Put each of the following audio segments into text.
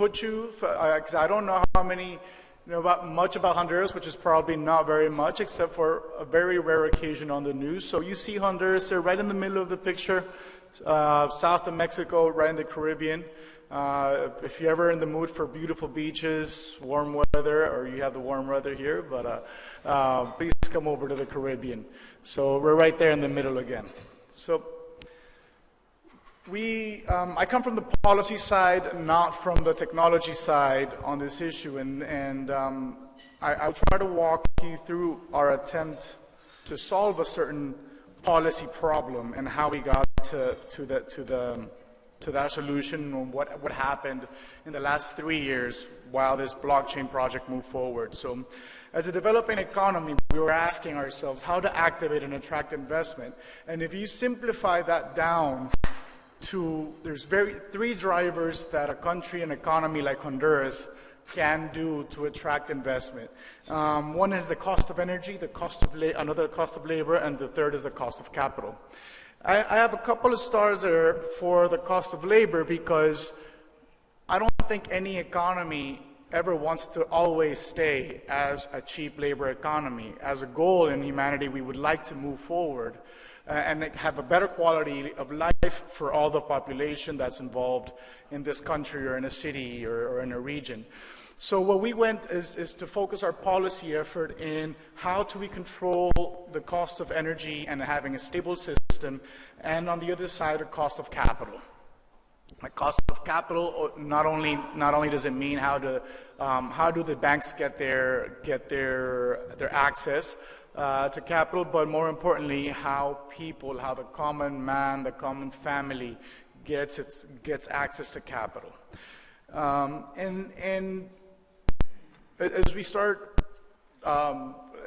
put you, because I don't know how many, much about Honduras, which is probably not very much, except for a very rare occasion on the news. So you see Honduras there right in the middle of the picture, south of Mexico, right in the Caribbean. If you're ever in the mood for beautiful beaches, warm weather, or you have the warm weather here, but please come over to the Caribbean. So we're right there in the middle again. So I come from the policy side, not from the technology side on this issue, and I'll try to walk you through our attempt to solve a certain policy problem and how we got to that solution, and what happened in the last 3 years while this blockchain project moved forward. So as a developing economy, we were asking ourselves how to activate and attract investment. And if you simplify that down to, there's three drivers that a country and economy like Honduras can do to attract investment. One is the cost of energy, another cost of labor, and the third is the cost of capital. I have a couple of stars there for the cost of labor because I don't think any economy ever wants to always stay as a cheap labor economy. As a goal in humanity, we would like to move forward and have a better quality of life for all the population that's involved in this country or in a city or in a region. So what we went is to focus our policy effort in how do we control the cost of energy and having a stable system, and on the other side, the cost of capital. The cost of capital not only does it mean how do the banks get their access to capital, but more importantly, how the common man, the common family gets access to capital. And as we start,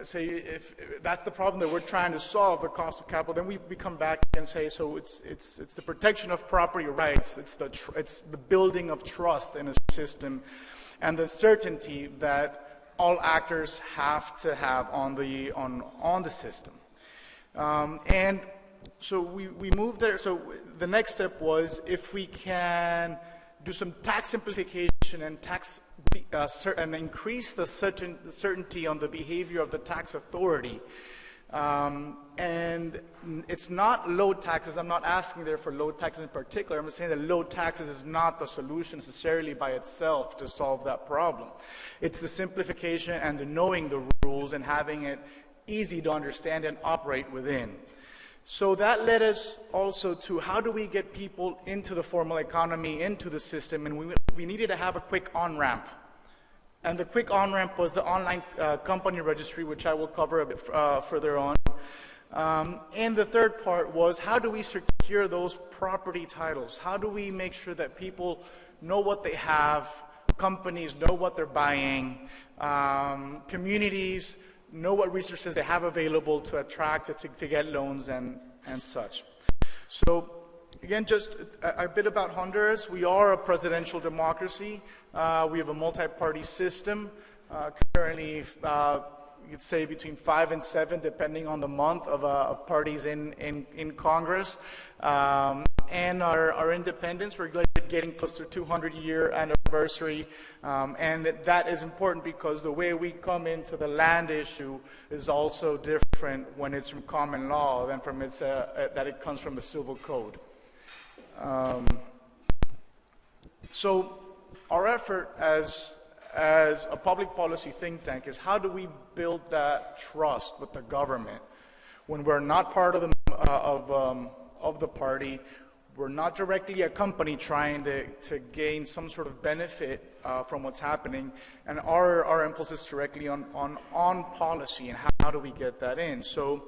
say, if that's the problem that we're trying to solve, the cost of capital, then we come back and say, so it's the protection of property rights, it's the building of trust in a system, and the certainty that all actors have to have on the system. And so we moved there. So the next step was if we can do some tax simplification and and increase the certainty on the behavior of the tax authority. And it's not low taxes. I'm not asking there for low taxes in particular. I'm saying that low taxes is not the solution necessarily by itself to solve that problem. It's the simplification and the knowing the rules and having it easy to understand and operate within. So that led us also to how do we get people into the formal economy, into the system, and we needed to have a quick on-ramp. And the quick on-ramp was the online company registry, which I will cover a bit further on. And the third part was how do we secure those property titles? How do we make sure that people know what they have, companies know what they're buying, communities know what resources they have available to attract, to get loans and such. So again, just a bit about Honduras. We are a presidential democracy. We have a multi-party system. Currently, you could say between 5 and 7, depending on the month, of parties in Congress. And our independence, we're getting close to 200-year anniversary. And that is important because the way we come into the land issue is also different when it's from common law than from that it comes from the civil code. So our effort as a public policy think tank is how do we build that trust with the government when we're not part of the party, we're not directly a company trying to gain some sort of benefit from what's happening, and our impulse is directly on policy and how do we get that in. So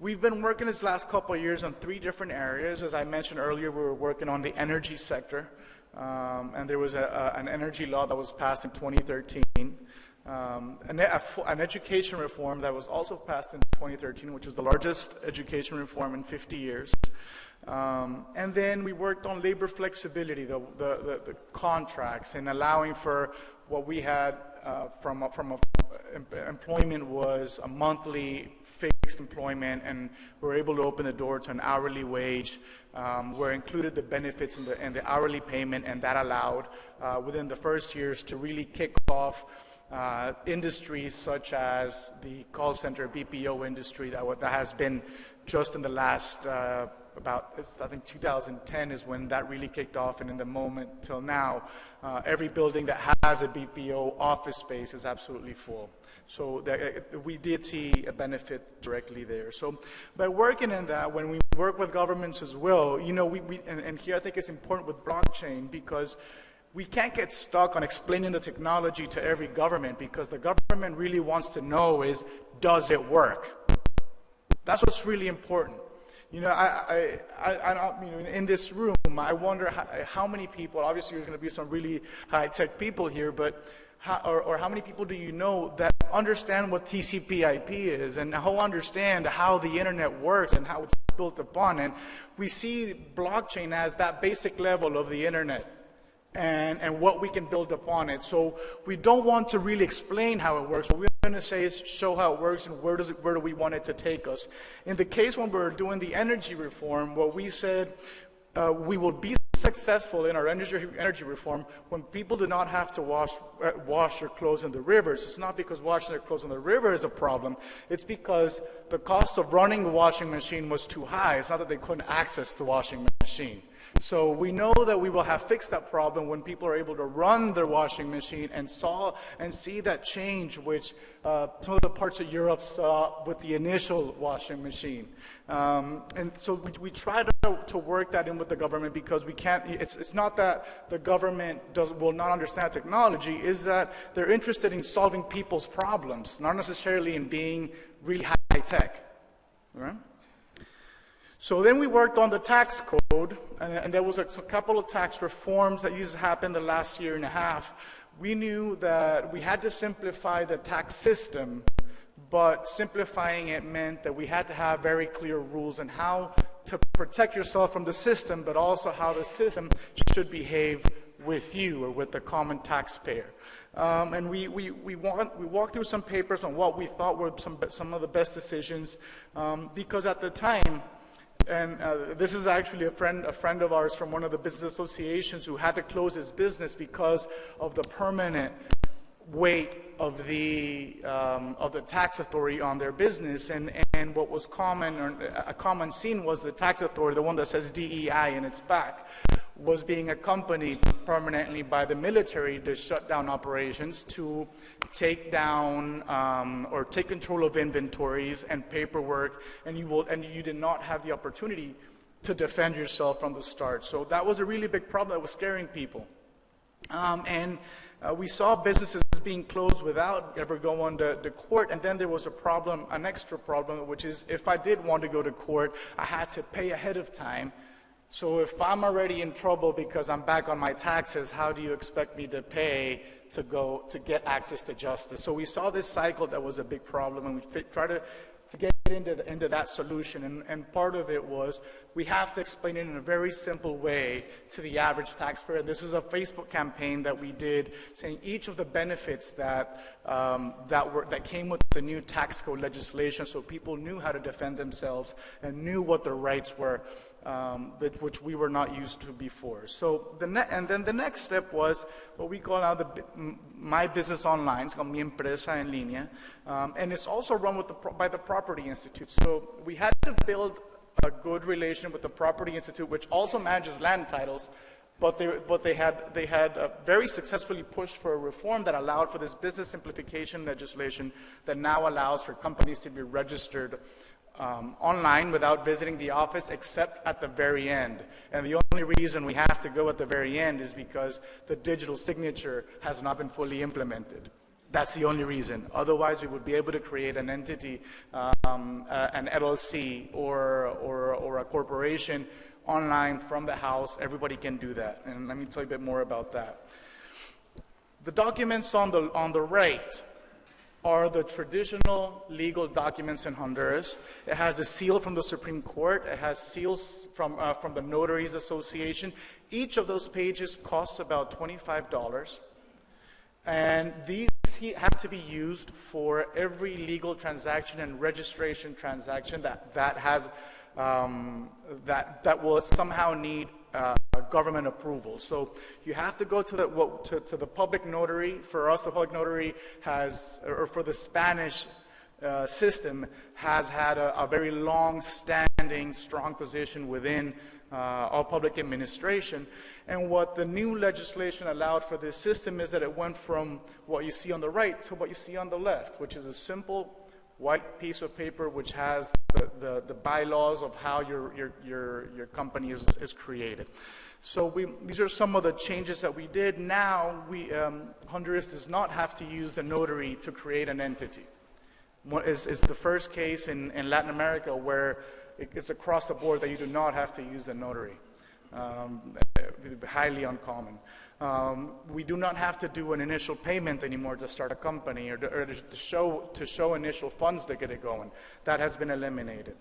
we've been working this last couple of years on 3 different areas. As I mentioned earlier, we were working on the energy sector, and there was an energy law that was passed in 2013, an education reform that was also passed in 2013, which is the largest education reform in 50 years. And then we worked on labor flexibility, the contracts, and allowing for what we had from employment was a monthly fixed employment, and we're able to open the door to an hourly wage. Where included the benefits and the hourly payment, and that allowed within the first years to really kick off industries such as the call center BPO industry that has been just in the last I think 2010 is when that really kicked off, and in the moment till now, every building that has a BPO office space is absolutely full. So we did see a benefit directly there. So by working in that, when we work with governments as well, and here I think it's important with blockchain, because we can't get stuck on explaining the technology to every government, because the government really wants to know is, does it work? That's what's really important. In this room, I wonder how many people, obviously there's going to be some really high-tech people here, but how many people do you know that understand what TCP/IP is and understand how the internet works and how it's built upon? And we see blockchain as that basic level of the internet and what we can build upon it. So we don't want to really explain how it works. What we're going to say is show how it works and where do we want it to take us. In the case when we're doing the energy reform, what we said, we will be successful in our energy reform when people do not have to wash their clothes in the rivers. It's not because washing their clothes in the river is a problem. It's because the cost of running the washing machine was too high. It's not that they couldn't access the washing machine. So we know that we will have fixed that problem when people are able to run their washing machine and see that change which some of the parts of Europe saw with the initial washing machine. And so we try to work that in with the government, because we can't, it's not that the government will not understand technology, is that they're interested in solving people's problems, not necessarily in being really high tech. Right? So then we worked on the tax code, and there was a couple of tax reforms that used to happen the last year and a half. We knew that we had to simplify the tax system, but simplifying it meant that we had to have very clear rules on how to protect yourself from the system, but also how the system should behave with you or with the common taxpayer. And we walked through some papers on what we thought were some of the best decisions, because at the time, and this is actually a friend of ours from one of the business associations who had to close his business because of the permanent weight of the tax authority on their business. And what was common, or a common scene, was the tax authority, the one that says DEI in its back, was being accompanied permanently by the military to shut down operations, to take down or take control of inventories and paperwork, and you did not have the opportunity to defend yourself from the start. So that was a really big problem that was scaring people. We saw businesses being closed without ever going to court, and then there was a problem, an extra problem, which is if I did want to go to court, I had to pay ahead of time. So if I'm already in trouble because I'm back on my taxes, how do you expect me to pay to get access to justice? So we saw this cycle that was a big problem, and we tried to get into that solution. And part of it was we have to explain it in a very simple way to the average taxpayer. This is a Facebook campaign that we did saying each of the benefits that came with the new tax code legislation, so people knew how to defend themselves and knew what their rights were, which we were not used to before. So and then the next step was what we call now My Business Online. It's called Mi Empresa en Línea, and it's also run by the Property Institute. So we had to build a good relation with the Property Institute, which also manages land titles, but they had very successfully pushed for a reform that allowed for this business simplification legislation that now allows for companies to be registered online without visiting the office, except at the very end. And the only reason we have to go at the very end is because the digital signature has not been fully implemented. That's the only reason. Otherwise, we would be able to create an entity, an LLC or a corporation online from the house. Everybody can do that. And let me tell you a bit more about that. The documents on the right are the traditional legal documents in Honduras. It has a seal from the Supreme Court. It has seals from the Notaries Association. Each of those pages costs about $25. And these have to be used for every legal transaction and registration transaction that has that will somehow need government approval. So you have to go to the public notary. For us, the public notary or for the Spanish system, has had a very long-standing, strong position within all public administration. And what the new legislation allowed for this system is that it went from what you see on the right to what you see on the left, which is a simple white piece of paper which has the bylaws of how your company is created. So these are some of the changes that we did. Now, Honduras does not have to use the notary to create an entity. It's the first case in Latin America where it's across the board that you do not have to use the notary. Highly uncommon. We do not have to do an initial payment anymore to start a company or to show initial funds to get it going. That has been eliminated.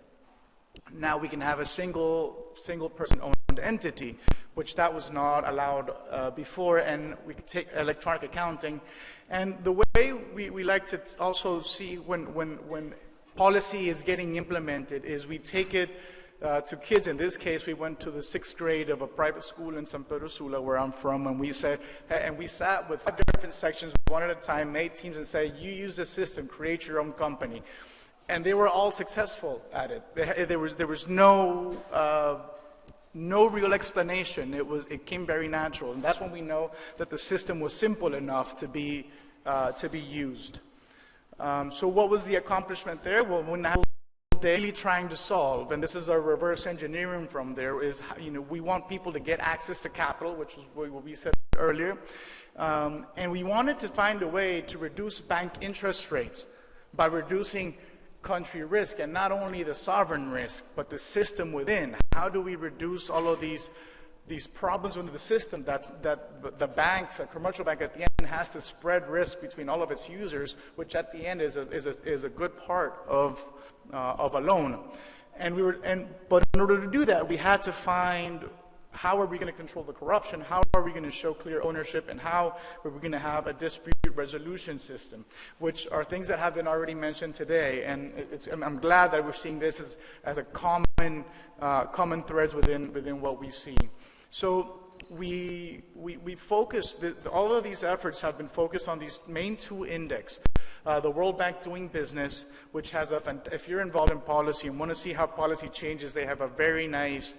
Now we can have a single person owned entity, which that was not allowed before, and we could take electronic accounting. And the way we like to also see when policy is getting implemented is we take it to kids. In this case, we went to the 6th grade of a private school in San Pedro Sula, where I'm from, and we sat with 5 different sections, one at a time, made teams, and said, you use the system, create your own company. And they were all successful at it. There was no real explanation. It came very natural, and that's when we know that the system was simple enough to be used. So what was the accomplishment there? Well, we're now daily trying to solve, and this is our reverse engineering from there, is, we want people to get access to capital, which was what we said earlier, and we wanted to find a way to reduce bank interest rates by reducing country risk, and not only the sovereign risk, but the system within. How do we reduce all of these problems within the system that the banks, a commercial bank at the end has to spread risk between all of its users, which at the end is a good part of a loan. But in order to do that, we had to find, how are we going to control the corruption? How are we going to show clear ownership? And how are we going to have a dispute resolution system, which are things that have been already mentioned today. And I'm glad that we're seeing this as a common threads within what we see. So we focus, all of these efforts have been focused on these main 2 index. The World Bank Doing Business, which has if you're involved in policy and want to see how policy changes, they have a very nice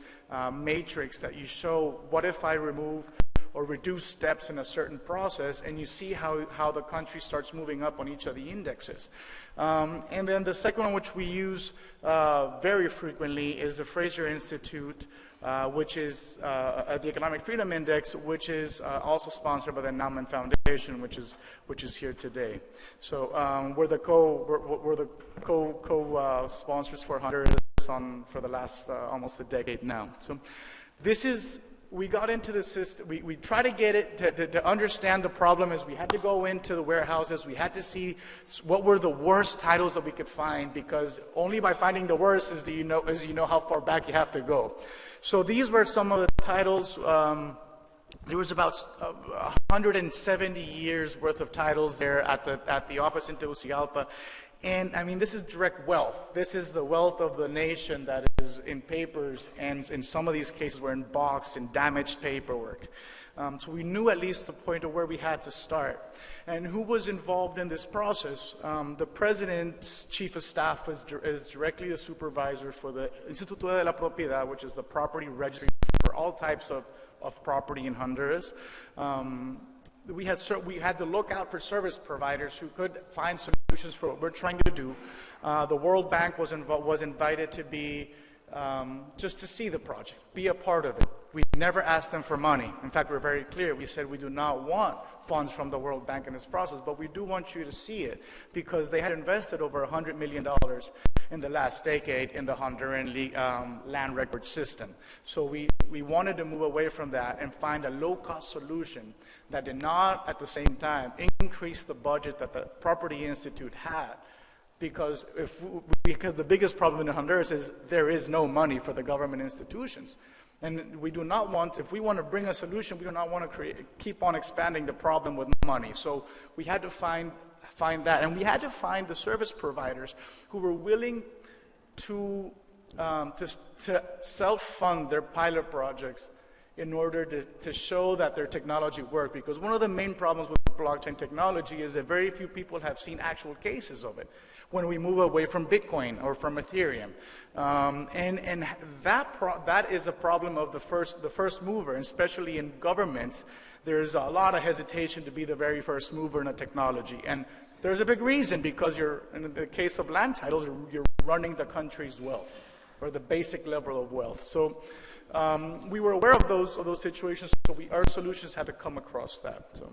matrix that you show what if I remove or reduce steps in a certain process, and you see how the country starts moving up on each of the indexes. And then the second one, which we use very frequently, is the Fraser Institute, which is the Economic Freedom Index, which is also sponsored by the Naumann Foundation, which is here today. So we're the co-sponsors for Honduras for the last almost a decade now. So this is. We got into the system, we try to get it to understand the problem is we had to go into the warehouses, we had to see what were the worst titles that we could find, because only by finding the worst is you know how far back you have to go. So these were some of the titles. There was about 170 years worth of titles there at the office in Tegucigalpa. And I mean, this is direct wealth. This is the wealth of the nation that is in papers, and in some of these cases were in boxed and damaged paperwork. So we knew at least the point of where we had to start. And who was involved in this process? The president's chief of staff is directly the supervisor for the Instituto de la Propiedad, which is the property registry for all types of property in Honduras. We had to look out for service providers who could find solutions for what we're trying to do. The World Bank was invited to be just to see the project, be a part of it. We never asked them for money. In fact, we're very clear. We said we do not want funds from the World Bank in this process, but we do want you to see it, because they had invested over $100 million in the last decade in the Honduran land record system. So we wanted to move away from that and find a low-cost solution that did not, at the same time, increase the budget that the Property Institute had. Because the biggest problem in Honduras is there is no money for the government institutions. And we do not want, if we want to bring a solution, we do not want to keep on expanding the problem with money. So we had to find find that. And we had to find the service providers who were willing to self-fund their pilot projects in order to show that their technology worked. Because one of the main problems with blockchain technology is that very few people have seen actual cases of it when we move away from Bitcoin or from Ethereum. And that is a problem of the first mover, and especially in governments. There's a lot of hesitation to be the very first mover in a technology. And there's a big reason, because in the case of land titles, you're running the country's wealth, or the basic level of wealth. So we were aware of those situations, so our solutions had to come across that. So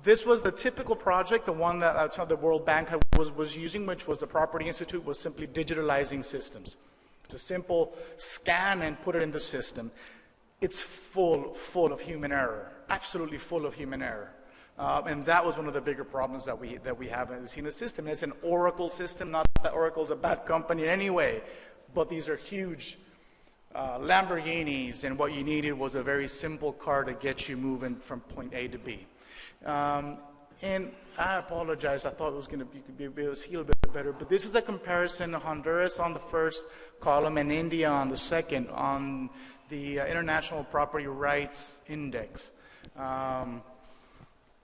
this was the typical project, the one that the World Bank was using, which was the Property Institute, was simply digitalizing systems. It's a simple scan and put it in the system. It's full of human error, absolutely full of human error. And that was one of the bigger problems that we have in the system. It's an Oracle system, not that Oracle's a bad company in any way, but these are huge Lamborghinis, and what you needed was a very simple car to get you moving from point A to B. And I apologize, I thought it was going to be able to see a little bit better, but this is a comparison of Honduras on the first column and India on the second on the International Property Rights Index.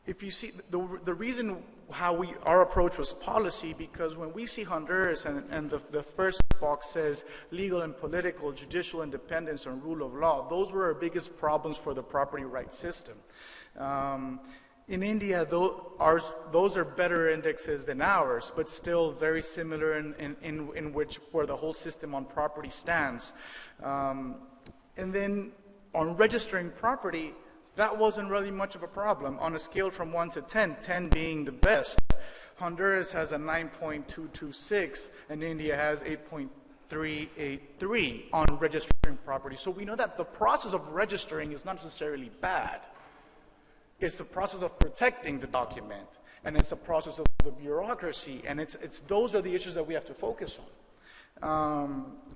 If you see, the reason how our approach was policy, because when we see Honduras and the first box says legal and political, judicial independence, and rule of law, those were our biggest problems for the property rights system. In India, those are better indexes than ours, but still very similar in where the whole system on property stands. And then on registering property, that wasn't really much of a problem. On a scale from 1 to 10, 10 being the best, Honduras has a 9.226, and India has 8.383 on registering property. So we know that the process of registering is not necessarily bad. It's the process of protecting the document, and it's the process of the bureaucracy, and those are the issues that we have to focus on.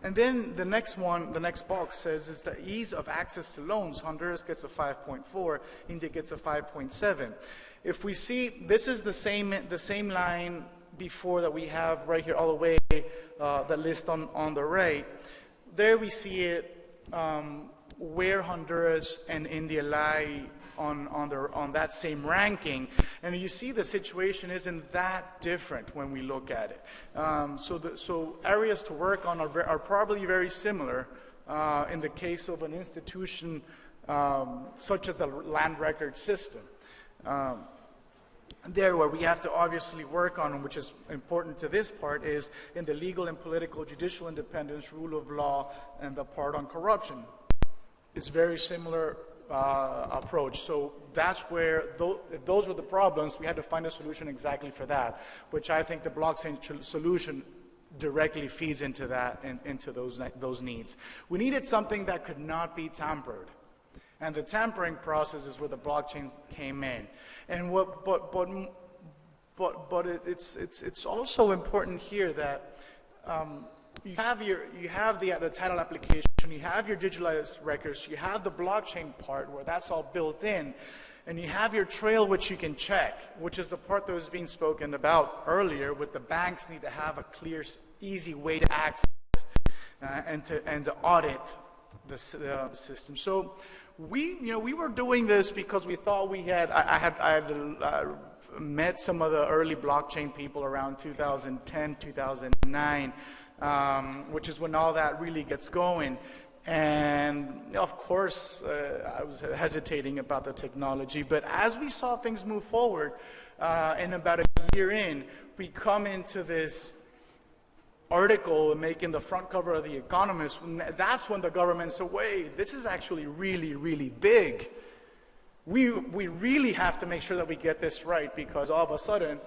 And then the next box says is the ease of access to loans. Honduras gets a 5.4, India gets a 5.7. If we see, this is the same line before that we have right here all the way, the list on the right. There we see it, where Honduras and India lie on that same ranking, and you see the situation isn't that different when we look at it. So areas to work on are probably very similar in the case of an institution such as the land record system. There where we have to obviously work on, which is important to this part, is in the legal and political, judicial independence, rule of law, and the part on corruption. It's very similar approach. So that's where, those were the problems. We had to find a solution exactly for that, which I think the blockchain solution directly feeds into that and into those needs. We needed something that could not be tampered, and the tampering process is where the blockchain came in. And it's also important here that you have the title application, you have your digitalized records, you have the blockchain part where that's all built in, and you have your trail which you can check, which is the part that was being spoken about earlier, with the banks need to have a clear, easy way to access and to audit the system. So we were doing this because we thought I had met some of the early blockchain people around 2010, 2009, which is when all that really gets going. And of course, I was hesitating about the technology, but as we saw things move forward, and about a year in, we come into this article making the front cover of The Economist. That's when the government said, wait, this is actually really, really big. We really have to make sure that we get this right, because all of a sudden,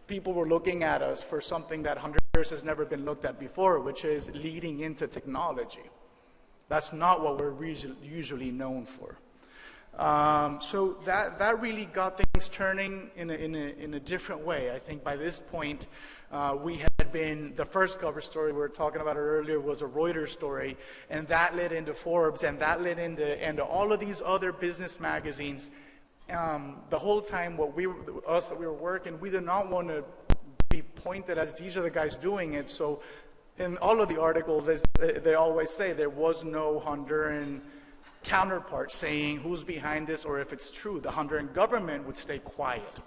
people were looking at us for something that Honduras has never been looked at before, which is leading into technology. That's not what we're usually known for. So that really got things turning in a different way. I think by this point, we had been, the first cover story we were talking about earlier was a Reuters story, and that led into Forbes, and that led into all of these other business magazines. the whole time, us that we were working, we did not want to be pointed as these are the guys doing it. So in all of the articles, as they always say, there was no Honduran counterpart saying who's behind this or if it's true. The Honduran government would stay quiet.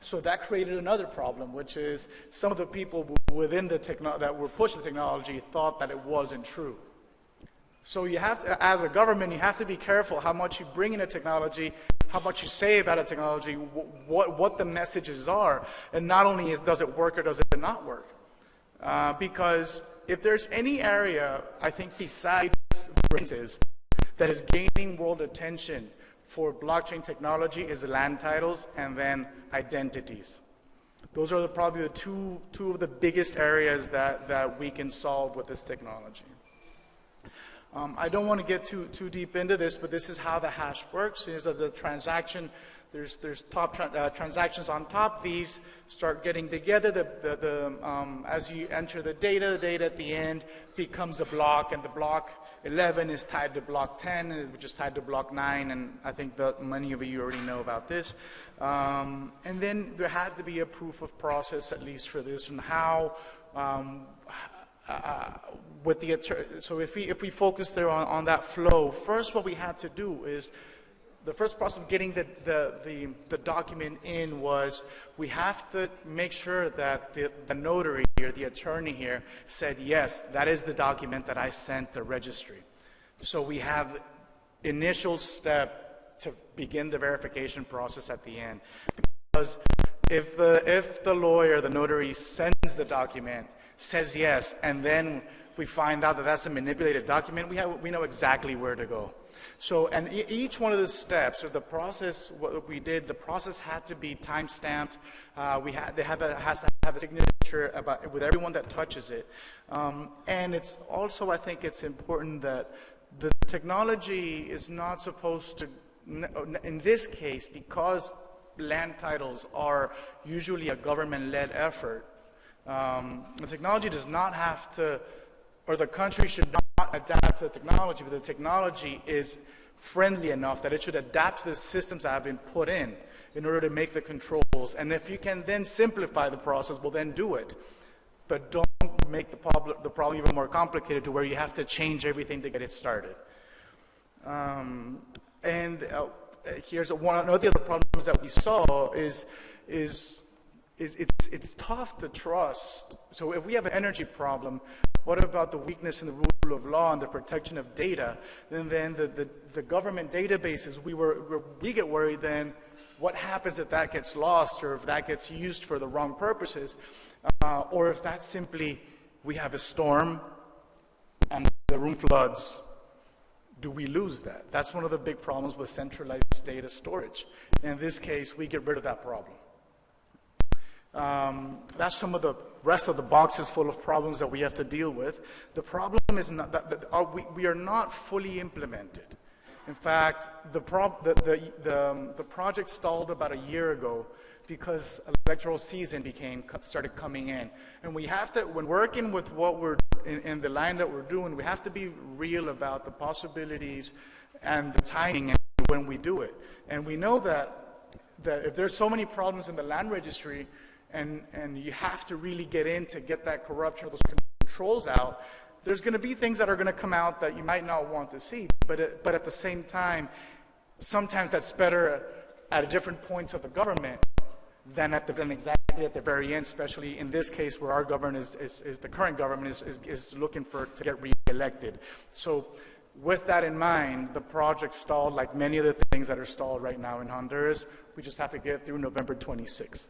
So that created another problem, which is some of the people within the that were pushing the technology thought that it wasn't true. So you have to, as a government, you have to be careful how much you bring in a technology, how much you say about a technology, what the messages are, and not only does it work or does it not work. Because if there's any area, I think besides that is gaining world attention for blockchain technology is land titles and then identities. Those are probably the two of the biggest areas that we can solve with this technology. I don't want to get too deep into this, but this is how the hash works. Here's the transaction. There's transactions on top. These start getting together. As you enter the data at the end becomes a block, and the block 11 is tied to block 10, which is tied to block 9, and I think that many of you already know about this. And then there had to be a proof of process, at least for this, and how. So if we focus there on that flow, first what we had to do is, the first process of getting the document in was we have to make sure that the notary or the attorney here said, yes, that is the document that I sent the registry. So we have initial step to begin the verification process at the end. Because if the lawyer, the notary, sends the document, says yes, and then we find out that that's a manipulated document, we know exactly where to go. So, and each one of the steps, or the process, what we did, the process had to be time-stamped. Has to have a signature with everyone that touches it. And it's also, I think it's important that the technology is not supposed to, in this case, because land titles are usually a government-led effort, the technology does not have to, or the country should not adapt to the technology, but the technology is friendly enough that it should adapt to the systems that have been put in order to make the controls. And if you can then simplify the process, well, then do it. But don't make the problem even more complicated to where you have to change everything to get it started. Here's one of the other problems that we saw is it's tough to trust. So if we have an energy problem, what about the weakness in the rule of law and the protection of data? And then the government databases, we get worried then, what happens if that gets lost or if that gets used for the wrong purposes? Or if that's simply, we have a storm and the room floods, do we lose that? That's one of the big problems with centralized data storage. In this case, we get rid of that problem. That's some of the rest of the boxes full of problems that we have to deal with. The problem is not that we are not fully implemented. In fact, the project stalled about a year ago because electoral season started coming in, and we have to, when working with what we're in the line that we're doing, we have to be real about the possibilities and the timing and when we do it. And we know that if there's so many problems in the land registry, and you have to really get in to get that corruption, those controls out, there's going to be things that are going to come out that you might not want to see. But at the same time, sometimes that's better at different points of the government than exactly at the very end, especially in this case where our government is the current government is looking to get re-elected. So with that in mind, the project stalled like many of the things that are stalled right now in Honduras. We just have to get through November 26th.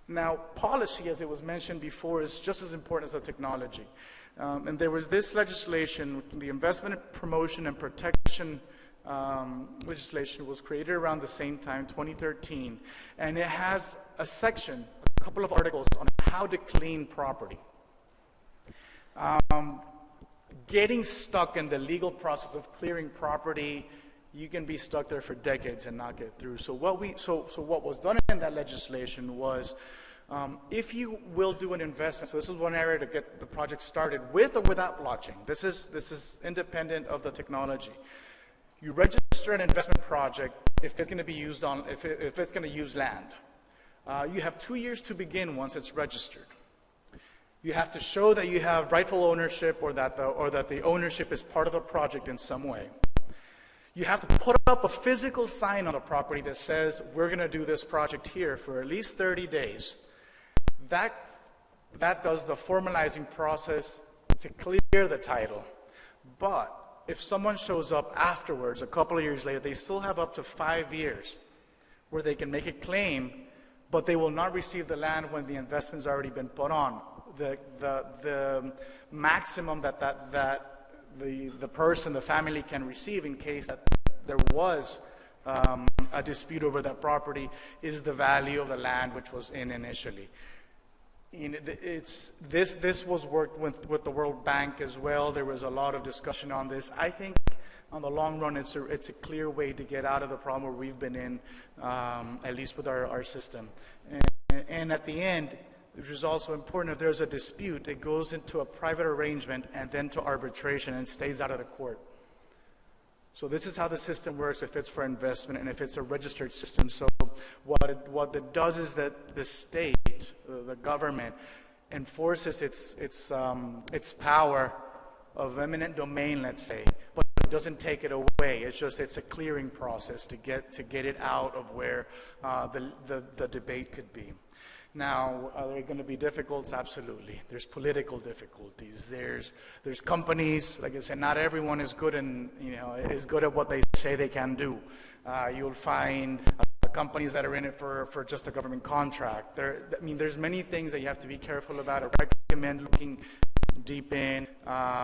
Now, policy, as it was mentioned before, is just as important as the technology. And there was this legislation, the Investment Promotion and Protection legislation was created around the same time, 2013, and it has a section, a couple of articles on how to clean property. Getting stuck in the legal process of clearing property, you can be stuck there for decades and not get through. So what was done in that legislation was, if you will do an investment, so this is one area to get the project started with or without blockchain. This is independent of the technology. You register an investment project if it's going to be used on, if it's going to use land. You have 2 years to begin once it's registered. You have to show that you have rightful ownership or that the ownership is part of the project in some way. You have to put up a physical sign on the property that says, we're going to do this project here for at least 30 days. That does the formalizing process to clear the title. But if someone shows up afterwards, a couple of years later, they still have up to 5 years where they can make a claim, but they will not receive the land when the investment's already been put on. The maximum that the person, the family can receive in case that there was a dispute over that property is the value of the land which was in initially. This was worked with the World Bank as well. There was a lot of discussion on this. I think on the long run, it's a clear way to get out of the problem where we've been in, at least with our system. And at the end, which is also important, if there's a dispute, it goes into a private arrangement and then to arbitration and stays out of the court. So this is how the system works if it's for investment and if it's a registered system. So what it does is that the state, the government, enforces its power of eminent domain, let's say, but it doesn't take it away. It's a clearing process to get it out of where the debate could be. Now, are there going to be difficulties? Absolutely. There's political difficulties. There's companies, like I said, not everyone is good is good at what they say they can do. You'll find companies that are in it for just a government contract. There's many things that you have to be careful about. I recommend looking deep in,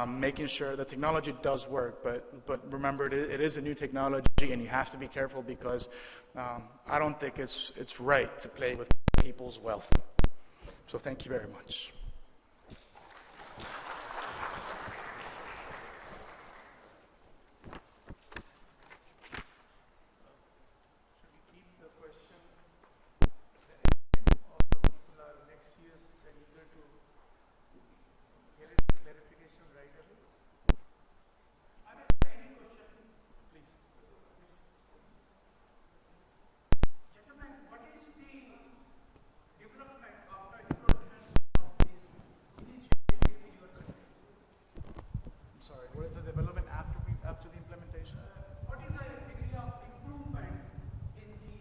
making sure the technology does work, but remember it is a new technology and you have to be careful because I don't think it's right to play with people's wealth. So thank you very much. What is the development after the implementation? What is the degree of improvement in the?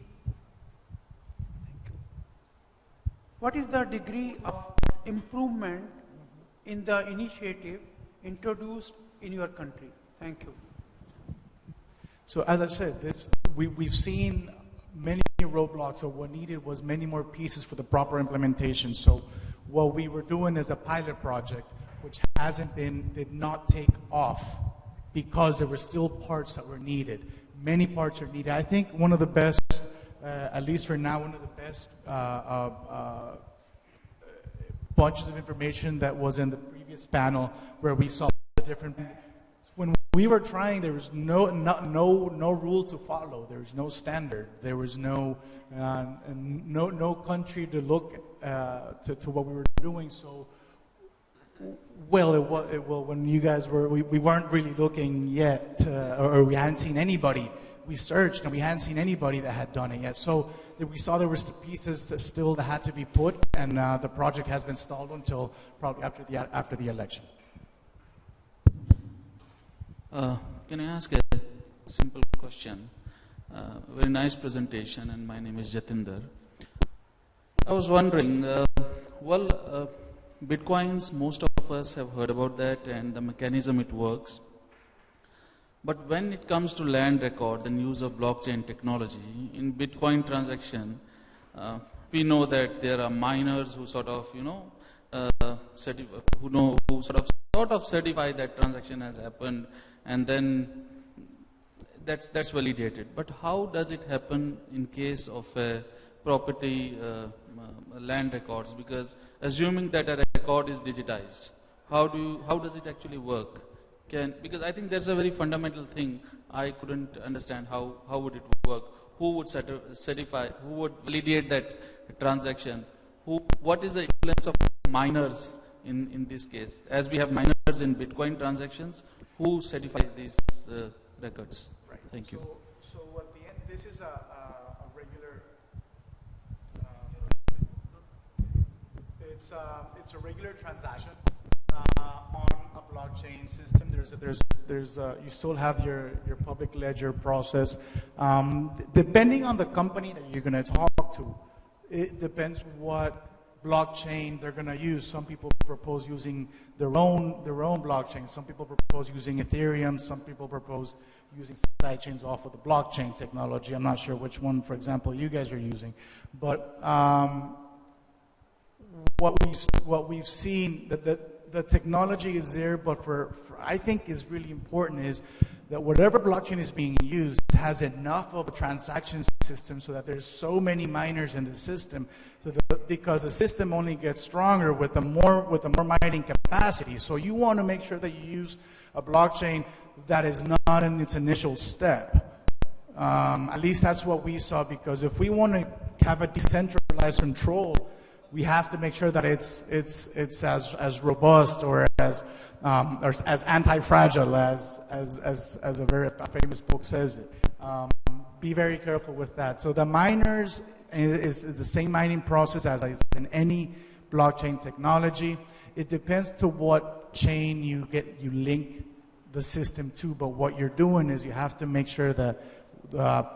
What is the degree of improvement in the initiative introduced in your country? Thank you. So as I said, we've seen many roadblocks, so what needed was many more pieces for the proper implementation. So what we were doing is a pilot project, which did not take off because there were still parts that were needed. Many parts are needed. I think one of the best, at least for now, one of the best bunches of information that was in the previous panel where we saw the different. When we were trying, there was no rule to follow. There was no standard. There was no country to look to what we were doing. So. Well, when you guys we weren't really looking yet, or we hadn't seen anybody. We searched and we hadn't seen anybody that had done it yet. So we saw there were pieces that had to be put, and the project has been stalled until probably after the election. Can I ask a simple question? Very nice presentation, and my name is Jatinder. I was wondering, Bitcoins, most of us have heard about that and the mechanism it works. But when it comes to land records and use of blockchain technology, in Bitcoin transaction, we know that there are miners who sort of, who sort of certify that transaction has happened, and then that's validated. But how does it happen in case of a property land records? Because assuming that a record is digitized, how does it actually work? Because I think that's a very fundamental thing. I couldn't understand how would it work. Who would certify? Who would validate that transaction? What is the influence of miners in this case? As we have miners in Bitcoin transactions, who certifies these records? Right. Thank you. So at the end, this is a regular. It's a regular transaction on a blockchain system. You still have your public ledger process. Depending on the company that you're going to talk to, it depends what blockchain they're going to use. Some people propose using their own blockchain. Some people propose using Ethereum. Some people propose using sidechains off of the blockchain technology. I'm not sure which one, for example, you guys are using, but what we've seen, the technology is there, but for I think is really important is that whatever blockchain is being used has enough of a transaction system so that there's so many miners in the system, because the system only gets stronger with the more mining capacity. So you want to make sure that you use a blockchain that is not in its initial step. At least that's what we saw, because if we want to have a decentralized control, we have to make sure that it's as robust or as anti-fragile as a very famous book says it. Be very careful with that. So the miners is the same mining process as in any blockchain technology. It depends to what chain you link the system to, but what you're doing is you have to make sure that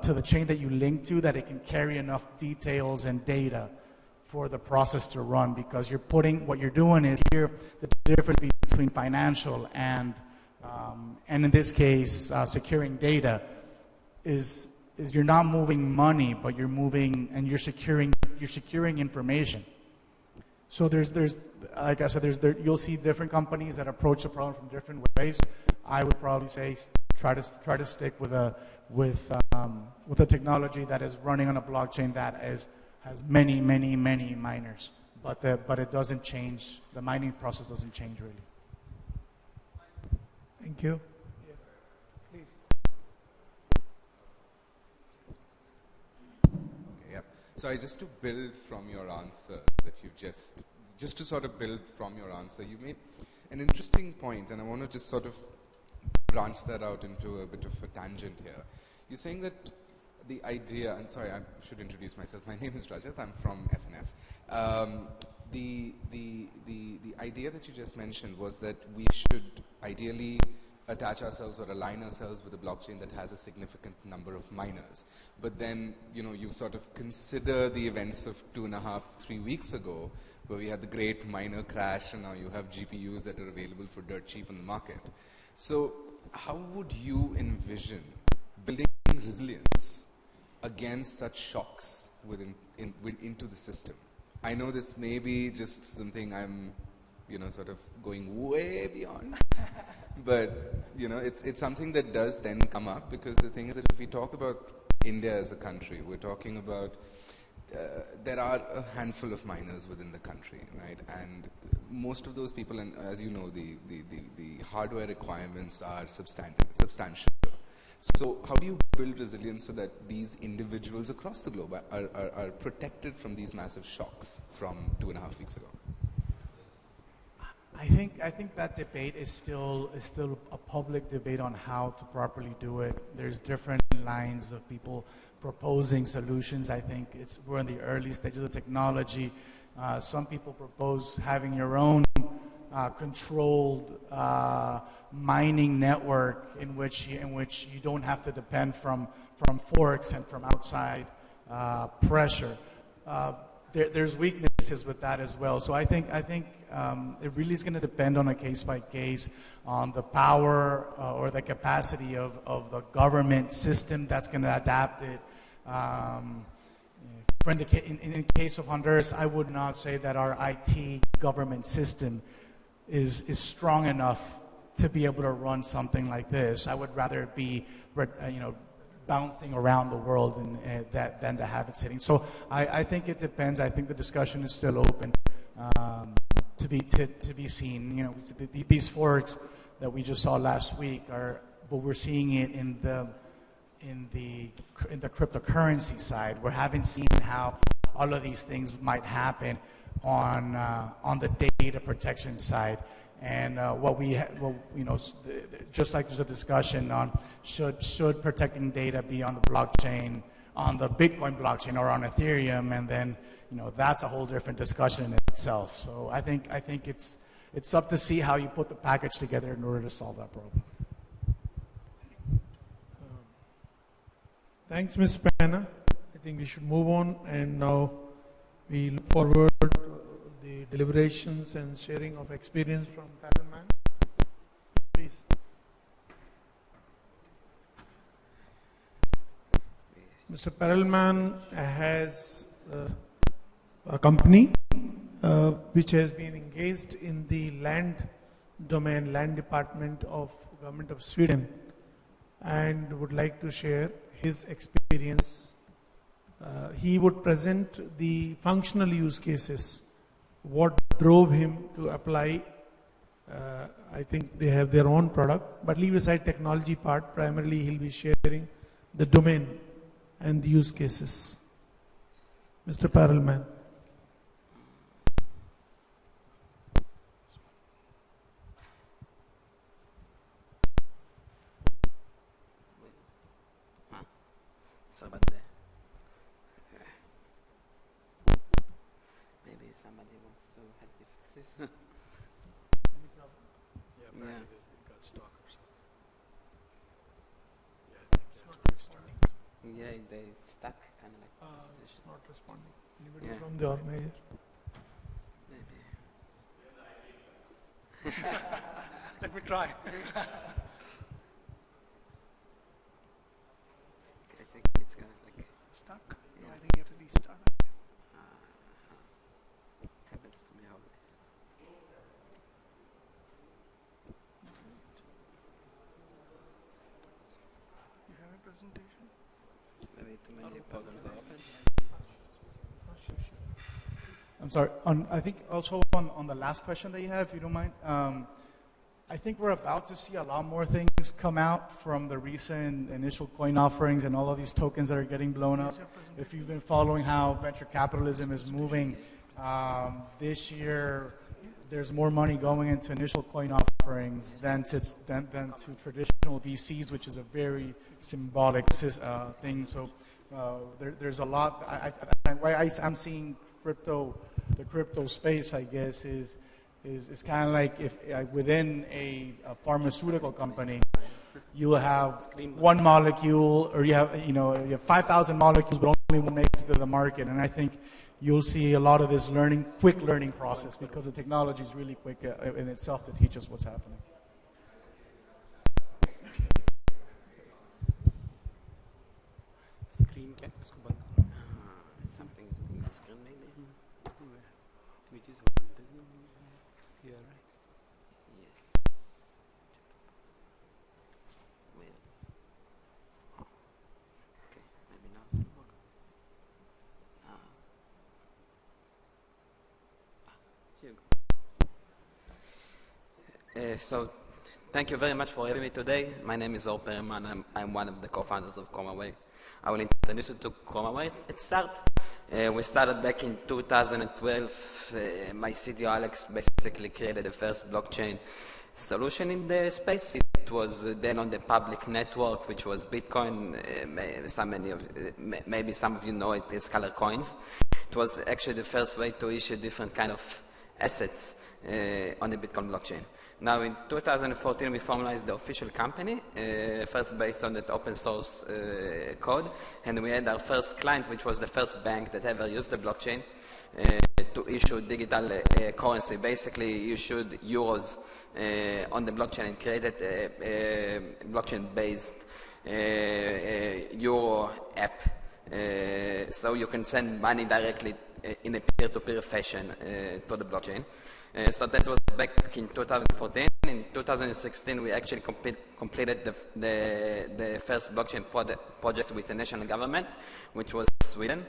to the chain that you link to, that it can carry enough details and data for the process to run, because what you're doing is here, the difference between financial and in this case, securing data is you're not moving money, but you're securing information. So there's like I said, you'll see different companies that approach the problem from different ways. I would probably say try to stick with a technology that is running on a blockchain that has many miners, but it doesn't change. The mining process doesn't change really. Thank you. Yeah. Please. Okay, yeah. Sorry, just to build from your answer that you've just to sort of build from your answer, you made an interesting point, and I want to just sort of branch that out into a bit of a tangent here. You're saying that the idea, and sorry, I should introduce myself. My name is Rajat. I'm from FNF. The idea that you just mentioned was that we should ideally attach ourselves or align ourselves with a blockchain that has a significant number of miners. But then, you sort of consider the events of 2.5, 3 weeks ago, where we had the great miner crash, and now you have GPUs that are available for dirt cheap in the market. So how would you envision building resilience against such shocks into the system? I know this may be just something I'm, sort of going way beyond, but it's something that does then come up, because the thing is that if we talk about India as a country, we're talking about there are a handful of miners within the country, right? And most of those people, and as you know, the hardware requirements are substantial. So how do you build resilience so that these individuals across the globe are protected from these massive shocks from 2.5 weeks ago? I think that debate is still a public debate on how to properly do it. There's different lines of people proposing solutions. I think we're in the early stages of the technology. Some people propose having your own controlled mining network in which you don't have to depend from forks and from outside pressure. There's weaknesses with that as well. So I think it really is going to depend on a case by case on the power or the capacity of the government system that's going to adapt it. In the case of Honduras, I would not say that our IT government system is strong enough to be able to run something like this. I would rather it be, bouncing around the world than to have it sitting. So I think it depends. I think the discussion is still open to be seen. These forks that we just saw last week but we're seeing it in the cryptocurrency side. We haven't seen how all of these things might happen on the data protection side. And just like there's a discussion on should protecting data be on the blockchain, on the Bitcoin blockchain or on Ethereum, and then that's a whole different discussion in itself. So I think it's up to see how you put the package together in order to solve that problem. Thanks, Ms. Panna. I think we should move on, and now we look forward to the deliberations and sharing of experience from Parallelman. Please. Mr. Parallelman has a company which has been engaged in the land department of Government of Sweden, and would like to share his experience. He would present the functional use cases, what drove him to apply. I think they have their own product, but leave aside technology part, primarily he'll be sharing the domain and the use cases. Mr. Parallelman. So about that. Maybe somebody wants to help me fix this. Yeah. It got stuck or something. Yeah, they stuck kind of like. It's not responding. Anybody Yeah. from the organizer? Maybe. Let me try. I think it's gonna like Stuck? Yeah. No, I think you have to restart. happens to me always. You have a presentation? Maybe too many programs are open. I'm sorry. I think also on the last question that you had, if you don't mind, I think we're about to see a lot more things come out from the recent initial coin offerings and all of these tokens that are getting blown up. If you've been following how venture capitalism is moving, this year there's more money going into initial coin offerings than to traditional VCs, which is a very symbolic thing. So there's a lot. I'm seeing the crypto space, I guess, is kind of like if within a pharmaceutical company, you have one molecule, or you have 5,000 molecules, but only one makes it to the market. And I think you'll see a lot of this quick learning process, because the technology is really quick in itself to teach us what's happening. Screen cap. Something is in the screen maybe. Which is one thing. Yeah, right. Yes. Well. Okay, maybe not. Here you go. So, thank you very much for having me today. My name is Or Perman. I'm one of the co-founders of ChromaWave. I will introduce you to ChromaWave. We started back in 2012. My CTO Alex basically created the first blockchain solution in the space. It was then on the public network, which was Bitcoin. Maybe some of you know it as color coins. It was actually the first way to issue different kind of assets on the Bitcoin blockchain. Now in 2014 we formalized the official company, first based on that open source code, and we had our first client, which was the first bank that ever used the blockchain to issue digital currency. Basically you issued euros on the blockchain and created a blockchain-based euro app. So you can send money directly in a peer-to-peer fashion to the blockchain. So that was back in 2014. In 2016, we actually completed the first blockchain project with the national government, which was Sweden,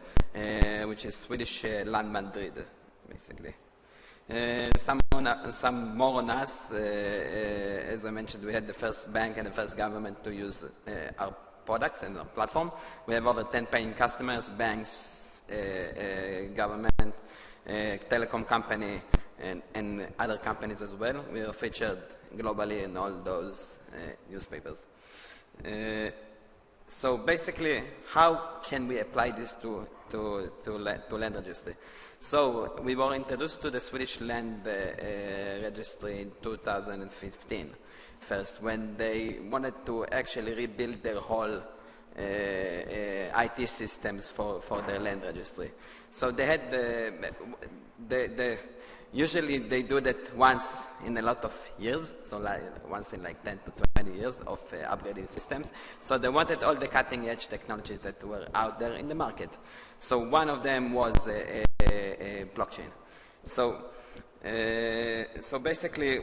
which is Swedish land Madrid, basically. Some more on us. As I mentioned, we had the first bank and the first government to use our products and our platform. We have over 10 paying customers, banks, government, telecom company, and other companies as well. We are featured globally in all those newspapers. So basically, how can we apply this to land registry? So we were introduced to the Swedish land registry in 2015, first, when they wanted to actually rebuild their whole IT systems for their land registry. So they had usually they do that once in a lot of years, so like once in like 10 to 20 years of upgrading systems. So they wanted all the cutting edge technologies that were out there in the market. So one of them was blockchain. So basically,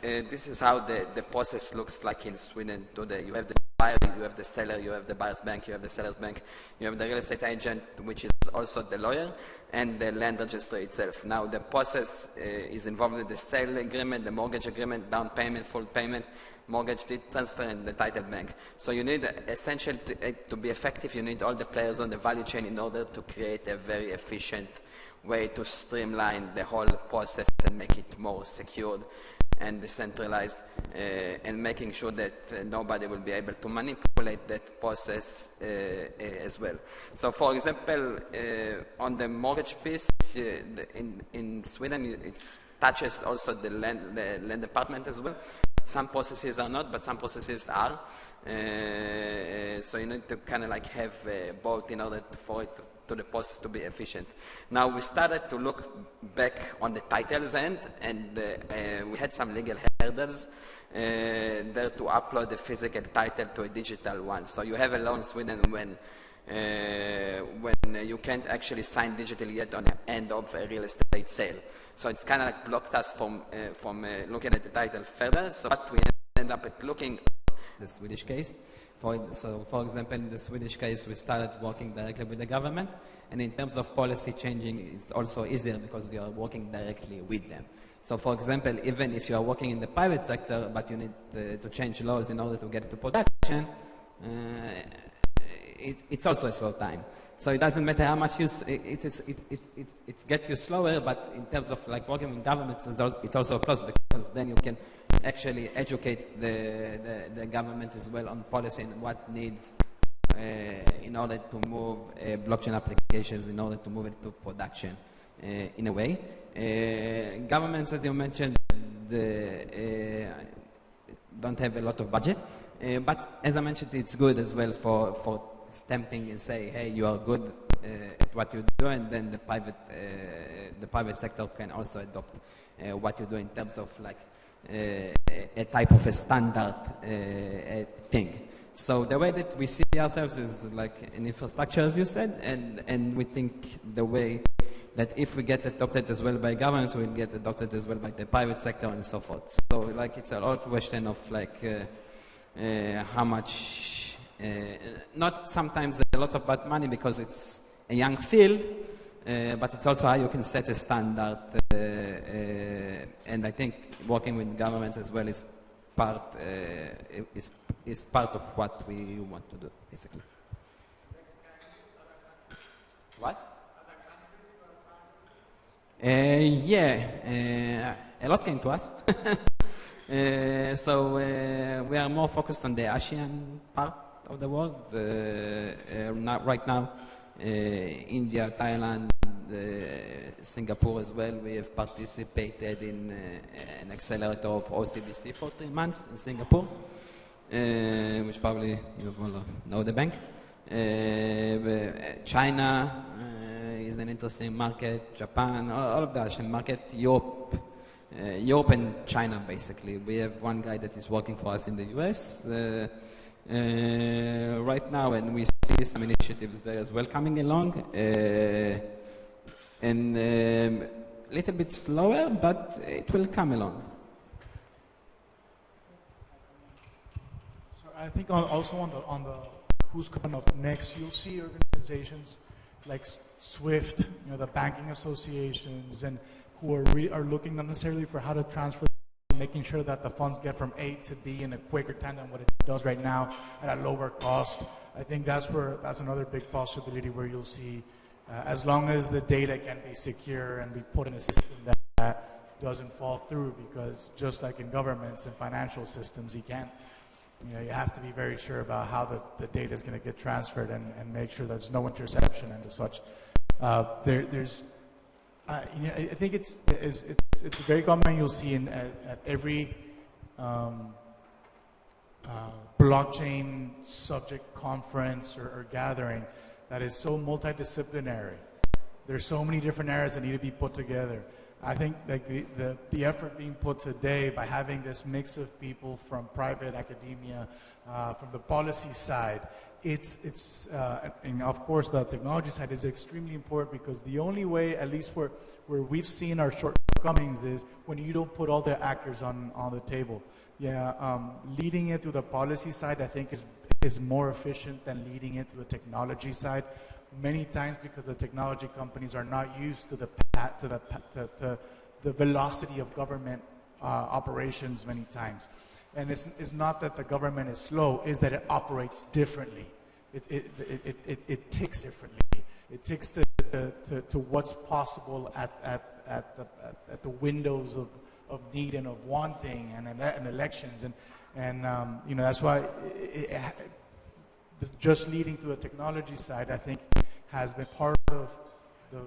this is how the process looks like in Sweden today. You have the buyer, you have the seller, you have the buyer's bank, you have the seller's bank, you have the real estate agent, which is also the lawyer, and the land registry itself. Now, the process is involved in the sale agreement, the mortgage agreement, down payment, full payment, mortgage deed transfer, and the title bank. So you need, essentially, to be effective, you need all the players on the value chain in order to create a very efficient way to streamline the whole process and make it more secured and decentralized, and making sure that nobody will be able to manipulate that process as well. So, for example, on the mortgage piece, in Sweden, it touches also the land department as well. Some processes are not, but some processes are. So you need to kind of like have both in order for it to the process to be efficient. Now we started to look back on the titles end, and we had some legal hurdles there to upload the physical title to a digital one. So you have a law in Sweden when you can't actually sign digitally yet on the end of a real estate sale. So it's kind of like blocked us from looking at the title further. So what we ended up at looking at the Swedish case. For example, in the Swedish case, we started working directly with the government, and in terms of policy changing, it's also easier because we are working directly with them. So, for example, even if you are working in the private sector, but you need to change laws in order to get to production, it's also a slow time. So it doesn't matter how much it gets you slower, but in terms of like working with governments, it's also a plus, because then you can actually educate the government as well on policy and what needs in order to move blockchain applications, in order to move it to production in a way. Governments, as you mentioned, don't have a lot of budget, but as I mentioned, it's good as well for stamping and say, hey, you are good at what you do, and then the private sector can also adopt what you do in terms of like a type of a standard thing. So the way that we see ourselves is like an infrastructure, as you said, and we think the way that if we get adopted as well by governments, we'll get adopted as well by the private sector and so forth. So like it's a lot question of like how much. Not sometimes a lot of bad money because it's a young field, but it's also how you can set a standard. And I think working with government as well is part of what we want to do, basically. What? A lot came to us. So we are more focused on the Asian part of the world. Right now, India, Thailand, Singapore as well. We have participated in an accelerator of OCBC for 3 months in Singapore, which probably you all know the bank. China is an interesting market, Japan, all of the Asian market, Europe and China, basically. We have one guy that is working for us in the US right now, and we see some initiatives there as well coming along, and a little bit slower, but it will come along. So I think also on the who's coming up next, you'll see organizations like SWIFT, the banking associations, and who are looking not necessarily for how to transfer, making sure that the funds get from A to B in a quicker time than what it does right now at a lower cost. I think that's another big possibility where you'll see, as long as the data can be secure and be put in a system that doesn't fall through, because just like in governments and financial systems, you can't, you have to be very sure about how the data is going to get transferred and make sure there's no interception and such. I think it's very common. You'll see at every blockchain subject conference or gathering that is so multidisciplinary. There's so many different areas that need to be put together. I think like the effort being put today by having this mix of people from private academia, from the policy side, and of course the technology side is extremely important, because the only way, at least where we've seen our shortcomings, is when you don't put all the actors on the table. Leading it through the policy side, I think, is more efficient than leading it through the technology side. Many times, because the technology companies are not used to the velocity of government operations many times. And it's not that the government is slow, it's that it operates differently. It ticks differently. It ticks to what's possible at the windows of need and of wanting and elections. And that's why just leading to a technology side, I think, has been part of the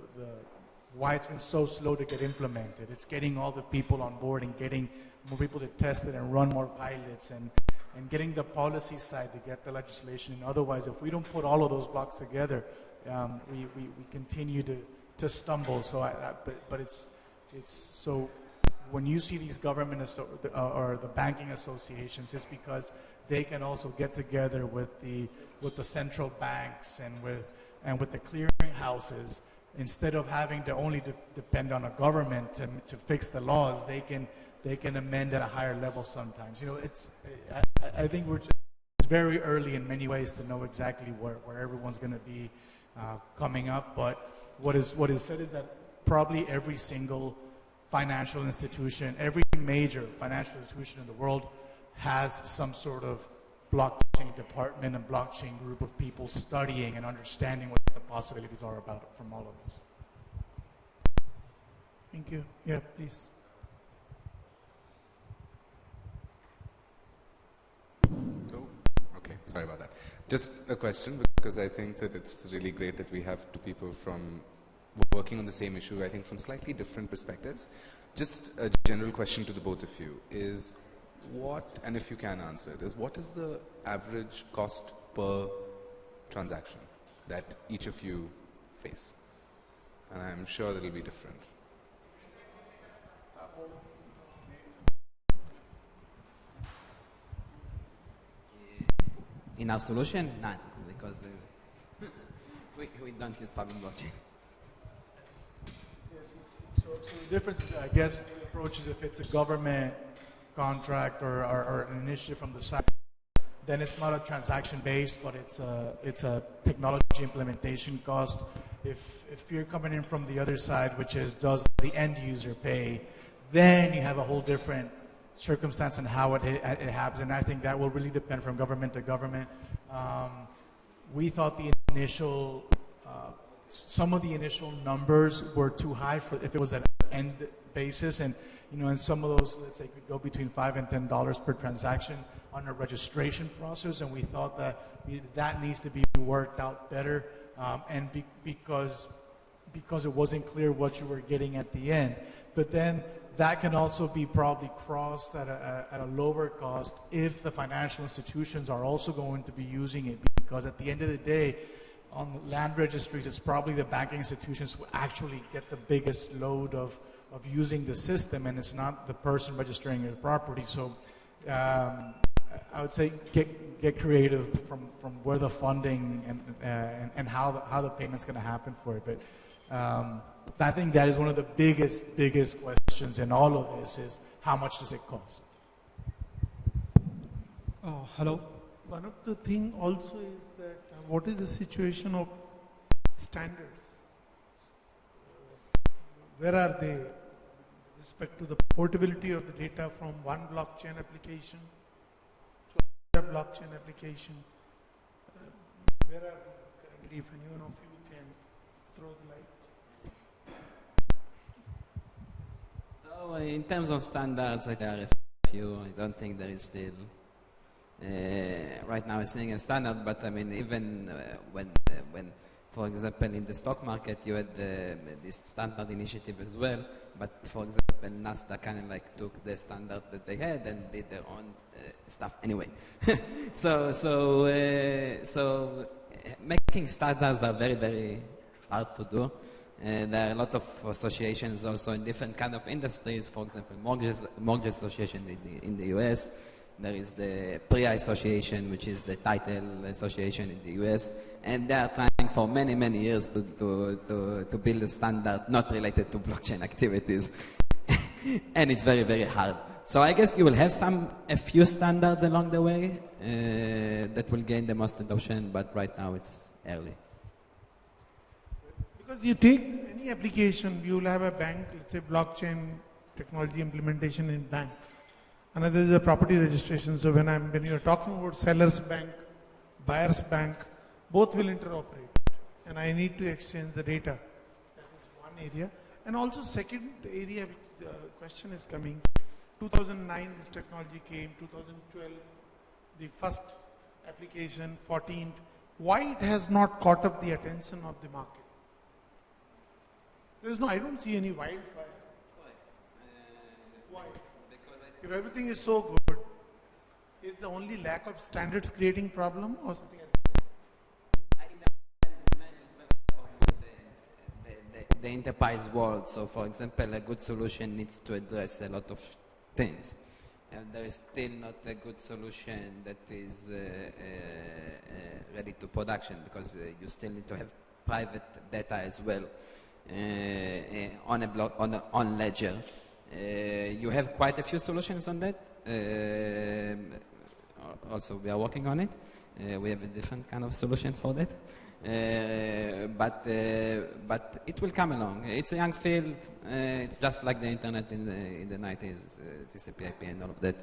why it's been so slow to get implemented. It's getting all the people on board and getting more people to test it and run more pilots, and getting the policy side to get the legislation. And otherwise, if we don't put all of those blocks together, we continue to stumble. So, but it's so when you see these government or the banking associations, it's because they can also get together with the central banks and with the clearing houses. Instead of having to only depend on a government to fix the laws, they can amend at a higher level sometimes. I think it's very early in many ways to know exactly where everyone's going to be coming up. But what is said is that probably every single financial institution, every major financial institution in the world has some sort of blockchain department and blockchain group of people studying and understanding what the possibilities are about from all of this. Thank you. Yeah, please. Oh, okay. Sorry about that. Just a question, because I think that it's really great that we have two people from working on the same issue, I think from slightly different perspectives. Just a general question to the both of you is, what, and if you can answer it, is what is the average cost per transaction that each of you face? And I'm sure that it'll be different. In our solution, none, because we don't use public blockchain. Yes, so the difference is, I guess, the approach is if it's a government contract or an initiative from the side, then it's not a transaction based, but it's a technology implementation cost. If you're coming in from the other side, which is does the end user pay, then you have a whole different circumstance and how it happens, and I think that will really depend from government to government. We thought the initial, some of the initial numbers were too high for if it was an end basis, and and some of those, let's say, could go between $5 and $10 per transaction on a registration process, and we thought that needs to be worked out better, and because it wasn't clear what you were getting at the end. But then that can also be probably crossed at a lower cost if the financial institutions are also going to be using it, because at the end of the day, on land registries, it's probably the banking institutions who actually get the biggest load of using the system, and it's not the person registering your property. So I would say get creative from where the funding and how the payment's going to happen for it. But I think that is one of the biggest questions in all of this is how much does it cost? Hello. One of the thing also is that what is the situation of standards? Where are they with respect to the portability of the data from one blockchain application to another blockchain application? Where are they currently? If anyone of you can throw the light. So So in terms of standards, there are a few. I don't think there is still right now a single standard. But I mean, even when, for example, in the stock market, you had this standard initiative as well. But for example, Nasdaq kind of like took the standard that they had and did their own stuff anyway. so making standards are very, very hard to do. There are a lot of associations also in different kind of industries. For example, mortgage association in the US. There is the PRIA association, which is the title association in the US, and they are trying for many, many years to build a standard not related to blockchain activities, and it's very, very hard. So I guess you will have a few standards along the way that will gain the most adoption, but right now it's early. Because you take any application, you will have a bank, let's say blockchain technology implementation in bank. Another is a property registration. So when you're talking about seller's bank, buyer's bank, both will interoperate. And I need to exchange the data. That is one area. And also second area, which the question is coming. 2009 this technology came, 2012 the first application, 14th. Why it has not caught up the attention of the market? I don't see any wildfire. Why? If everything is so good, is the only lack of standards creating problem or something else? I think the demand is very for the enterprise world. So, for example, a good solution needs to address a lot of things. And there is still not a good solution that is ready to production, because you still need to have private data as well on ledger. You have quite a few solutions on that. Also, we are working on it. We have a different kind of solution for that. But it will come along. It's a young field, just like the internet in the 90s, TCP/IP and all of that.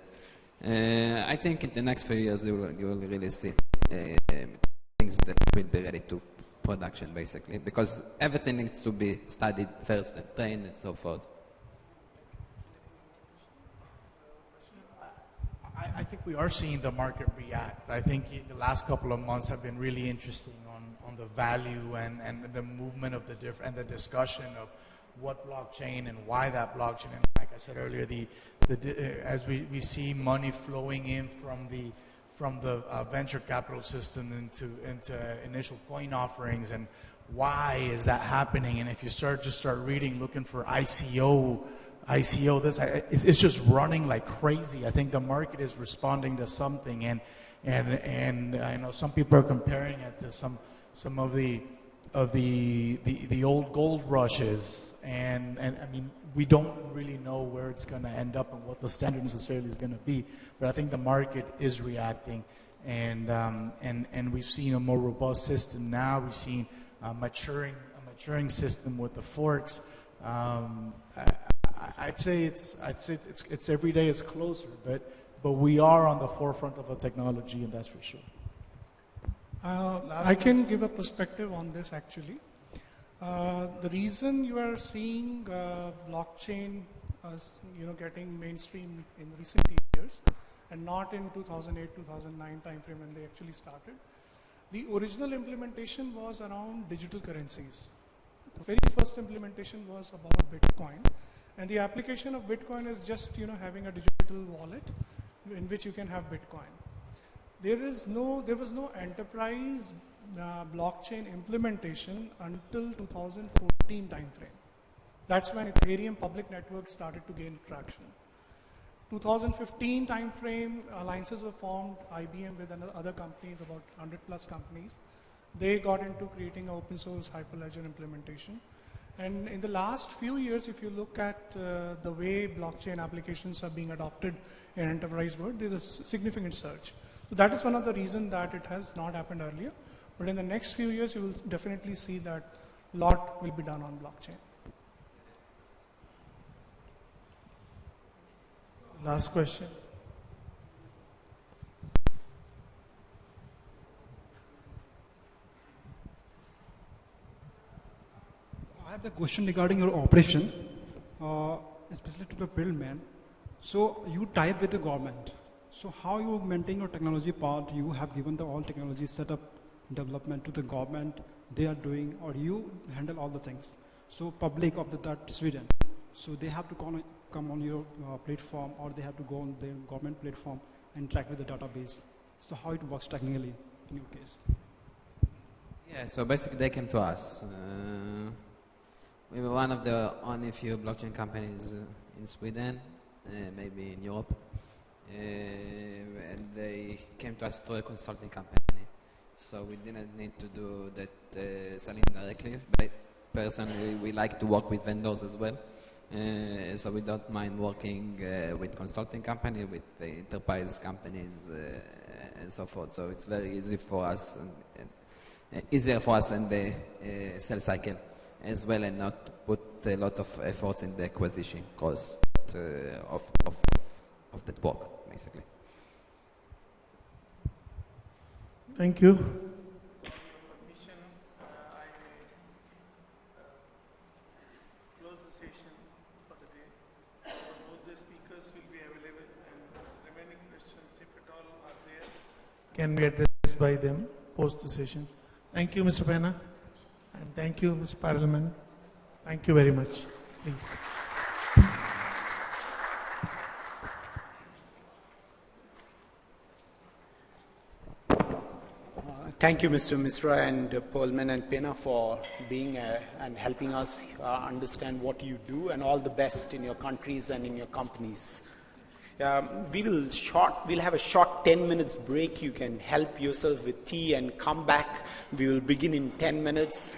I think in the next few years you will really see things that will be ready to production, basically, because everything needs to be studied first and trained and so forth. I think we are seeing the market react. I think the last couple of months have been really interesting on the value and the movement of the and the discussion of what blockchain and why that blockchain. And like I said earlier, as we see money flowing in from the venture capital system into initial coin offerings, and why is that happening? And if you start reading, looking for ICO, it's just running like crazy. I think the market is responding to something, and I know some people are comparing it to some of the old gold rushes, and I mean, we don't really know where it's going to end up and what the standard necessarily is going to be, but I think the market is reacting, and we've seen a more robust system now. We've seen a maturing system with the forks. I'd say it's every day it's closer, but we are on the forefront of a technology, and that's for sure. I can give a perspective on this actually. The reason you are seeing blockchain getting mainstream in recent years and not in 2008-2009 timeframe when they actually started, the original implementation was around digital currencies. The very first implementation was about Bitcoin, and the application of Bitcoin is just having a digital wallet in which you can have Bitcoin. There was no enterprise blockchain implementation until 2014 timeframe. That's when Ethereum public network started to gain traction. 2015 timeframe, alliances were formed, IBM with other companies, about 100 plus companies. They got into creating an open source Hyperledger implementation. And in the last few years, if you look at the way blockchain applications are being adopted in enterprise world, there's a significant surge. So that is one of the reasons that it has not happened earlier. But in the next few years, you will definitely see that a lot will be done on blockchain. Last question. I have the question regarding your operation. especially to the buildman. So you tie up with the government. So how you maintain your technology part? You have given the all technology setup development to the government. They are doing, or you handle all the things. So public of that Sweden. So they have to come on your platform, or they have to go on the government platform and interact with the database. So how it works technically in your case? Yeah, so basically they came to us. We were one of the only few blockchain companies in Sweden, maybe in Europe. And they came to us through a consulting company. So we didn't need to do that selling directly. But personally, we like to work with vendors as well. So we don't mind working with consulting company, with the enterprise companies, and so forth. So it's very easy for us, and easier for us in the sales cycle as well, and not put a lot of efforts in the acquisition cost of that work, basically. Thank you. Permission, I may close the session for the day. Both the speakers will be available, and remaining questions, if at all, are there. Can be addressed by them post the session. Thank you, Mr. Pena. And thank you, Mr. Parliament. Thank you very much. Please. Thank you, Mr. Misra and Perlman and Pena for being and helping us understand what you do, and all the best in your countries and in your companies. We'll have a short 10 minutes break. You can help yourself with tea and come back. We will begin in 10 minutes.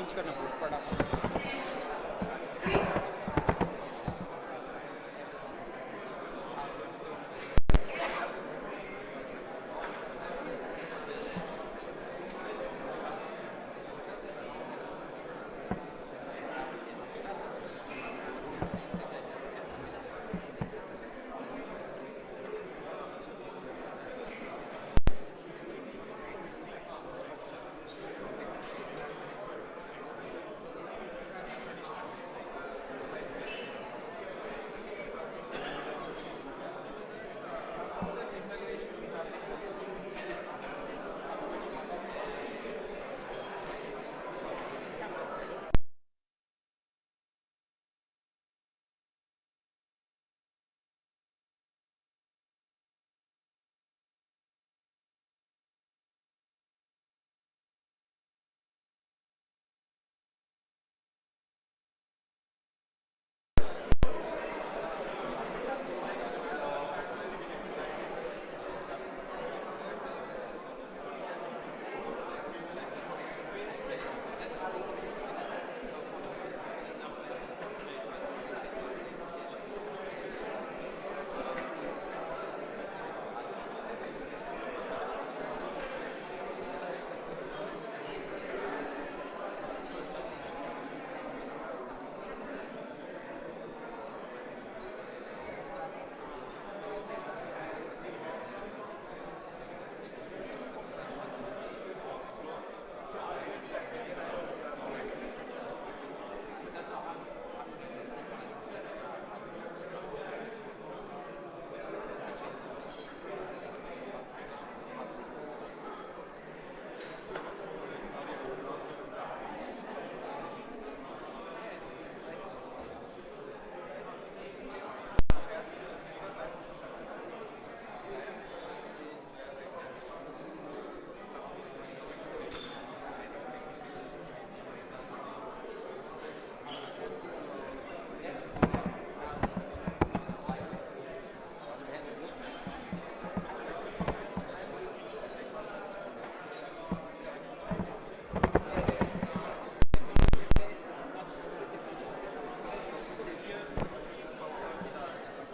Change करना पड़ेगा।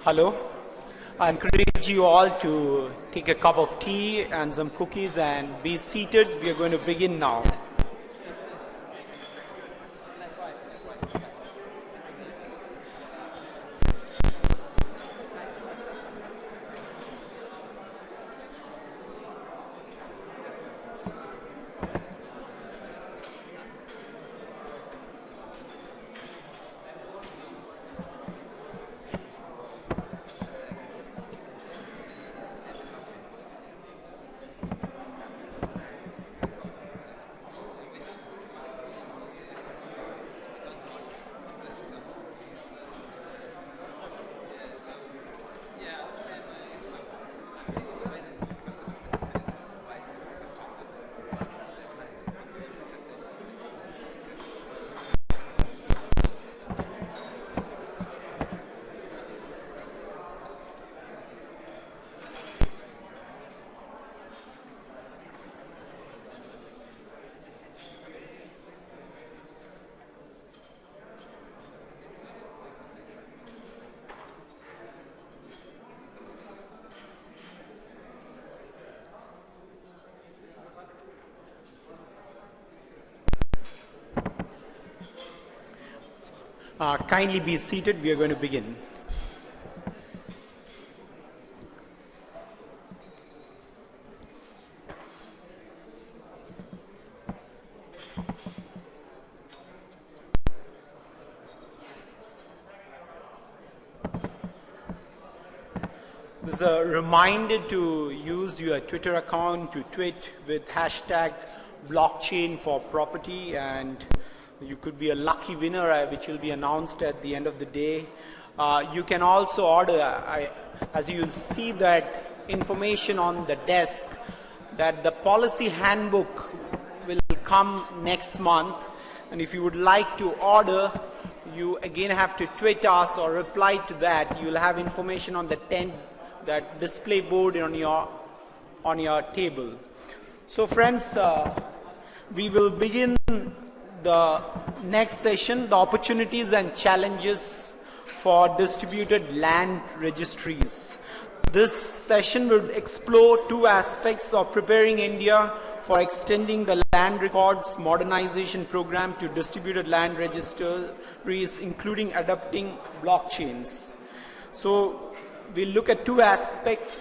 Hello. I encourage you all to take a cup of tea and some cookies and be seated. We are going to begin now. Kindly be seated. We are going to begin. This is a reminder to use your Twitter account to tweet with hashtag blockchain for property, and you could be a lucky winner, which will be announced at the end of the day. You can also order, as you see that information on the desk, that the policy handbook will come next month. And if you would like to order, you again have to tweet us or reply to that. You will have information on the that display board on your table. So friends, we will begin the next session, the opportunities and challenges for distributed land registries. This session will explore two aspects of preparing India for extending the land records modernization program to distributed land registries, including adopting blockchains. So we'll look at two aspects.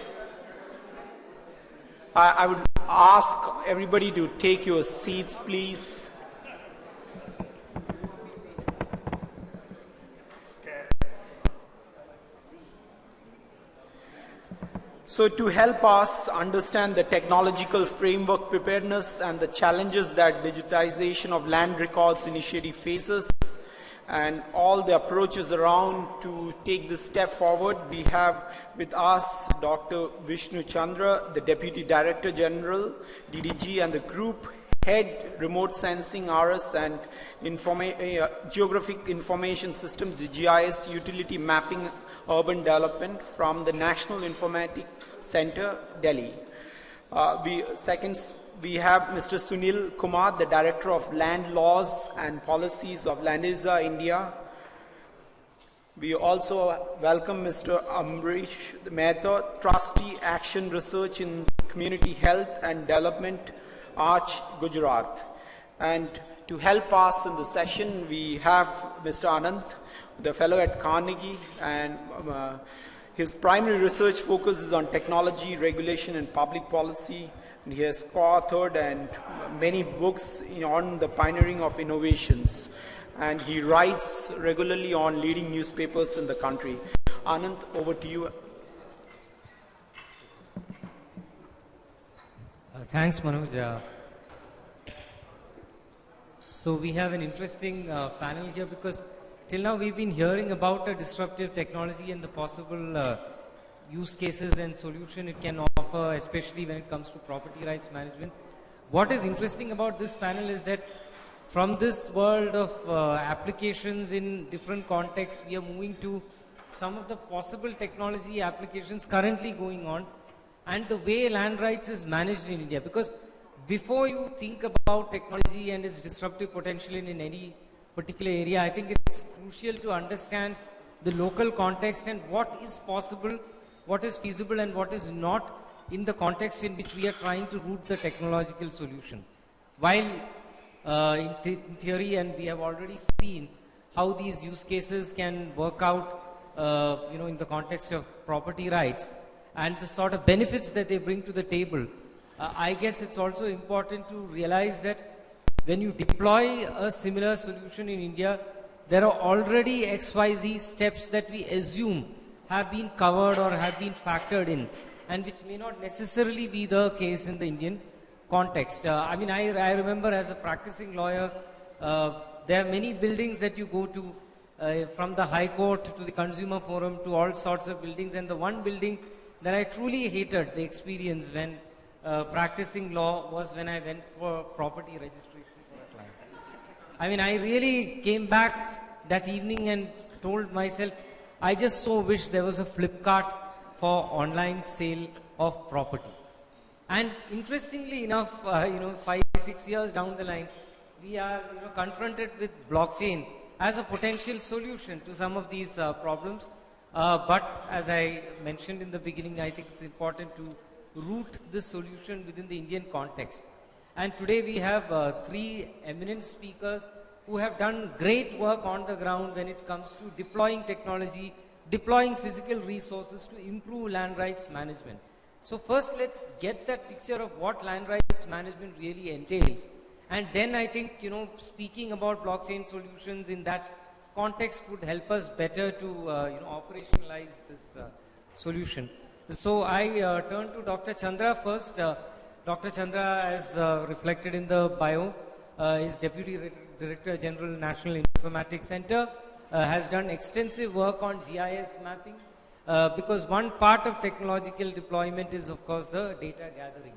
I would ask everybody to take your seats, please. So to help us understand the technological framework preparedness and the challenges that digitization of land records initiative faces and all the approaches around to take this step forward, we have with us Dr. Vishnu Chandra, the Deputy Director General, DDG, and the Group Head, Remote Sensing, RS, and Geographic Information Systems, the GIS, Utility Mapping, Urban Development from the National Informatics Center, Delhi. We have Mr. Sunil Kumar, the Director of Land Laws and Policies of Landisa, India. We also welcome Mr. Amrish Mehta, Trustee, Action Research in Community Health and Development, Arch, Gujarat. And to help us in the session, we have Mr. Anant, the fellow at Carnegie, and his primary research focuses on technology, regulation, and public policy. And he has co-authored and many books on the pioneering of innovations. And he writes regularly on leading newspapers in the country. Anand, over to you. Thanks, Manoj. So we have an interesting panel here because till now we've been hearing about a disruptive technology and the possible use cases and solution it can offer, especially when it comes to property rights management. What is interesting about this panel is that from this world of applications in different contexts, we are moving to some of the possible technology applications currently going on and the way land rights is managed in India. Because before you think about technology and its disruptive potential in any particular area, I think it's crucial to understand the local context and what is possible, what is feasible and what is not in the context in which we are trying to root the technological solution. While in theory, and we have already seen how these use cases can work out in the context of property rights and the sort of benefits that they bring to the table, I guess it's also important to realize that when you deploy a similar solution in India, there are already XYZ steps that we assume have been covered or have been factored in, and which may not necessarily be the case in the Indian context. I remember as a practicing lawyer, there are many buildings that you go to, from the High Court to the Consumer Forum to all sorts of buildings, and the one building that I truly hated the experience when practicing law was when I went for property registration for a client. I really came back that evening and told myself, I just so wish there was a Flipkart for online sale of property. And interestingly enough, 5-6 years down the line, we are confronted with blockchain as a potential solution to some of these problems. But as I mentioned in the beginning, I think it's important to root this solution within the Indian context. And today we have 3 eminent speakers who have done great work on the ground when it comes to deploying technology, deploying physical resources to improve land rights management. So first let's get that picture of what land rights management really entails. And then I think, speaking about blockchain solutions in that context would help us better to operationalize this solution. So I turn to Dr. Chandra first. Dr. Chandra, as reflected in the bio, is Deputy Director General, National Informatics Center, has done extensive work on GIS mapping, because one part of technological deployment is, of course, the data gathering.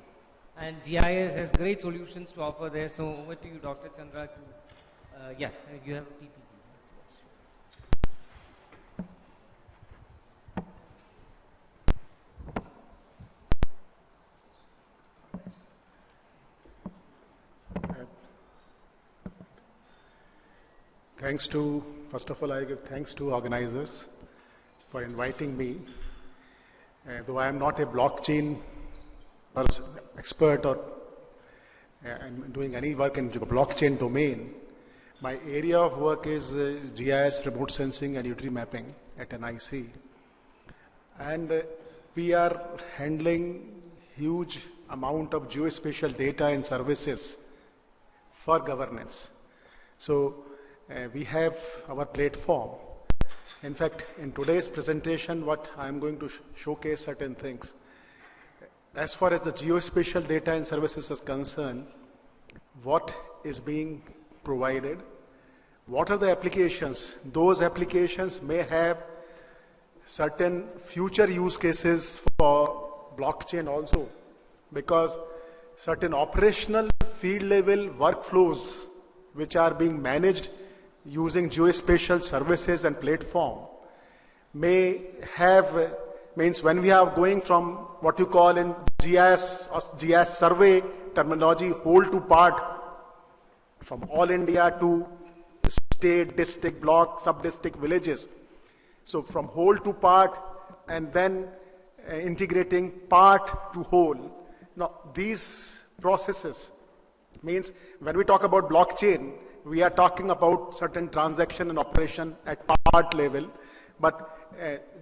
And GIS has great solutions to offer there. So over to you, Dr. Chandra. You have a PPT. First of all, I give thanks to organizers for inviting me. Though I am not a blockchain expert or I'm doing any work in the blockchain domain, my area of work is GIS, remote sensing and utility mapping at NIC. And we are handling huge amount of geospatial data and services for governance. So we have our platform. In fact, in today's presentation, what I'm going to showcase certain things. As far as the geospatial data and services is concerned, what is being provided, what are the applications? Those applications may have certain future use cases for blockchain also, because certain operational field level workflows which are being managed using geospatial services and platform may have, means when we are going from what you call in GIS or GIS survey terminology, whole to part, from all India to state, district, block, sub-district, villages. So from whole to part and then integrating part to whole. Now these processes means when we talk about blockchain, we are talking about certain transaction and operation at part level, but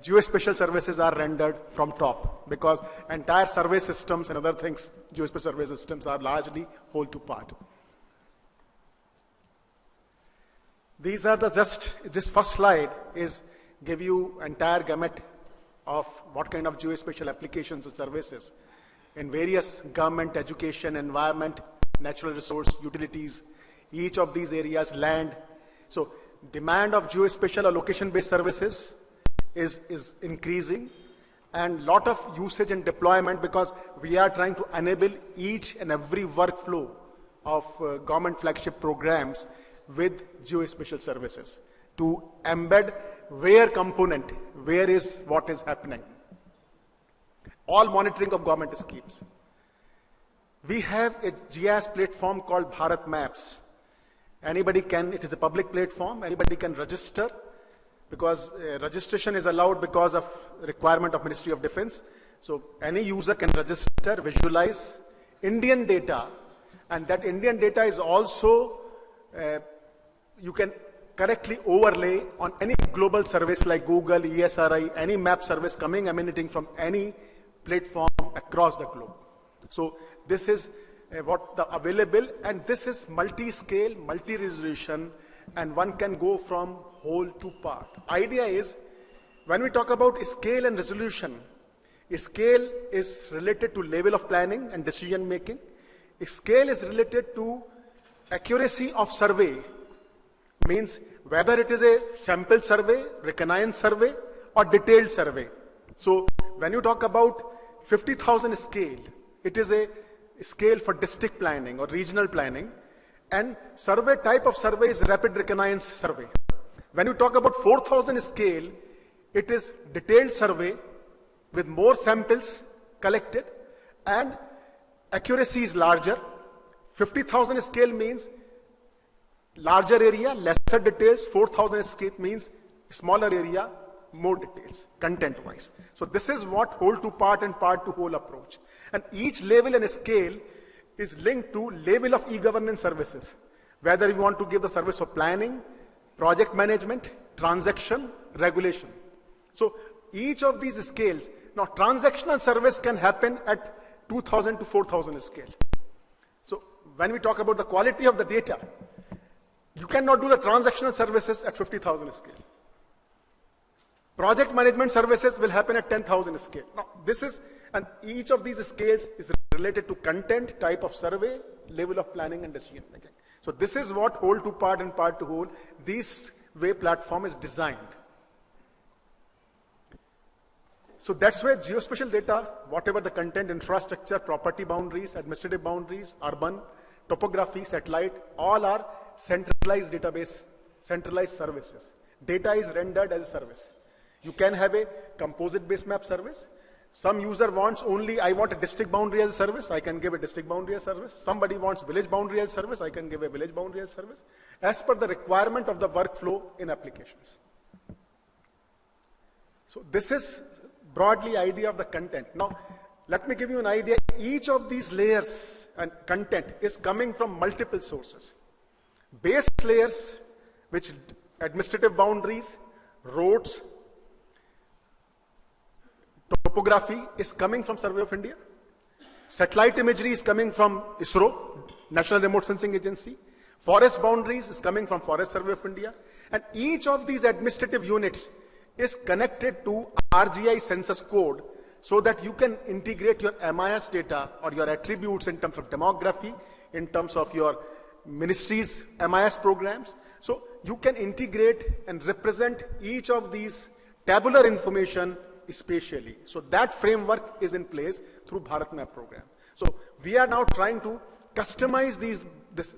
geospatial services are rendered from top because entire survey systems and other things, geospatial survey systems are largely whole to part. These are this first slide is give you entire gamut of what kind of geospatial applications and services in various government, education, environment, natural resource, utilities, each of these areas, land. So demand of geospatial or location-based services is increasing and lot of usage and deployment because we are trying to enable each and every workflow of government flagship programs with geospatial services to embed where component, where is what is happening. All monitoring of government schemes. We have a GIS platform called Bharat Maps. Anybody can, it is a public platform, anybody can register because registration is allowed because of requirement of Ministry of Defense. So any user can register, visualize Indian data, and that Indian data is also, you can correctly overlay on any global service like Google, ESRI, any map service coming emanating from any platform across the globe. So this is what the available, and this is multi-scale, multi-resolution, and one can go from whole to part. Idea is, when we talk about scale and resolution, scale is related to level of planning and decision making. Scale is related to accuracy of survey, means whether it is a sample survey, reconnaissance survey, or detailed survey. So when you talk about 50,000 scale, it is a scale for district planning or regional planning, and survey type of survey is rapid reconnaissance survey. When you talk about 4,000 scale, it is detailed survey with more samples collected and accuracy is larger. 50,000 scale means larger area, lesser details. 4,000 scale means smaller area, more details, content-wise. So this is what whole to part and part to whole approach. And each level and scale is linked to level of e-governance services. Whether you want to give the service of planning, project management, transaction, regulation. So each of these scales, now transactional service can happen at 2,000 to 4,000 scale. So when we talk about the quality of the data, you cannot do the transactional services at 50,000 scale. Project management services will happen at 10,000 scale. Now this is, and each of these scales is related to content, type of survey, level of planning and decision making. So this is what whole to part and part to whole, this way platform is designed. So that's where geospatial data, whatever the content, infrastructure, property boundaries, administrative boundaries, urban, topography, satellite, all are centralized database, centralized services. Data is rendered as a service. You can have a composite-based map service. Some user wants only, I want a district boundary as a service, I can give a district boundary as a service. Somebody wants village boundary as a service, I can give a village boundary as a service. as per the requirement of the workflow in applications. So this is broadly idea of the content. Now, let me give you an idea. Each of these layers and content is coming from multiple sources. Base layers, which administrative boundaries, roads, topography is coming from Survey of India. Satellite imagery is coming from ISRO, National Remote Sensing Agency. Forest boundaries is coming from Forest Survey of India. And each of these administrative units is connected to RGI census code so that you can integrate your MIS data or your attributes in terms of demography, in terms of your ministries' MIS programs. So you can integrate and represent each of these tabular information spatially. So that framework is in place through BharatMap program. So we are now trying to customize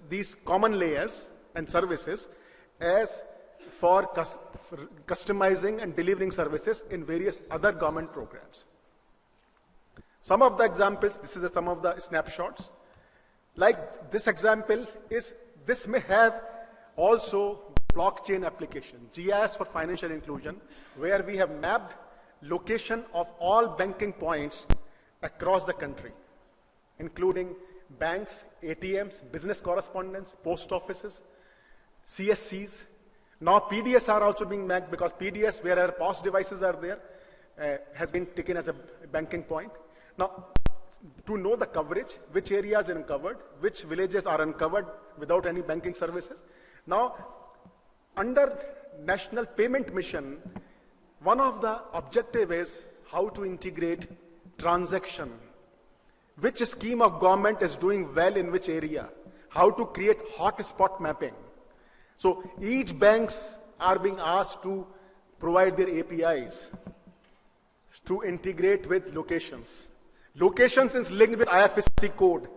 these common layers and services as for customizing and delivering services in various other government programs. Some of the examples, this is some of the snapshots. Like this example is, this may have also blockchain application, GIS for financial inclusion, where we have mapped location of all banking points across the country, including banks, ATMs, business correspondents, post offices, CSCs. Now PDS are also being mapped because PDS, where our POS devices are there, has been taken as a banking point. Now, to know the coverage, which areas are uncovered, which villages are uncovered without any banking services. Now, under National Payment Mission, one of the objective is how to integrate transaction. Which scheme of government is doing well in which area? How to create hotspot mapping. So each banks are being asked to provide their APIs to integrate with locations. Locations is linked with IFSC code.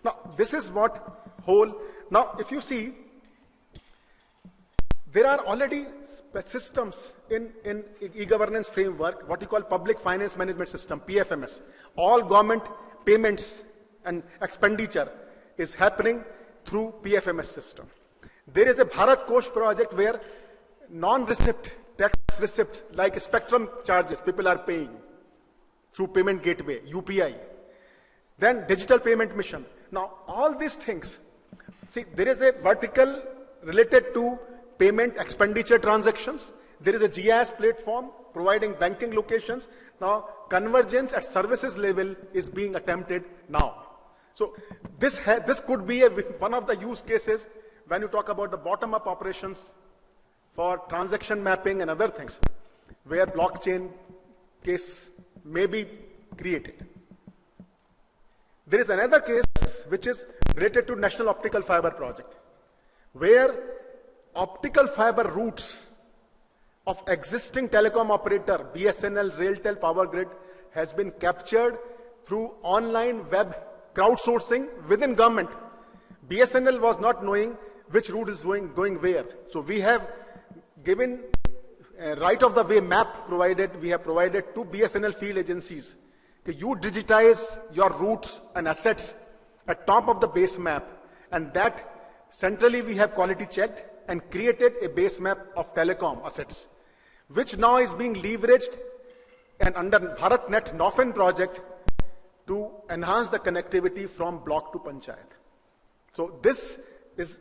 Now this is what whole, now if you see, there are already systems in e-governance framework, what you call Public Finance Management System, PFMS. All government payments and expenditure is happening through PFMS system. There is a Bharat Kosh project where non-receipt, tax receipt, like spectrum charges, people are paying through payment gateway, UPI. Then digital payment mission. Now all these things, see there is a vertical related to payment expenditure transactions. There is a GIS platform providing banking locations. Now convergence at services level is being attempted now. So this could be one of the use cases when you talk about the bottom-up operations for transaction mapping and other things, where blockchain case may be created. There is another case which is related to National Optical Fiber Project, where optical fiber routes of existing telecom operator, BSNL, RailTel, Power Grid, has been captured through online web crowdsourcing within government. BSNL was not knowing which route is going where. So we have given right of the way map provided, we have provided to BSNL field agencies. You digitize your routes and assets at top of the base map, and that centrally we have quality checked and created a base map of telecom assets, which now is being leveraged and under BharatNet NOFN project to enhance the connectivity from block to panchayat. So this is,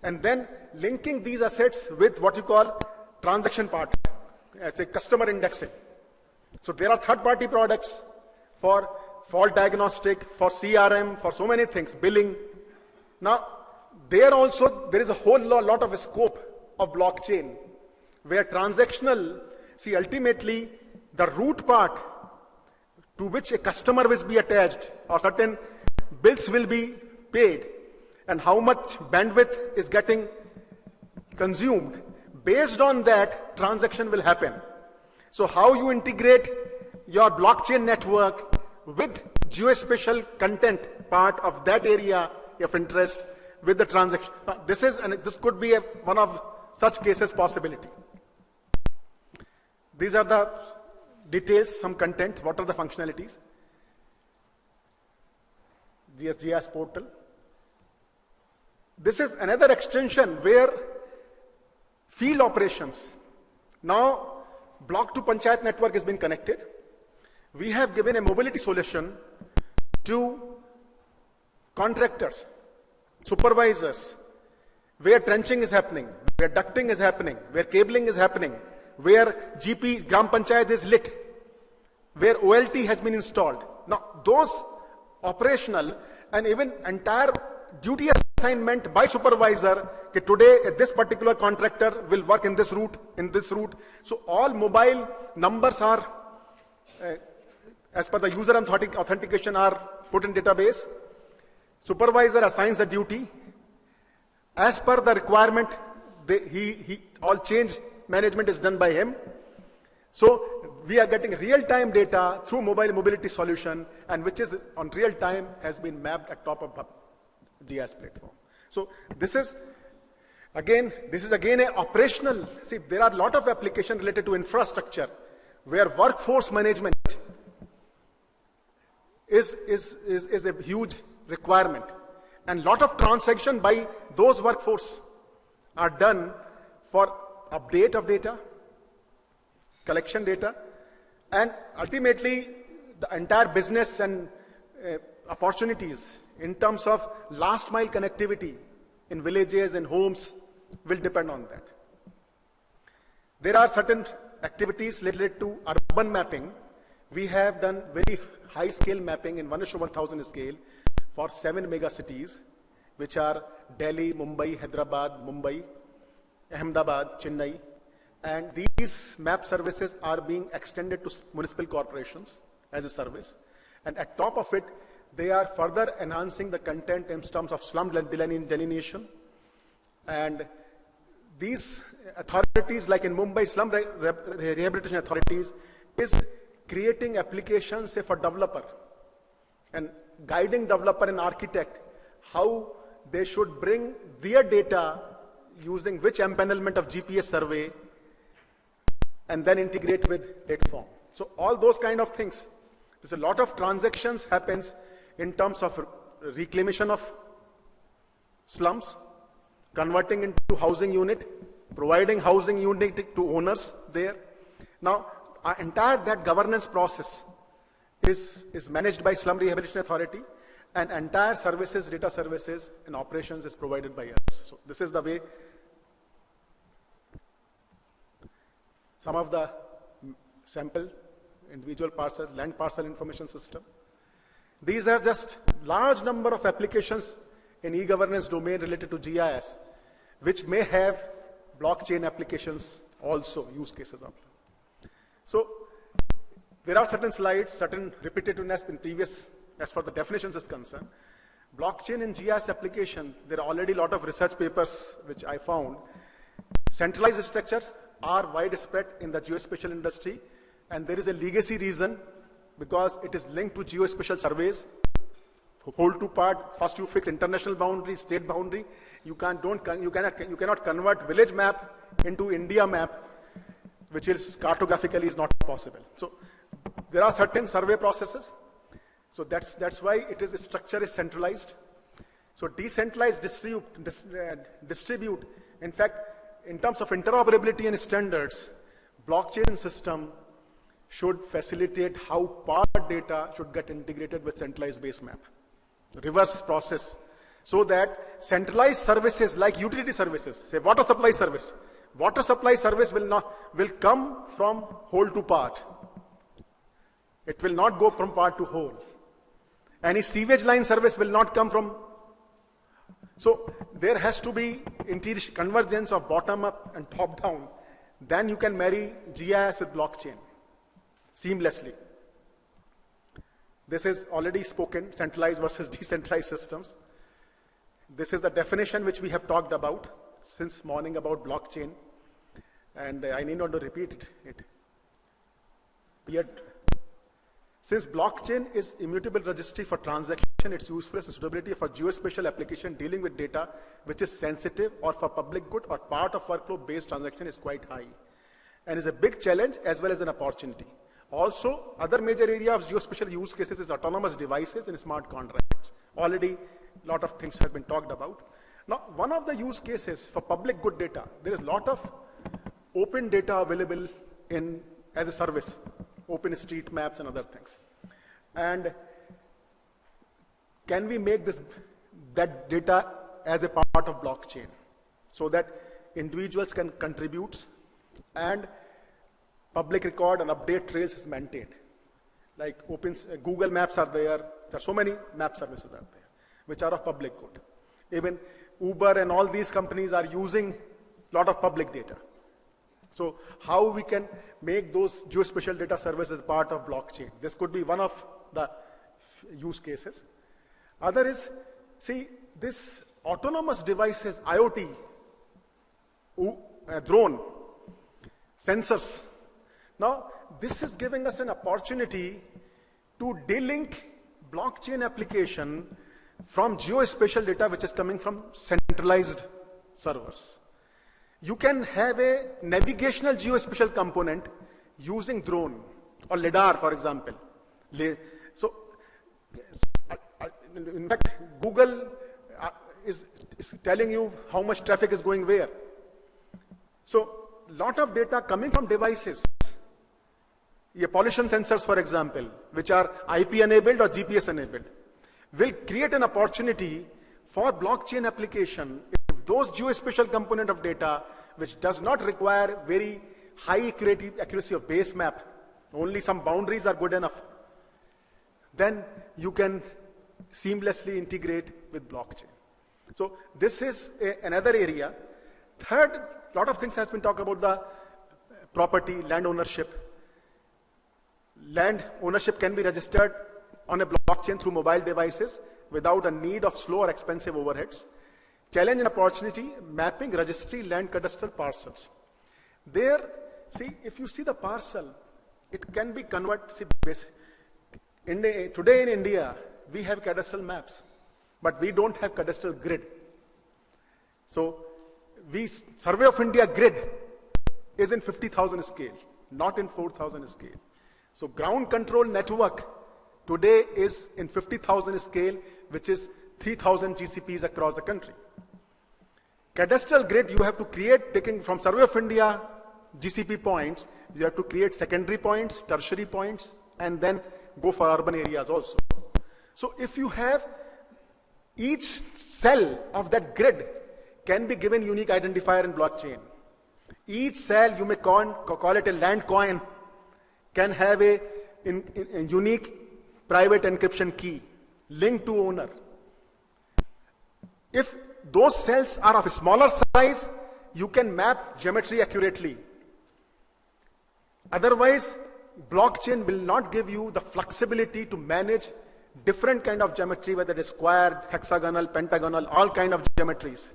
and then linking these assets with what you call transaction part, as a customer indexing. So there are third-party products for fault diagnostic, for CRM, for so many things, billing. Now, there also, there is a whole lot of scope of blockchain, where transactional, see ultimately, the root part to which a customer will be attached, or certain bills will be paid, and how much bandwidth is getting consumed, based on that, transaction will happen. So how you integrate your blockchain network with geospatial content part of that area of interest with the transaction. This is, and this could be one of such cases possibility. These are the details, some content, what are the functionalities. GS portal. This is another extension where field operations. Now, block to panchayat network has been connected. We have given a mobility solution to contractors, supervisors, where trenching is happening, where ducting is happening, where cabling is happening, where GP, Gram Panchayat is lit, where OLT has been installed. Now, those operational and even entire duty assignment by supervisor, okay, today this particular contractor will work in this route, So all mobile numbers are, as per the user authentication, are put in database. Supervisor assigns the duty. As per the requirement, all change management is done by him. So we are getting real-time data through mobile mobility solution, and which is on real-time has been mapped at top of GIS platform. So this is again a operational. See, there are a lot of applications related to infrastructure where workforce management is a huge requirement. And lot of transaction by those workforce are done for update of data, collection data, and ultimately the entire business and opportunities in terms of last mile connectivity in villages and homes will depend on that. There are certain activities related to urban mapping. We have done very high scale mapping in 1:1000 scale for 7 mega cities, which are Delhi, Mumbai, Hyderabad, Mumbai, Ahmedabad, Chennai. And these map services are being extended to municipal corporations as a service. And at top of it, they are further enhancing the content in terms of slum delineation. And these authorities, like in Mumbai, slum rehabilitation authorities, is creating applications, say, for developer and guiding developer and architect how they should bring their data using which empanelment of GPS survey and then integrate with platform. So all those kind of things. There's a lot of transactions happens in terms of reclamation of slums, converting into housing unit, providing housing unit to owners there. Now, our entire that governance process is managed by Slum Rehabilitation Authority, and entire services, data services and operations is provided by us. So this is the way some of the sample individual parcel, land parcel information system. These are just large number of applications in e-governance domain related to GIS, which may have blockchain applications also, use cases of. So there are certain slides, certain repetitiveness in previous, as far as the definitions is concerned. Blockchain in GIS application, there are already a lot of research papers which I found. Centralized structure are widespread in the geospatial industry, and there is a legacy reason because it is linked to geospatial surveys. Whole two part, first you fix international boundary, state boundary. You cannot convert village map into India map, which is cartographically is not possible. So there are certain survey processes. So that's why it is, the structure is centralized. So decentralized distribute. In fact, in terms of interoperability and standards, blockchain system should facilitate how part data should get integrated with centralized base map. Reverse process. So that centralized services like utility services, say water supply service. Water supply service will come from whole to part. It will not go from part to whole. Any sewage line service will not come from. So there has to be convergence of bottom up and top down. Then you can marry GIS with blockchain seamlessly. This is already spoken, centralized versus decentralized systems. This is the definition which we have talked about since morning about blockchain. And I need not to repeat it. Yet, since blockchain is immutable registry for transaction, its usefulness and suitability for geospatial application dealing with data which is sensitive or for public good or part of workflow-based transaction is quite high and is a big challenge as well as an opportunity. Also, other major area of geospatial use cases is autonomous devices and smart contracts. Already, a lot of things have been talked about. Now, one of the use cases for public good data, there is a lot of open data available as a service, open street maps and other things. And can we make that data as a part of blockchain so that individuals can contribute and public record and update trails is maintained? Like Google Maps are there. There are so many map services out there which are of public good. Even Uber and all these companies are using a lot of public data. So how we can make those geospatial data services part of blockchain? This could be one of the use cases. Other is, see, this autonomous devices, IoT, drone, sensors. Now, this is giving us an opportunity to delink blockchain application from geospatial data which is coming from centralized servers. You can have a navigational geospatial component using drone or LiDAR, for example. So, in fact, Google is telling you how much traffic is going where. So, lot of data coming from devices. Pollution sensors, for example, which are IP enabled or GPS enabled, will create an opportunity for blockchain application if those geospatial component of data which does not require very high accuracy of base map, only some boundaries are good enough, then you can seamlessly integrate with blockchain. So this is another area. Third, a lot of things has been talked about the property, land ownership. Land ownership can be registered on a blockchain through mobile devices without a need of slow or expensive overheads. Challenge and opportunity, mapping registry land cadastral parcels. There, see, if you see the parcel, it can be converted. Today in India, we have cadastral maps, but we don't have cadastral grid. So, Survey of India grid is in 50,000 scale, not in 4,000 scale. So, ground control network today is in 50,000 scale, which is 3,000 GCPs across the country. Cadastral grid you have to create, taking from Survey of India GCP points, you have to create secondary points, tertiary points, and then go for urban areas also. So if you have each cell of that grid can be given unique identifier in blockchain. Each cell, you may call it a land coin, can have a unique private encryption key linked to owner. If those cells are of a smaller size, you can map geometry accurately. Otherwise, blockchain will not give you the flexibility to manage different kind of geometry, whether it is square, hexagonal, pentagonal, all kind of geometries.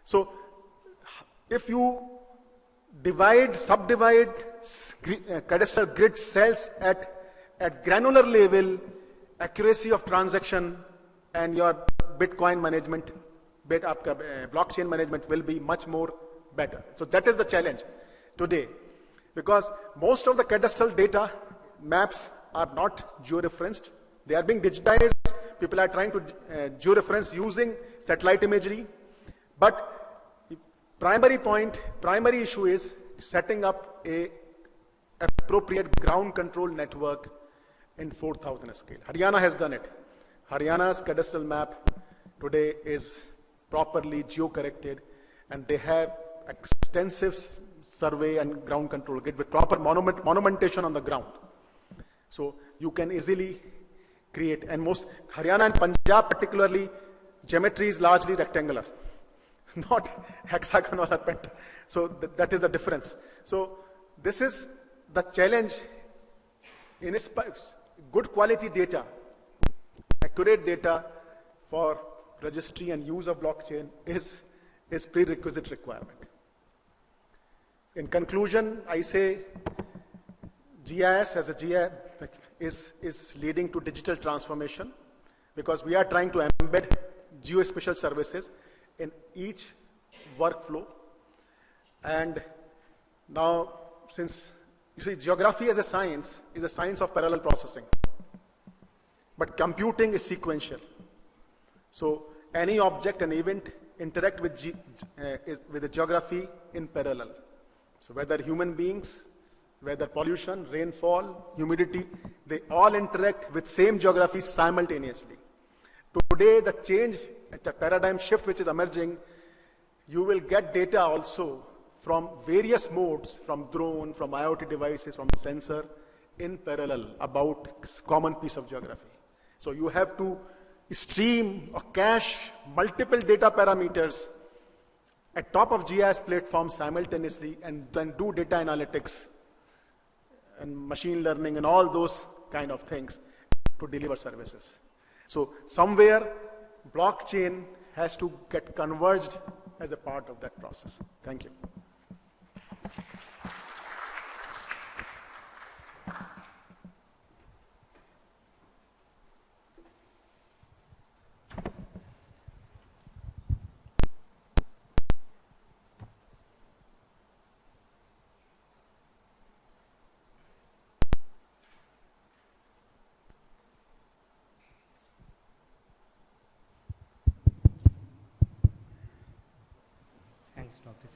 So, if you subdivide cadastral grid cells at granular level, accuracy of transaction and your Bitcoin management, blockchain management will be much more better. So that is the challenge today, because most of the cadastral data maps are not georeferenced. They are being digitized. People are trying to georeference using satellite imagery. But primary issue is setting up a appropriate ground control network in 4,000 scale. Haryana has done it. Haryana's cadastral map today is properly geo-corrected, and they have extensive survey and ground control grid with proper monumentation on the ground. So you can easily create, and most Haryana and Punjab particularly, geometry is largely rectangular, not hexagonal or pentagonal. So that is the difference. So this is the challenge. In good quality data, accurate data for registry and use of blockchain is prerequisite requirement. In conclusion, I say GIS as a GIS is leading to digital transformation, because we are trying to embed geospatial services in each workflow. And now, since you see, geography as a science is a science of parallel processing, but computing is sequential. So any object and event interact with, with the geography in parallel. So whether human beings, whether pollution, rainfall, humidity, they all interact with same geography simultaneously. Today, the change, the paradigm shift which is emerging, you will get data also from various modes, from drone, from IoT devices, from sensor, in parallel about common piece of geography. So you have to stream or cache multiple data parameters at top of GIS platform simultaneously and then do data analytics and machine learning and all those kind of things to deliver services. So somewhere blockchain has to get converged as a part of that process. Thank you. Thanks, Dr.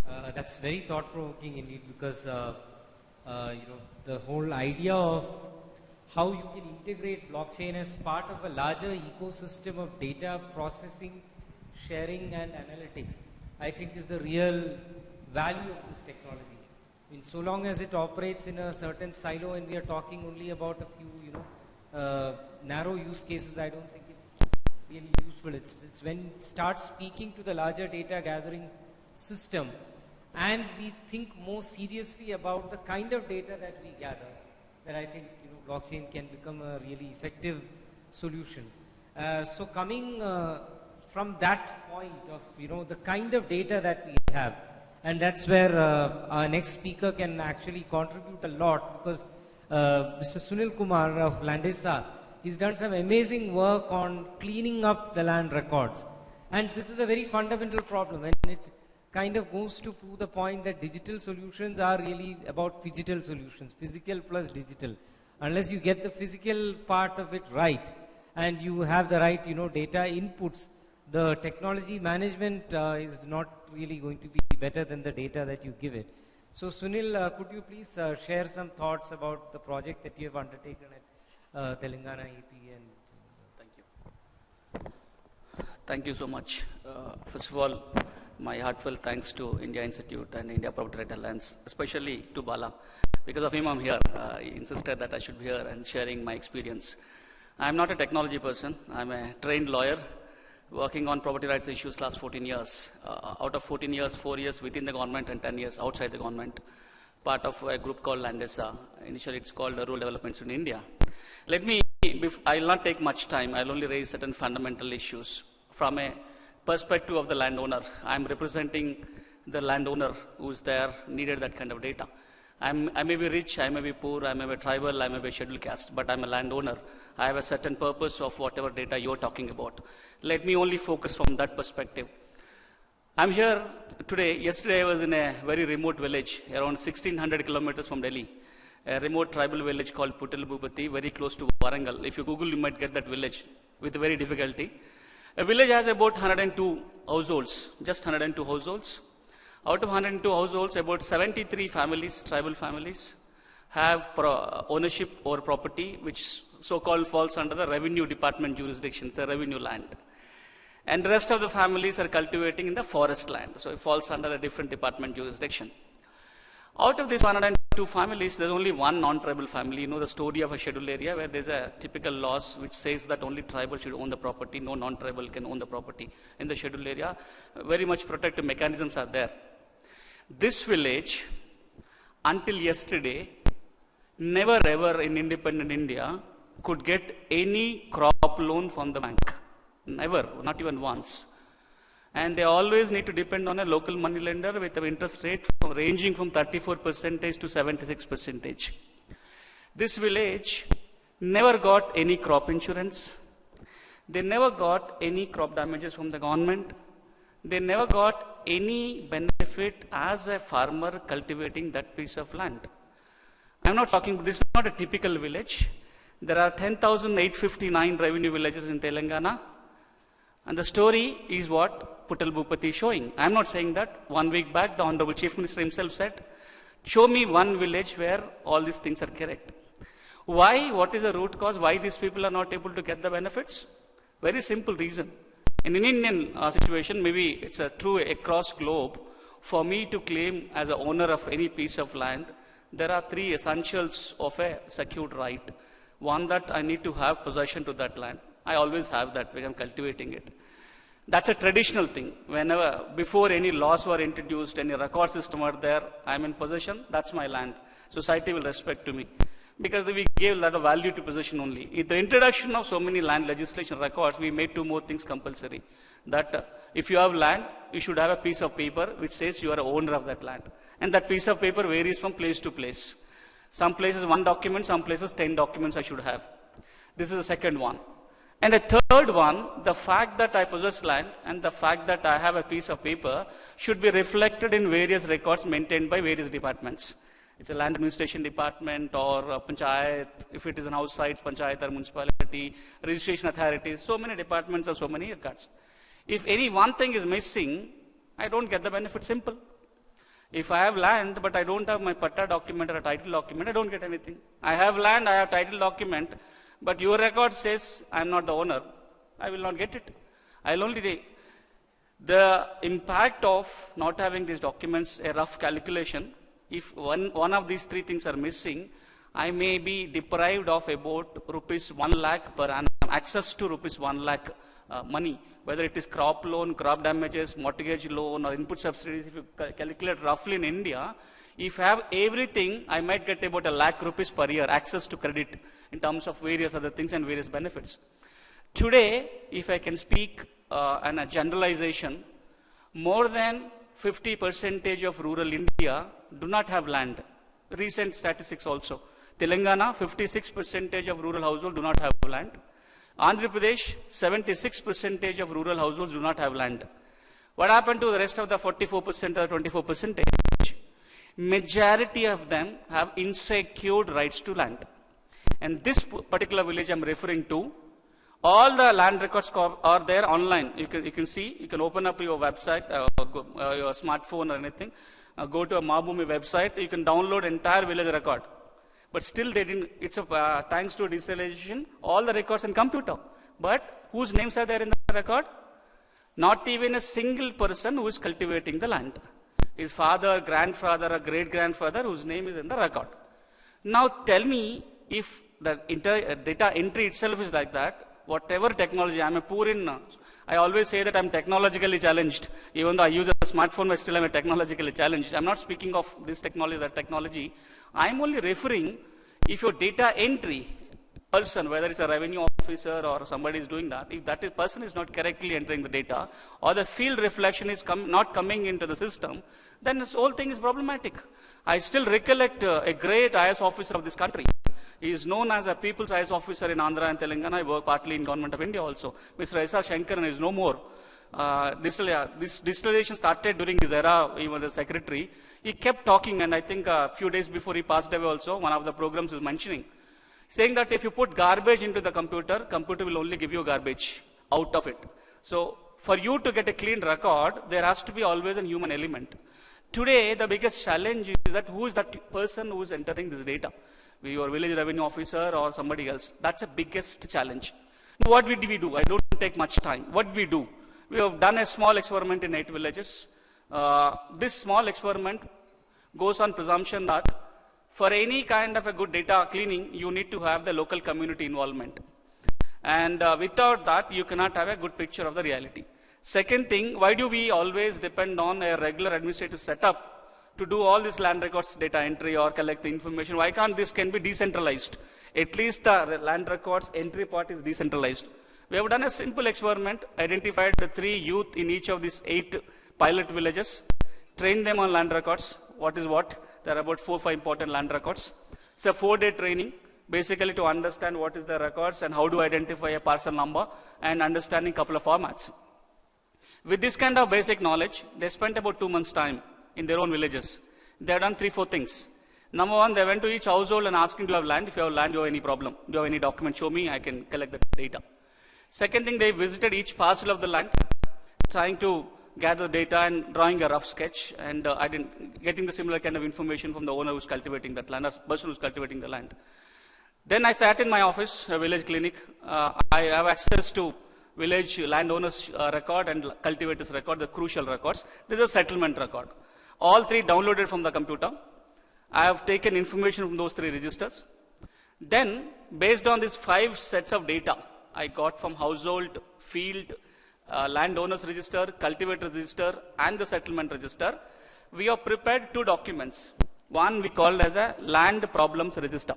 Chandra. That's very thought-provoking indeed, because the whole idea of how you can integrate blockchain as part of a larger ecosystem of data processing, sharing, and analytics, I think is the real value of this technology. In so long as it operates in a certain silo and we are talking only about a few, narrow use cases, I don't think it's really useful. It's when it starts speaking to the larger data gathering system and we think more seriously about the kind of data that we gather, that I think blockchain can become a really effective solution. So coming from that point of the kind of data that we have, and that's where our next speaker can actually contribute a lot, because Mr. Sunil Kumar of Landesa, he's done some amazing work on cleaning up the land records. And this is a very fundamental problem, and it kind of goes to prove the point that digital solutions are really about phygital solutions, physical plus digital. Unless you get the physical part of it right, and you have the right data inputs, the technology management is not really going to be better than the data that you give it. So Sunil, could you please share some thoughts about the project that you have undertaken at Telangana AP? And Thank you. Thank you so much. First of all, my heartfelt thanks to India Institute and India Property Right Alliance, especially to Bala. Because of him, I'm here. He insisted that I should be here and sharing my experience. I'm not a technology person. I'm a trained lawyer working on property rights issues last 14 years. Out of 14 years, 4 years within the government and 10 years outside the government. Part of a group called Landesa. Initially, it's called Rural Developments in India. I'll not take much time. I'll only raise certain fundamental issues. From a perspective of the landowner, I'm representing the landowner who's there, needed that kind of data. I may be rich, I may be poor, I may be tribal, I may be scheduled caste, but I'm a landowner. I have a certain purpose of whatever data you're talking about. Let me only focus from that perspective. I'm here today. Yesterday I was in a very remote village, around 1600 kilometers from Delhi, a remote tribal village called Putalbupati, very close to Warangal. If you Google, you might get that village with very difficulty. A village has about 102 households, just 102 households. Out of 102 households, about 73 families, tribal families, have ownership over property, which so-called falls under the revenue department jurisdiction. It's a revenue land. And the rest of the families are cultivating in the forest land. So it falls under a different department jurisdiction. Out of these 102 families, there's only one non-tribal family. You know the story of a scheduled area where there's a typical laws which says that only tribal should own the property, no non-tribal can own the property. In the scheduled area, very much protective mechanisms are there. This village, until yesterday, never ever in independent India could get any crop loan from the bank. Never, not even once. And they always need to depend on a local money lender with an interest rate ranging from 34% to 76%. This village never got any crop insurance. They never got any crop damages from the government. They never got any benefit as a farmer cultivating that piece of land. I'm not talking, this is not a typical village. There are 10,859 revenue villages in Telangana. And the story is what Puttal Bhupati is showing. I'm not saying that. 1 week back, the Honorable Chief Minister himself said, show me one village where all these things are correct. Why? What is the root cause? Why these people are not able to get the benefits? Very simple reason. In an Indian situation, maybe it's true across globe, for me to claim as an owner of any piece of land, there are 3 essentials of a secured right. One, that I need to have possession to that land. I always have that because I'm cultivating it. That's a traditional thing. Whenever, before any laws were introduced, any record system were there, I'm in possession, that's my land. Society will respect to me. Because we gave a lot of value to possession only. In the introduction of so many land legislation records, we made 2 more things compulsory. That if you have land, you should have a piece of paper which says you are an owner of that land. And that piece of paper varies from place to place. Some places 1 document, some places 10 documents I should have. This is the second one. And the third one, the fact that I possess land and the fact that I have a piece of paper should be reflected in various records maintained by various departments. It's a land administration department or a panchayat, if it is an house site, panchayat or municipality, registration authorities, so many departments or so many records. If any one thing is missing, I don't get the benefit. Simple. If I have land but I don't have my patta document or a title document, I don't get anything. I have land, I have title document, but your record says I am not the owner, I will not get it. I will only the impact of not having these documents, a rough calculation, if one of these 3 things are missing, I may be deprived of about rupees 1 lakh per annum, access to rupees 1 lakh money, whether it is crop loan, crop damages, mortgage loan or input subsidies. If you calculate roughly in India, if I have everything, I might get about 1 lakh rupees per year access to credit in terms of various other things and various benefits. Today, if I can speak on a generalization, more than 50% of rural India do not have land. Recent statistics also. Telangana, 56% of rural households do not have land. Andhra Pradesh, 76% of rural households do not have land. What happened to the rest of the 44% or 24%? Majority of them have insecure rights to land. And this particular village I'm referring to, all the land records are there online. You can see, you can open up your website, your smartphone or anything, go to a Mabhumi website, you can download entire village record. But still they didn't, it's thanks to digitalization, all the records in computer. But whose names are there in the record? Not even a single person who is cultivating the land. His father, grandfather or great-grandfather whose name is in the record. Now tell me, if the data entry itself is like that, whatever technology, I'm a poor in, I always say that I'm technologically challenged. Even though I use a smartphone, but still I'm technologically challenged. I'm not speaking of this technology, that technology. I'm only referring, if your data entry person, whether it's a revenue officer or somebody is doing that, if that person is not correctly entering the data, or the field reflection is not coming into the system, then this whole thing is problematic. I still recollect a great IS officer of this country. He is known as a People's IS officer in Andhra and Telangana. I work partly in Government of India also. Mr. S.R. Shankaran is no more. This digitalization started during his era. He was a secretary. He kept talking, and I think a few days before he passed away also, one of the programs was mentioning, saying that if you put garbage into the computer will only give you garbage out of it. So for you to get a clean record, there has to be always a human element. Today, the biggest challenge is that who is that person who is entering this data? Your village revenue officer or somebody else. That's the biggest challenge. What did we do? I don't take much time. What did we do? We have done a small experiment in 8 villages. This small experiment goes on presumption that for any kind of a good data cleaning, you need to have the local community involvement. And without that, you cannot have a good picture of the reality. Second thing, why do we always depend on a regular administrative setup to do all this land records data entry or collect the information? Why can't this can be decentralized? At least the land records entry part is decentralized. We have done a simple experiment, identified the 3 youth in each of these 8 pilot villages, trained them on land records. What is what? There are about 4 or 5 important land records. It's a 4-day training, basically to understand what is the records and how to identify a parcel number and understanding a couple of formats. With this kind of basic knowledge, they spent about 2 months' time in their own villages. They have done 3-4 things. Number one, they went to each household and asking, do you have land? If you have land, do you have any problem? Do you have any document? Show me, I can collect the data. Second thing, they visited each parcel of the land, trying to gather data and drawing a rough sketch, and getting the similar kind of information from the owner who's cultivating that land, or person who's cultivating the land. Then I sat in my office, a village clinic. I have access to village landowners record and cultivators record, the crucial records. This is a settlement record. All three downloaded from the computer. I have taken information from those three registers. Then, based on these 5 sets of data I got from household, field, landowners register, cultivator register, and the settlement register, we have prepared 2 documents. One we called as a land problems register.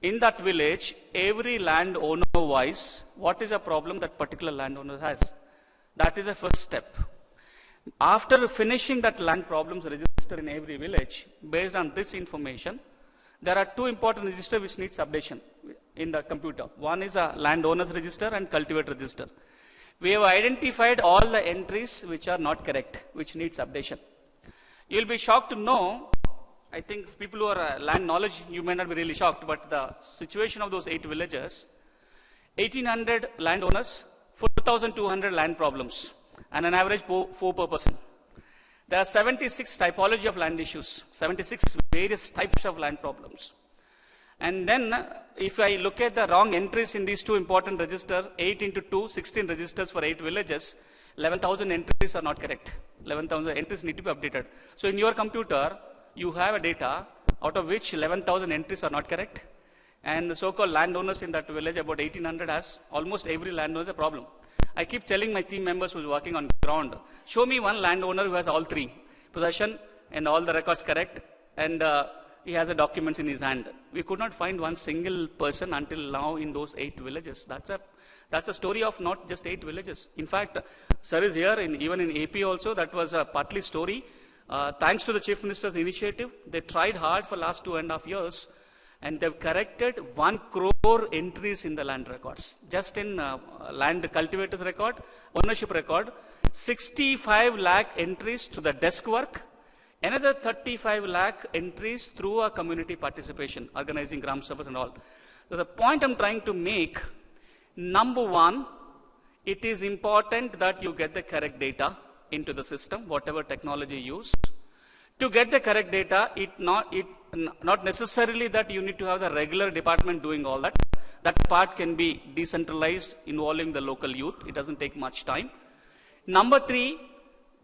In that village, every landowner wise, what is a problem that particular landowner has? That is the first step. After finishing that land problems register in every village, based on this information, there are 2 important registers which needs updation in the computer. One is a landowners register and cultivator register. We have identified all the entries which are not correct, which needs updation. You'll be shocked to know, I think people who are land knowledge, you may not be really shocked, but the situation of those 8 villages, 1,800 landowners, 4,200 land problems, and an average 4 per person. There are 76 typology of land issues, 76 various types of land problems. And then, if I look at the wrong entries in these 2 important registers, 8 into 2, 16 registers for 8 villages, 11,000 entries are not correct. 11,000 entries need to be updated. So in your computer, you have a data out of which 11,000 entries are not correct. And the so-called landowners in that village, about 1,800, has almost every landowner has a problem. I keep telling my team members who's working on ground, show me one landowner who has all 3, possession and all the records correct, and he has the documents in his hand. We could not find one single person until now in those 8 villages. That's a story of not just 8 villages. In fact, sir is here, even in AP also, that was a partly story. Thanks to the Chief Minister's initiative, they tried hard for last 2.5 years, and they've corrected 1 crore entries in the land records. Just in land cultivators record, ownership record, 65 lakh entries to the desk work, another 35 lakh entries through a community participation, organizing Gram Sabhas and all. So the point I'm trying to make, number 1, it is important that you get the correct data into the system, whatever technology you use. To get the correct data, not necessarily that you need to have the regular department doing all that. That part can be decentralized, involving the local youth. It doesn't take much time. Number 3,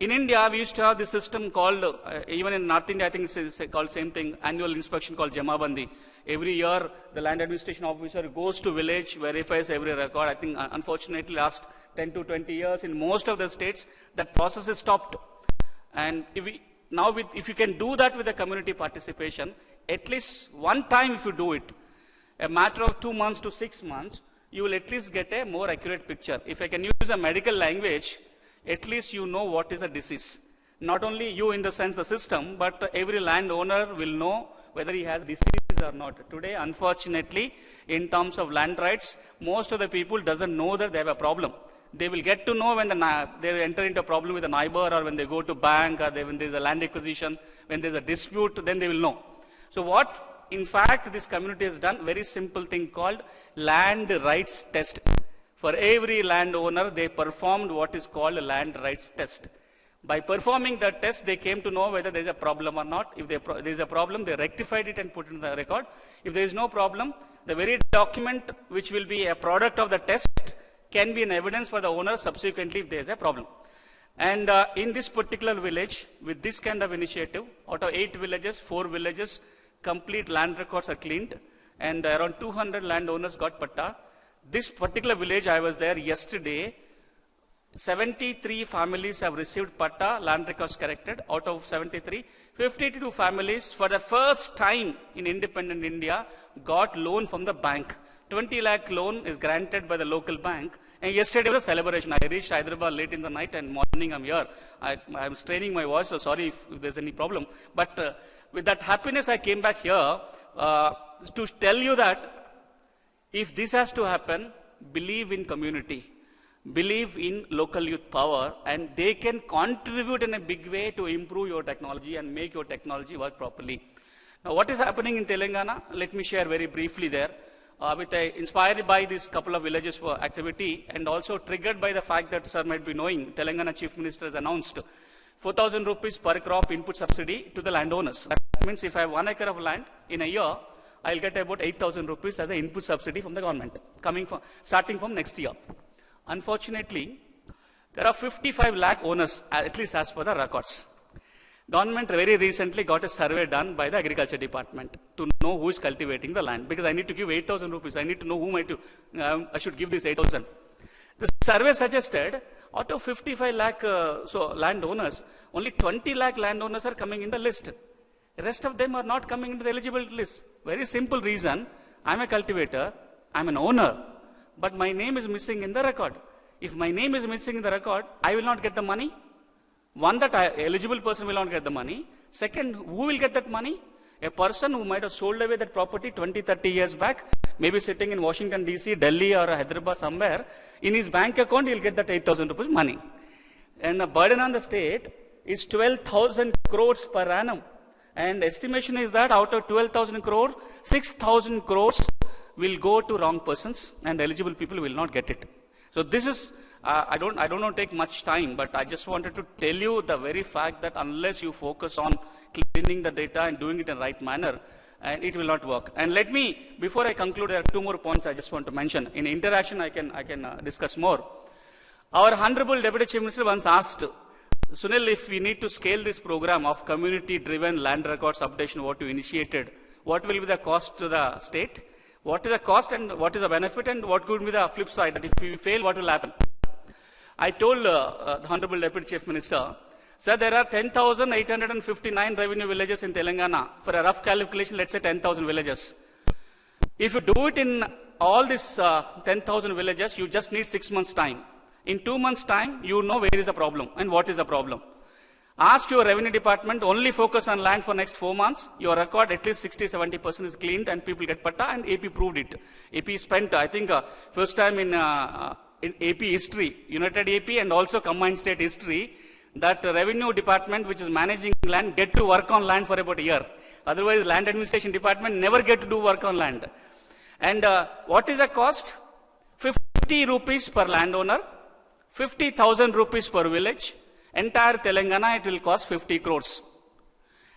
in India, we used to have this system called, even in North India, I think it's called same thing, annual inspection called Jamabandi. Every year, the land administration officer goes to village, verifies every record. I think, unfortunately, last 10 to 20 years, in most of the states, that process is stopped. And if you can do that with the community participation, at least one time if you do it, a matter of 2 months to 6 months, you will at least get a more accurate picture. If I can use a medical language, at least you know what is a disease. Not only you in the sense the system, but every landowner will know whether he has disease or not. Today, unfortunately, in terms of land rights, most of the people doesn't know that they have a problem. They will get to know when they enter into a problem with a neighbor, or when they go to bank, or when there is a land acquisition, when there is a dispute, then they will know. So what, in fact, this community has done, very simple thing called land rights test. For every landowner, they performed what is called a land rights test. By performing that test, they came to know whether there is a problem or not. If there is a problem, they rectified it and put it in the record. If there is no problem, the very document which will be a product of the test can be an evidence for the owner subsequently if there is a problem. And in this particular village, with this kind of initiative, out of 8 villages, 4 villages, complete land records are cleaned, and around 200 landowners got patta. This particular village, I was there yesterday, 73 families have received patta, land records corrected. Out of 73, 52 families for the first time in independent India got loan from the bank. 20 lakh loan is granted by the local bank. And yesterday was a celebration. I reached Hyderabad late in the night, and morning I'm here. I'm straining my voice, so sorry if there's any problem. But with that happiness, I came back here to tell you that if this has to happen, believe in community. Believe in local youth power, and they can contribute in a big way to improve your technology and make your technology work properly. Now, what is happening in Telangana? Let me share very briefly there. inspired by this couple of villages for activity and also triggered by the fact that sir might be knowing, Telangana Chief Minister has announced 4,000 rupees per crop input subsidy to the landowners. That means if I have 1 acre of land in a year, I'll get about 8,000 rupees as an input subsidy from the government, starting from next year. Unfortunately, there are 55 lakh owners, at least as per the records. Government very recently got a survey done by the Agriculture Department to know who is cultivating the land, because I need to give 8,000 rupees. I need to know whom I should give this 8,000. The survey suggested out of 55 lakh landowners, only 20 lakh landowners are coming in the list. The rest of them are not coming into the eligibility list. Very simple reason, I'm a cultivator, I'm an owner, but my name is missing in the record. If my name is missing in the record, I will not get the money. One, that eligible person will not get the money. Second, who will get that money? A person who might have sold away that property 20, 30 years back, maybe sitting in Washington, D.C., Delhi or Hyderabad somewhere, in his bank account, he'll get that 8,000 rupees money. And the burden on the state is 12,000 crores per annum. And estimation is that out of 12,000 crores, 6,000 crores will go to wrong persons and eligible people will not get it. So this is, I don't want to take much time, but I just wanted to tell you the very fact that unless you focus on cleaning the data and doing it in the right manner, and it will not work. And let me, before I conclude, there are 2 more points I just want to mention. In interaction, I can discuss more. Our Honorable Deputy Chief Minister once asked, Sunil, if we need to scale this program of community-driven land records updation, what you initiated, what will be the cost to the state? What is the cost and what is the benefit, and what could be the flip side, that if we fail, what will happen? I told the Honorable Deputy Chief Minister, sir, there are 10,859 revenue villages in Telangana. For a rough calculation, let's say 10,000 villages. If you do it in all these 10,000 villages, you just need 6 months' time. In 2 months' time, you know where is the problem and what is the problem. Ask your revenue department, only focus on land for next 4 months. Your record, at least 60-70% is cleaned and people get patta, and AP proved it. AP spent, I think, first time in AP history, United AP and also combined state history, that revenue department which is managing land get to work on land for about a year. Otherwise, land administration department never get to do work on land. And what is the cost? 50 rupees per landowner, 50,000 rupees per village. Entire Telangana, it will cost 50 crores.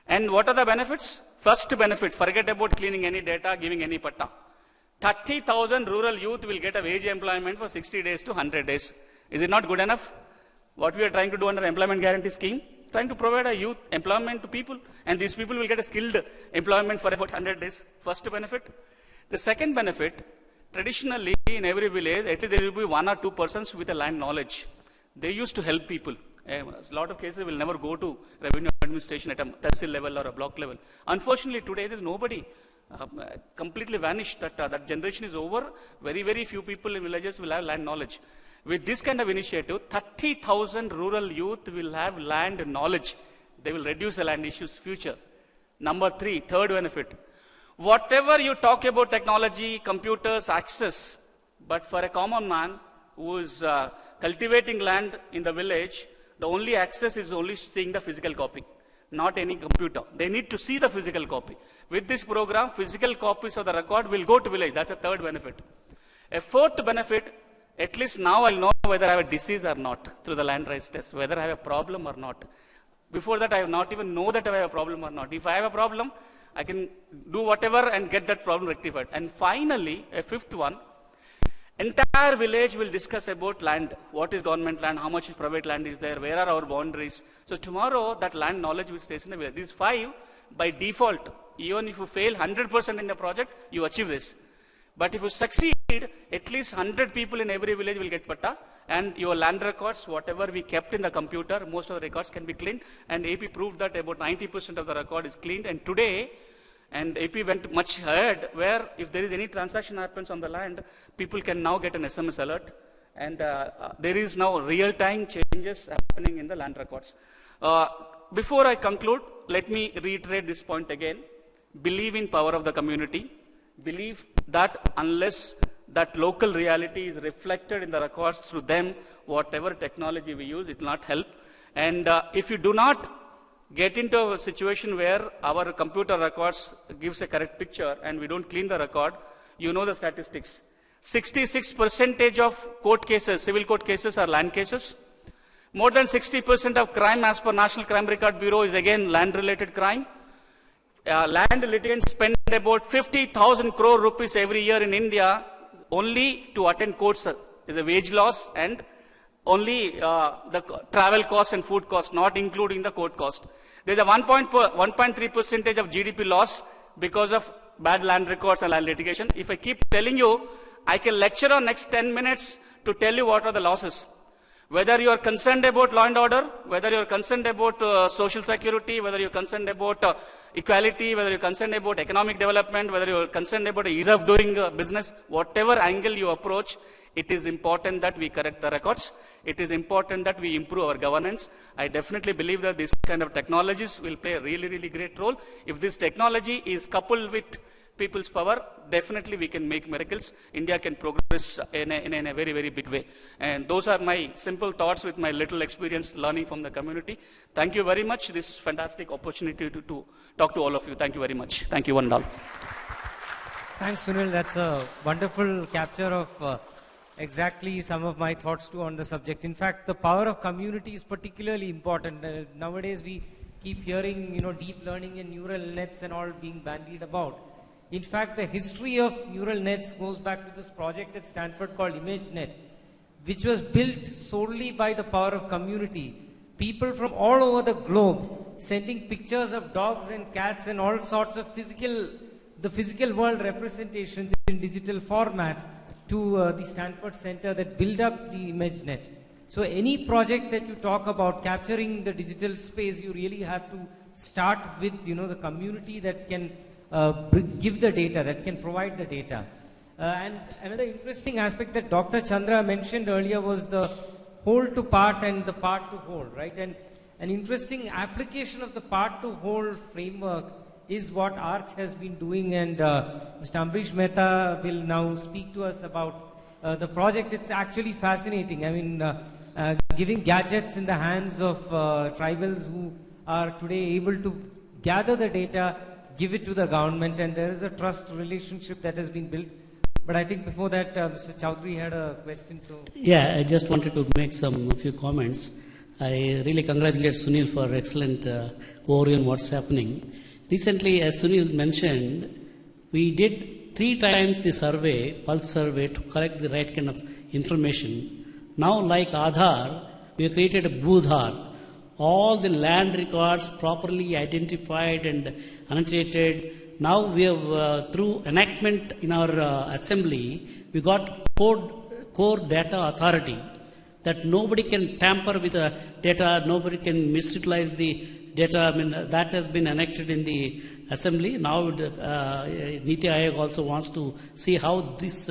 And what are the benefits? First benefit, forget about cleaning any data, giving any patta. 30,000 rural youth will get a wage employment for 60 days to 100 days. Is it not good enough? What we are trying to do under employment guarantee scheme, trying to provide a youth employment to people, and these people will get a skilled employment for about 100 days. First benefit. The second benefit, traditionally in every village, at least there will be 1 or 2 persons with a land knowledge. They used to help people. A lot of cases will never go to revenue administration at a tehsil level or a block level. Unfortunately, today there is nobody. Completely vanished. That generation is over. Very, very few people in villages will have land knowledge. With this kind of initiative, 30,000 rural youth will have land knowledge. They will reduce the land issues future. Number 3, third benefit. Whatever you talk about technology, computers, access, but for a common man who is cultivating land in the village, the only access is only seeing the physical copy, not any computer. They need to see the physical copy. With this program, physical copies of the record will go to village. That's a third benefit. A fourth benefit, at least now I'll know whether I have a disease or not through the land rights test, whether I have a problem or not. Before that, I have not even know that I have a problem or not. If I have a problem, I can do whatever and get that problem rectified. And finally, a fifth one, entire village will discuss about land. What is government land? How much private land is there? Where are our boundaries? So tomorrow, that land knowledge will stay in the village. These 5, by default, even if you fail 100% in the project, you achieve this. But if you succeed, at least 100 people in every village will get patta, and your land records, whatever we kept in the computer, most of the records can be cleaned, and AP proved that about 90% of the record is cleaned. And today, and AP went much ahead, where if there is any transaction happens on the land, people can now get an SMS alert, and there is now real-time changes happening in the land records. Before I conclude, let me reiterate this point again. Believe in power of the community. Believe that unless that local reality is reflected in the records through them, whatever technology we use, it will not help. And if you do not get into a situation where our computer records gives a correct picture and we don't clean the record, you know the statistics. 66% of court cases, civil court cases, are land cases. More than 60% of crime as per National Crime Record Bureau is again land-related crime. Land litigants spend about 50,000 crore rupees every year in India only to attend courts. Is a wage loss and only the travel costs and food costs, not including the court cost. There's a 1.3% of GDP loss because of bad land records and land litigation. If I keep telling you, I can lecture on next 10 minutes to tell you what are the losses. Whether you are concerned about law and order, whether you are concerned about social security, whether you are concerned about equality, whether you are concerned about economic development, whether you are concerned about ease of doing business, whatever angle you approach, it is important that we correct the records. It is important that we improve our governance. I definitely believe that this kind of technologies will play a really, really great role. If this technology is coupled with people's power, definitely we can make miracles. India can progress in a very, very big way. And those are my simple thoughts with my little experience learning from the community. Thank you very much. This fantastic opportunity to talk to all of you. Thank you very much. Thank you, one and all. Thanks, Sunil. That's a wonderful capture of exactly some of my thoughts too on the subject. In fact, the power of community is particularly important. Nowadays, we keep hearing, deep learning and neural nets and all being bandied about. In fact, the history of neural nets goes back to this project at Stanford called ImageNet, which was built solely by the power of community. People from all over the globe sending pictures of dogs and cats and all sorts of the physical world representations in digital format to the Stanford Center that build up the ImageNet. So any project that you talk about capturing the digital space, you really have to start with, the community that can give the data, that can provide the data. And another interesting aspect that Dr. Chandra mentioned earlier was the whole to part and the part to whole, right? And an interesting application of the part to whole framework is what Arch has been doing, and Mr. Ambrish Mehta will now speak to us about the project. It's actually fascinating. I mean, giving gadgets in the hands of tribals who are today able to gather the data, give it to the government, and there is a trust relationship that has been built. But I think before that, Mr. Chowdhury had a question. So yeah, I just wanted to make a few comments. I really congratulate Sunil for excellent overview on what's happening. Recently, as Sunil mentioned, we did 3 times the survey, pulse survey, to collect the right kind of information. Now, like Aadhaar, we have created a Bhoodhar. All the land records properly identified and annotated. Now we have, through enactment in our assembly, we got core data authority, that nobody can tamper with the data, nobody can misutilize the data. I mean, that has been enacted in the assembly. Now Niti Aayog also wants to see how this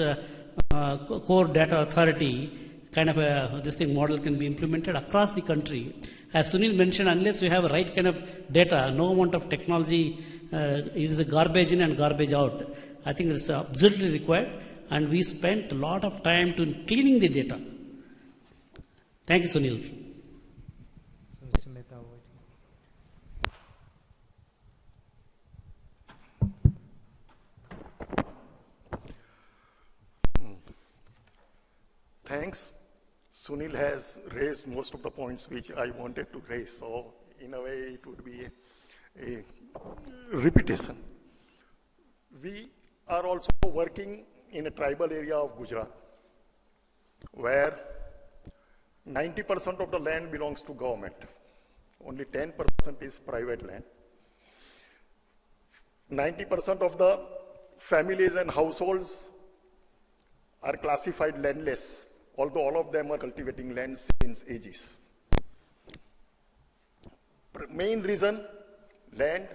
core data authority kind of this thing model can be implemented across the country. As Sunil mentioned, unless you have a right kind of data, no amount of technology is a garbage in and garbage out. I think it's absolutely required, and we spent a lot of time to cleaning the data. Thank you, Sunil. So, Mr. Mehta, over to you. Thanks. Sunil has raised most of the points which I wanted to raise, so in a way it would be a repetition. We are also working in a tribal area of Gujarat, where 90% of the land belongs to government. Only 10% is private land. 90% of the families and households are classified landless, although all of them are cultivating land since ages. Main reason, land.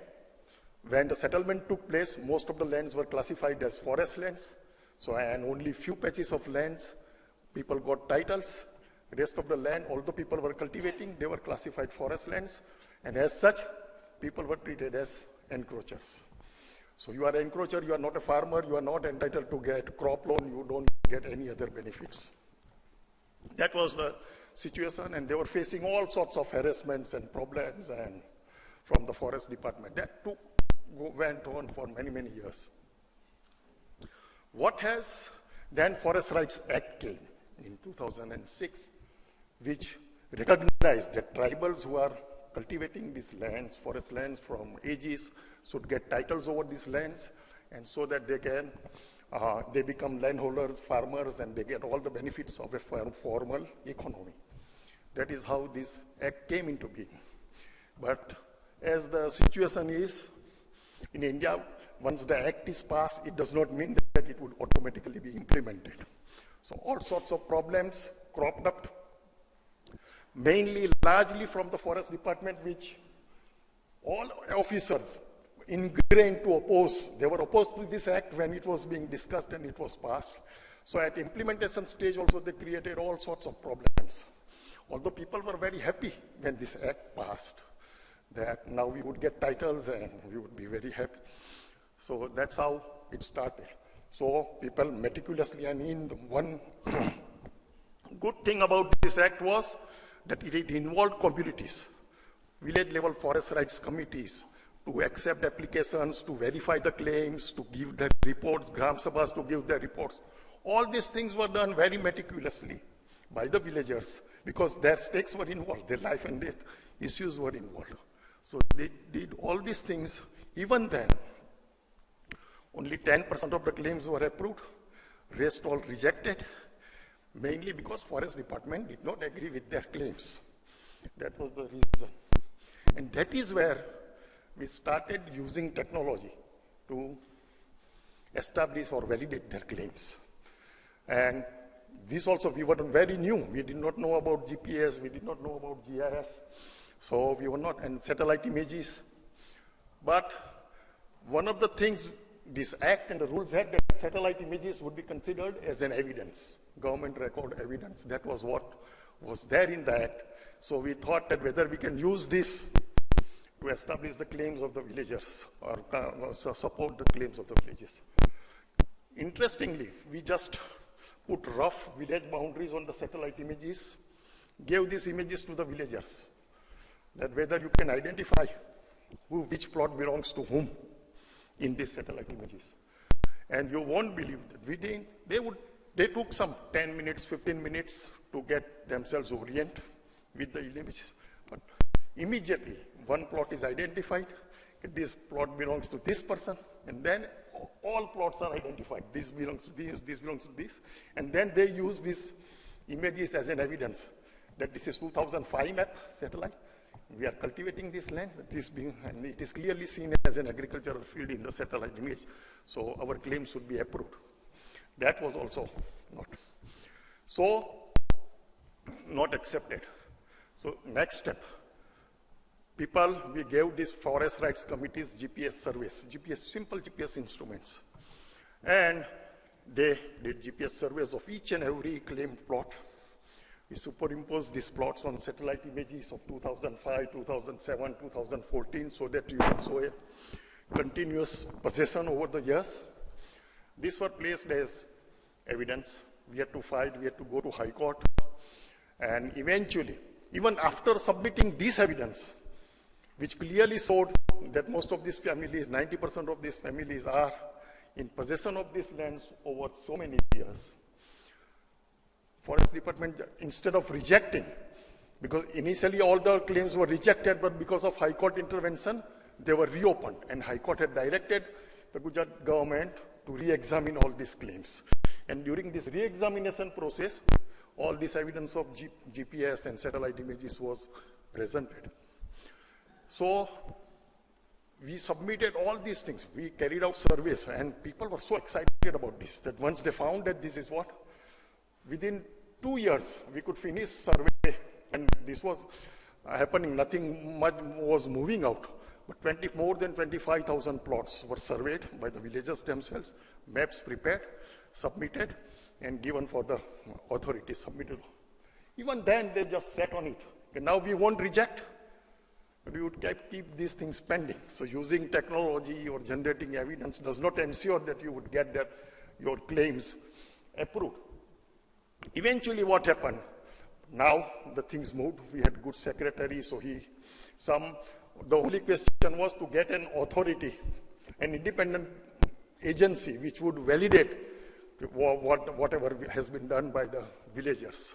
When the settlement took place, most of the lands were classified as forest lands. So, and only few patches of lands, people got titles. Rest of the land, although people were cultivating, they were classified forest lands. And as such, people were treated as encroachers. So you are an encroacher, you are not a farmer, you are not entitled to get crop loan, you don't get any other benefits. That was the situation, and they were facing all sorts of harassments and problems and from the forest department. That went on for many, many years. What has then Forest Rights Act came in 2006, which recognized that tribals who are cultivating these lands, forest lands from ages, should get titles over these lands, and so that they can, they become landholders, farmers, and they get all the benefits of a formal economy. That is how this act came into being. But as the situation is in India, once the act is passed, it does not mean that it would automatically be implemented. So all sorts of problems cropped up, mainly largely from the forest department, which all officers ingrained to oppose. They were opposed to this act when it was being discussed and it was passed. So at implementation stage also they created all sorts of problems. Although people were very happy when this act passed, that now we would get titles and we would be very happy. So that's how it started. So people meticulously, and in the one good thing about this act was that it involved communities, village level forest rights committees, to accept applications, to verify the claims, to give the reports, Gram Sabhas to give their reports. All these things were done very meticulously by the villagers because their stakes were involved, their life and death issues were involved. So they did all these things. Even then, only 10% of the claims were approved, rest all rejected, mainly because Forest Department did not agree with their claims. That was the reason. And that is where we started using technology to establish or validate their claims. And this also, we were very new. We did not know about GPS, we did not know about GIS. So we were not, and satellite images. But one of the things this act and the rules had, that satellite images would be considered as an evidence, government record evidence. That was what was there in the act. So we thought that whether we can use this to establish the claims of the villagers or support the claims of the villagers. Interestingly, we just put rough village boundaries on the satellite images, gave these images to the villagers, that whether you can identify which plot belongs to whom in these satellite images. And you won't believe that they took some 10 minutes, 15 minutes to get themselves oriented with the images. But immediately, one plot is identified, this plot belongs to this person, and then all plots are identified. This belongs to this belongs to this. And then they use these images as an evidence that this is 2005 map satellite. We are cultivating this land, and it is clearly seen as an agricultural field in the satellite image. So our claim should be approved. That was also not accepted. So next step, we gave these forest rights committees GPS surveys, simple GPS instruments. And they did GPS surveys of each and every claimed plot. We superimposed these plots on satellite images of 2005, 2007, 2014, so that you can show a continuous possession over the years. These were placed as evidence. We had to fight, we had to go to High Court. And eventually, even after submitting this evidence, which clearly showed that most of these families, 90% of these families are in possession of these lands over so many years, Forest Department, instead of rejecting, because initially all the claims were rejected, but because of High Court intervention, they were reopened, and High Court had directed the Gujarat government to re-examine all these claims. And during this re-examination process, all this evidence of GPS and satellite images was presented. So we submitted all these things. We carried out surveys, and people were so excited about this that once they found that this is what, within 2 years, we could finish survey, and this was happening, nothing much was moving out. But more than 25,000 plots were surveyed by the villagers themselves, maps prepared, submitted, and given for the authorities submitted. Even then, they just sat on it. And now we won't reject, but we would keep these things pending. So using technology or generating evidence does not ensure that you would get your claims approved. Eventually what happened, now the things moved. We had good secretary, so the only question was to get an authority, an independent agency which would validate whatever has been done by the villagers.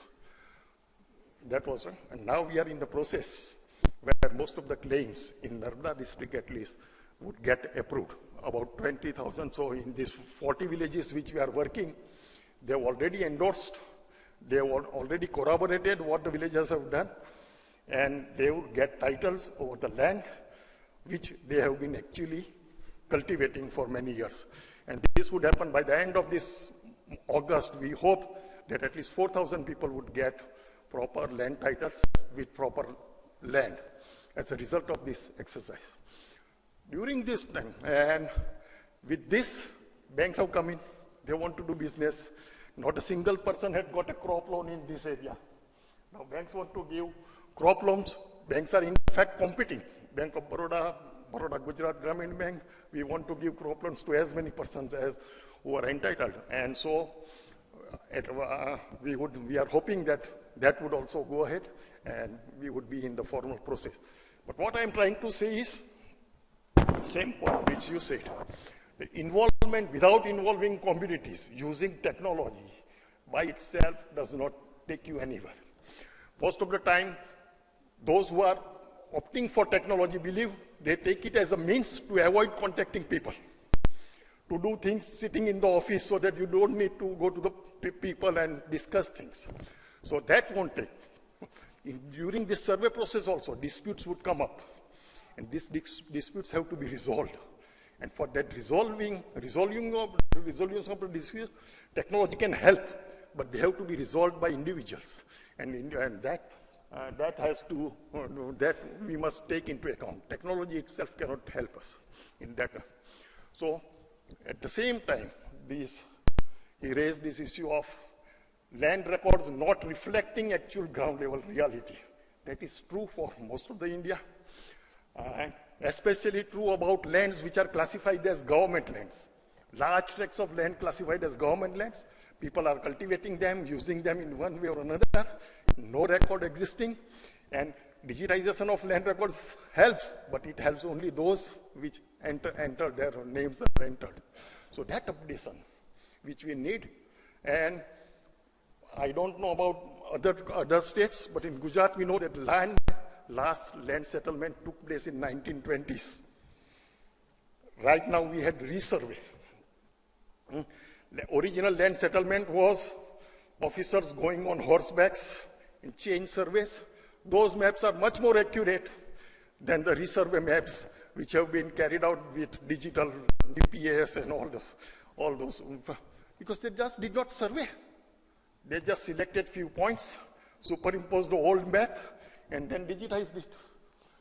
That was, and now we are in the process where most of the claims in Narmada district at least would get approved, about 20,000. So in these 40 villages which we are working, they have already endorsed, they have already corroborated what the villagers have done, and they would get titles over the land which they have been actually cultivating for many years. And this would happen by the end of this August. We hope that at least 4,000 people would get proper land titles with proper land as a result of this exercise. During this time, and with this, banks have come in, they want to do business. Not a single person had got a crop loan in this area. Now banks want to give crop loans. Banks are in fact competing. Bank of Baroda, Baroda Gujarat Gramin Bank, we want to give crop loans to as many persons as who are entitled. And so we are hoping that that would also go ahead and we would be in the formal process. But what I'm trying to say is, same point which you said, the involvement without involving communities using technology by itself does not take you anywhere. Most of the time, those who are opting for technology believe they take it as a means to avoid contacting people, to do things sitting in the office so that you don't need to go to the people and discuss things. So that won't take. During this survey process also, disputes would come up, and these disputes have to be resolved. And for that resolution of the disputes, technology can help, but they have to be resolved by individuals, and that has to that we must take into account. Technology itself cannot help us in that. So, at the same time, he raised this issue of land records not reflecting actual ground level reality. That is true for most of the India, especially true about lands which are classified as government lands. Large tracts of land classified as government lands, people are cultivating them, using them in one way or another, no record existing, and digitization of land records helps, but it helps only those which enter their names are entered. So that updation, which we need, and I don't know about other states, but in Gujarat we know that last land settlement took place in 1920s. Right now we had resurvey. The original land settlement was officers going on horsebacks in change surveys. Those maps are much more accurate than the resurvey maps which have been carried out with digital GPS and all those, because they just did not survey. They just selected few points, superimposed the old map, and then digitized it.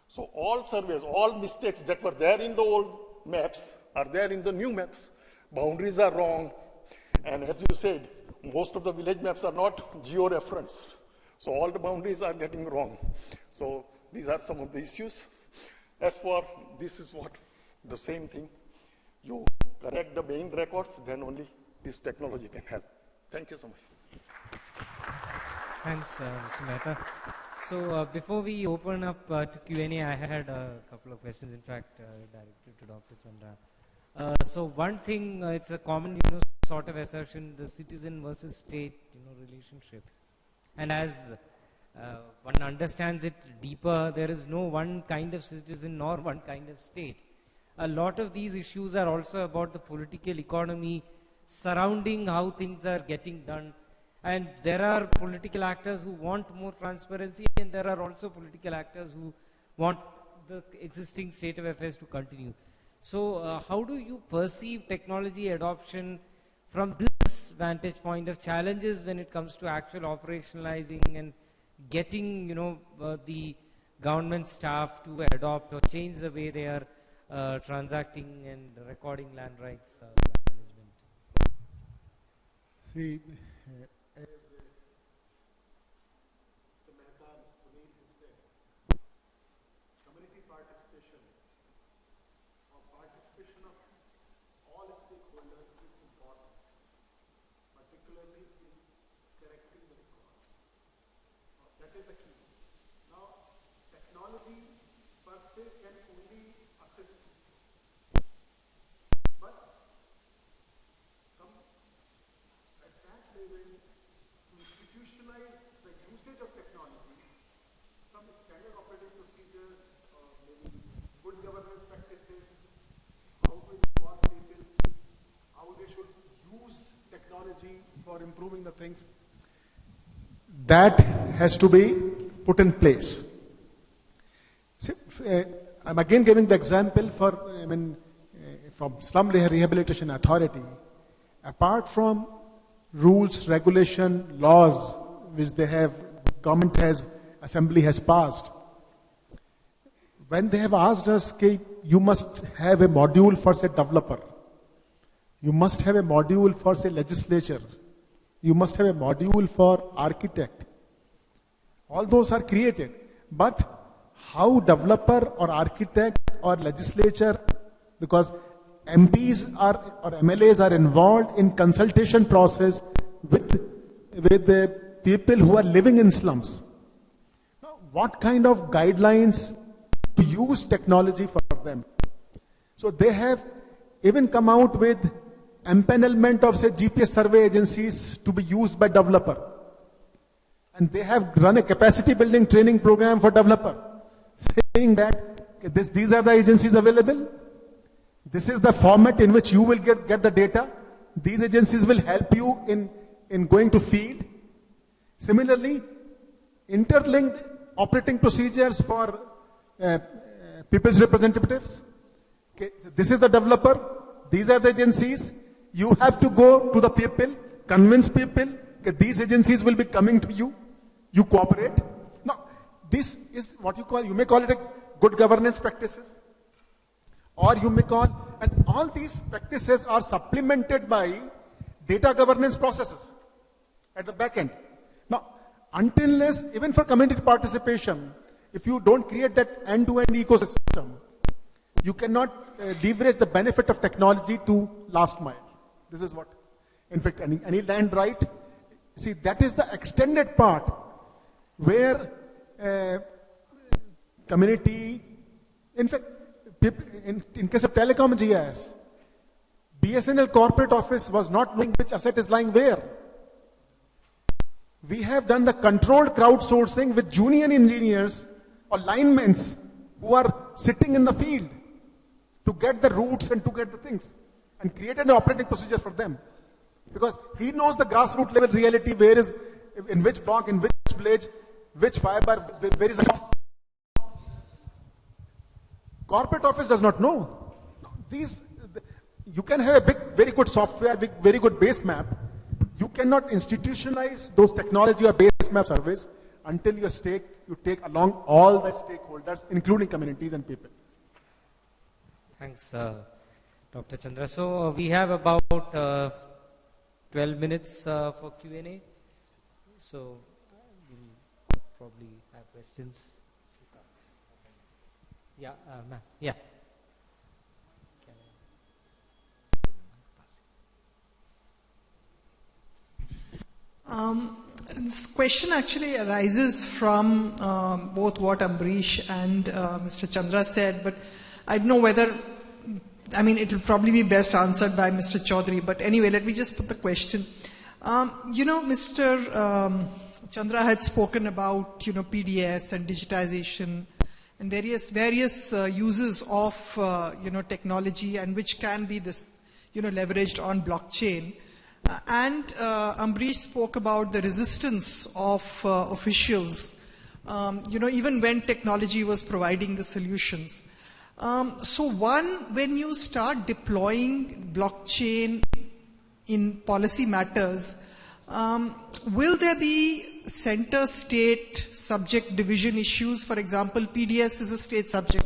So all surveys, all mistakes that were there in the old maps are there in the new maps. Boundaries are wrong, and as you said, most of the village maps are not geo-referenced. So all the boundaries are getting wrong. So these are some of the issues. As for this is what the same thing. You correct the main records, then only this technology can help. Thank you so much. Thanks, Mr. Mehta. So before we open up to Q&A, I had a couple of questions, in fact, directed to Dr. Chandra. So one thing, it's a common, sort of assertion, the citizen versus state, relationship. And as one understands it deeper, there is no one kind of citizen nor one kind of state. A lot of these issues are also about the political economy surrounding how things are getting done. And there are political actors who want more transparency, and there are also political actors who want the existing state of affairs to continue. So how do you perceive technology adoption from this vantage point of challenges when it comes to actual operationalizing and getting, the government staff to adopt or change the way they are transacting and recording land rights management? See, standard operating procedures, maybe good governance practices, how to involve people, how they should use technology for improving the things. That has to be put in place. See, I'm again giving the example from Slum Rehabilitation Authority. Apart from rules, regulation, laws which they have, government has, assembly has passed, when they have asked us, okay, you must have a module for say developer, you must have a module for say legislature, you must have a module for architect. All those are created, but how developer or architect or legislature, because MPs or MLAs are involved in consultation process with the people who are living in slums. Now, what kind of guidelines to use technology for them? So they have even come out with empanelment of say GPS survey agencies to be used by developer. And they have run a capacity building training program for developer, saying that these are the agencies available. This is the format in which you will get the data. These agencies will help you in going to field. Similarly, interlinked operating procedures for people's representatives. Okay, so this is the developer. These are the agencies. You have to go to the people, convince people that these agencies will be coming to you. You cooperate. Now, this is what you may call it a good governance practices. Or you may call, and all these practices are supplemented by data governance processes at the back end. Now, unless, even for community participation, if you don't create that end-to-end ecosystem, you cannot leverage the benefit of technology to last mile. This is what, in fact, any land right, see, that is the extended part where community, in fact, in case of telecom GIS, BSNL corporate office was not knowing which asset is lying where. We have done the controlled crowdsourcing with junior engineers or linemen who are sitting in the field to get the routes and to get the things, and created an operating procedure for them. Because he knows the grassroots level reality, where is, in which block, in which village, which fiber, where is the corporate office does not know. You can have a very good software, very good base map. You cannot institutionalize those technology or base map service until you take along all the stakeholders, including communities and people. Thanks, Dr. Chandra. So we have about 12 minutes for Q&A. So we'll probably have questions. Yeah, ma'am. Yeah. This question actually arises from both what Ambrish and Mr. Chandra said, but I don't know whether, it will probably be best answered by Mr. Chaudhary, but anyway, let me just put the question. Mr. Chandra had spoken about, PDS and digitization and various uses of, technology, and which can be this, leveraged on blockchain. And Ambrish spoke about the resistance of officials, even when technology was providing the solutions. So when you start deploying blockchain in policy matters, will there be center-state subject division issues? For example, PDS is a state subject.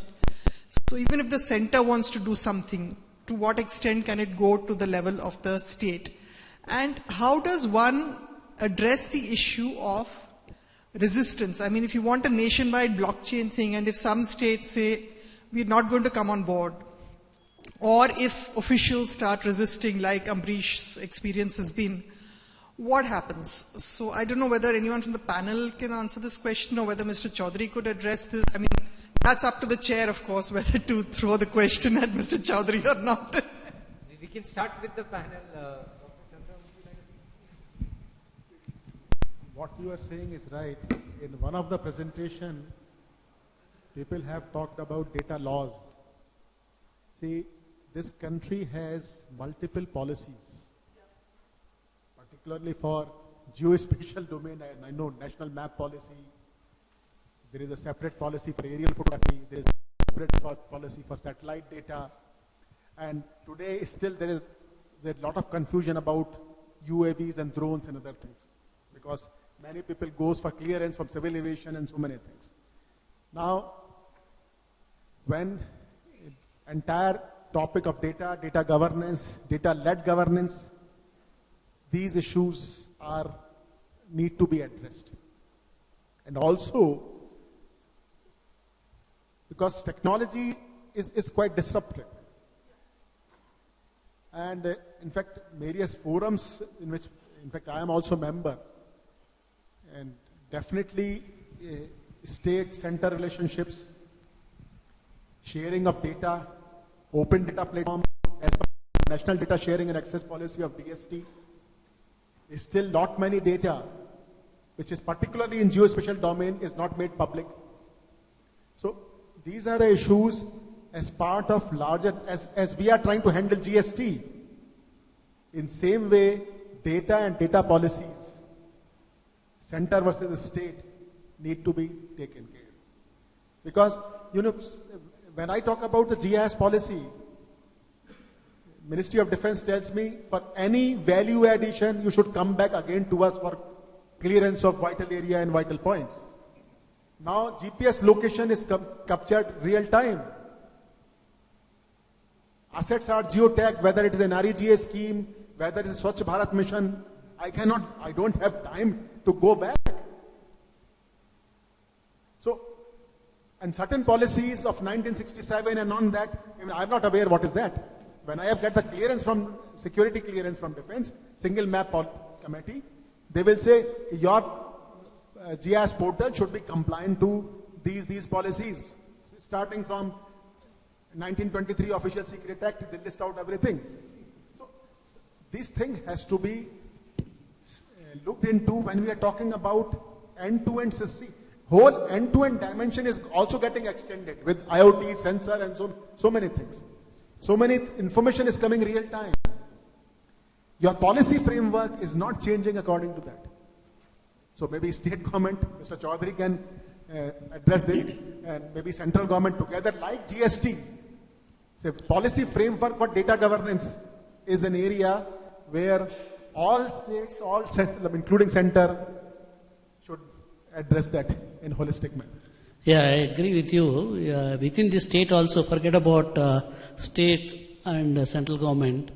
So even if the center wants to do something, to what extent can it go to the level of the state? And how does one address the issue of resistance? If you want a nationwide blockchain thing, and if some states say, we're not going to come on board, or if officials start resisting, like Ambrish's experience has been, what happens? So I don't know whether anyone from the panel can answer this question, or whether Mr. Chaudhary could address this. That's up to the chair, of course, whether to throw the question at Mr. Chaudhary or not. We can start with the panel. What you are saying is right. In one of the presentation, people have talked about data laws. See, this country has multiple policies, particularly for geospatial domain. I know national map policy. There is a separate policy for aerial photography. There is a separate policy for satellite data. And today still there's a lot of confusion about UAVs and drones and other things, because many people goes for clearance from civil aviation and so many things. Now, when entire topic of data governance, data-led governance, these issues need to be addressed. And also, because technology is quite disruptive. And in fact, various forums in which, in fact, I am also a member, and definitely state-center relationships, sharing of data, open data platform, as per the National Data Sharing and Access Policy of DST, is still not many data, which is particularly in geospatial domain, is not made public. So these are the issues as part of larger, as we are trying to handle GST. In same way, data and data policies, center versus the state, need to be taken care of. Because, when I talk about the GIS policy, Ministry of Defense tells me for any value addition, you should come back again to us for clearance of vital area and vital points. Now, GPS location is captured real time. Assets are geotagged, whether it is an REGA scheme, whether it is Swachh Bharat mission. I don't have time to go back. So, and certain policies of 1967 and on that, I'm not aware what is that. When I have got the clearance from, security clearance from defense, single map committee, they will say your GIS portal should be compliant to these policies. Starting from 1923 Official Secret Act, they list out everything. So this thing has to be looked into when we are talking about end-to-end system. Whole end-to-end dimension is also getting extended with IoT, sensor, and so many things. So many information is coming real time. Your policy framework is not changing according to that. So maybe state government, Mr. Chaudhary can address this, and maybe central government together, like GST. So policy framework for data governance is an area where all states, including center, should address that in holistic manner. Yeah, I agree with you. Within the state also, forget about state and central government.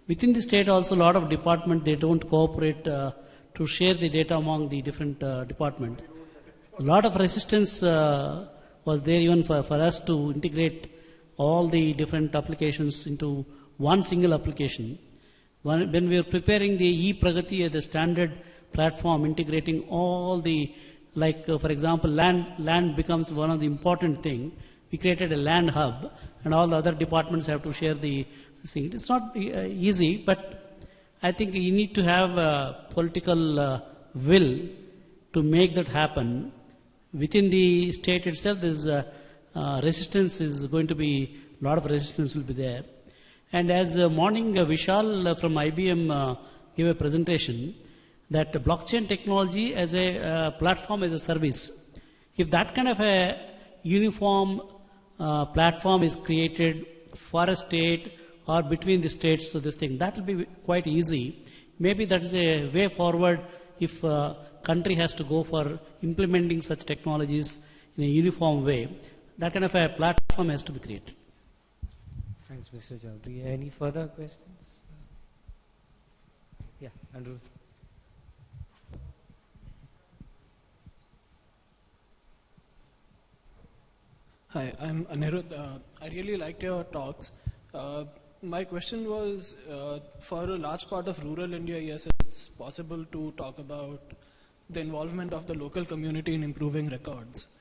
Within the state also, a lot of department, they don't cooperate to share the data among the different department. A lot of resistance was there even for us to integrate all the different applications into one single application. When we were preparing the e-Pragati as the standard platform, integrating all the, like for example, land becomes one of the important thing. We created a land hub, and all the other departments have to share the thing. It's not easy, but I think you need to have a political will to make that happen. Within the state itself, there's resistance is going to be, a lot of resistance will be there. And as morning Vishal from IBM gave a presentation, that blockchain technology as a platform as a service, if that kind of a uniform platform is created for a state or between the states, so this thing, that will be quite easy. Maybe that is a way forward if a country has to go for implementing such technologies in a uniform way. That kind of a platform has to be created. Thanks, Mr. Chaudhary. Any further questions? Yeah, Andrew. Hi, I'm Anirudh. I really liked your talks. My question was, for a large part of rural India, yes, it's possible to talk about the involvement of the local community in improving records.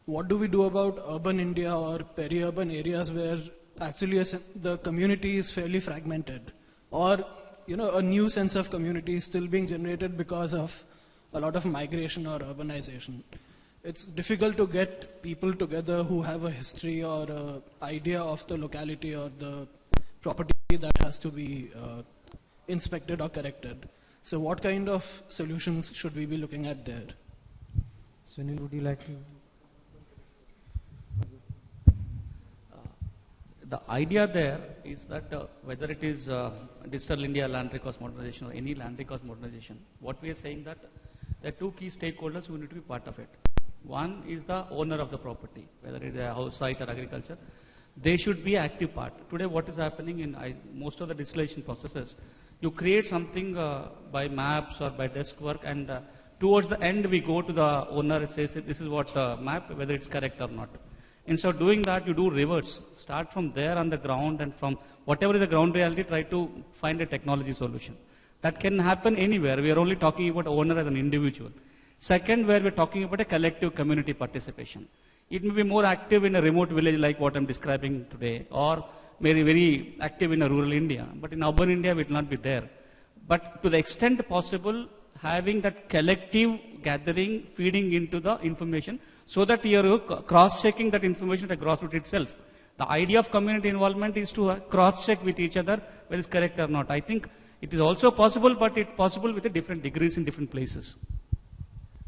What do we do about urban India or peri-urban areas where actually the community is fairly fragmented, or a new sense of community is still being generated because of a lot of migration or urbanization? it's difficult to get people together who have a history or a idea of the locality or the property that has to be inspected or corrected. So what kind of solutions should we be looking at there? Sunil, would you like to? The idea there is that whether it is Digital India land records modernization or any land records modernization, what we are saying that there are two key stakeholders who need to be part of it. One is the owner of the property, whether it is a house site or agriculture. They should be active part. Today what is happening in most of the digitalization processes, you create something by maps or by desk work, and towards the end we go to the owner and says this is what map, whether it's correct or not. Instead of doing that, you do reverse. Start from there on the ground, and from whatever is the ground reality, try to find a technology solution. That can happen anywhere. We are only talking about owner as an individual. Second, where we are talking about a collective community participation. It may be more active in a remote village like what I'm describing today, or maybe very active in a rural India. But in urban India, it will not be there. But to the extent possible, having that collective gathering, feeding into the information, so that you're cross-checking that information at the grassroots itself. The idea of community involvement is to cross-check with each other whether it's correct or not. I think it is also possible, but it's possible with the different degrees in different places.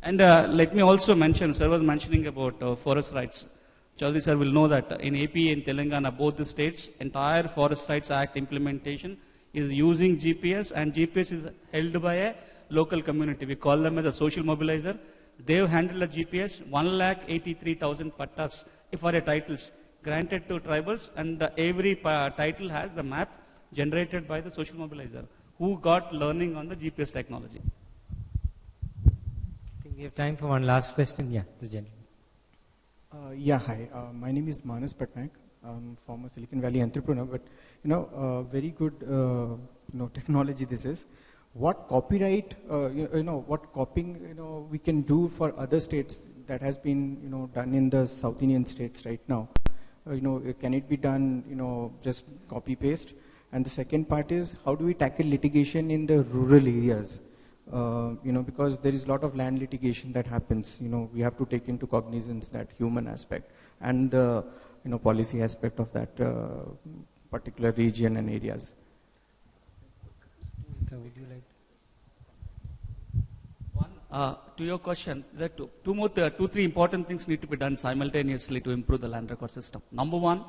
And let me also mention, sir was mentioning about forest rights. Chaudhary sir will know that in AP and Telangana, both the states, entire Forest Rights Act implementation is using GPS, and GPS is held by a local community. We call them as a social mobilizer. They have handled the GPS, 1,83,000 pattas for a titles granted to tribals, and every title has the map generated by the social mobilizer who got learning on the GPS technology. I think we have time for one last question. Yeah, this gentleman. Hi. My name is Manas Patnaik. I'm former Silicon Valley entrepreneur, but very good technology this is. What copyright, what copying, we can do for other states that has been, done in the South Indian states right now? Can it be done, just copy paste? And the second part is, how do we tackle litigation in the rural areas? Because there is a lot of land litigation that happens. We have to take into cognizance that human aspect and the, policy aspect of that particular region and areas. Would you like to your question, there are two, three important things need to be done simultaneously to improve the land record system. Number one,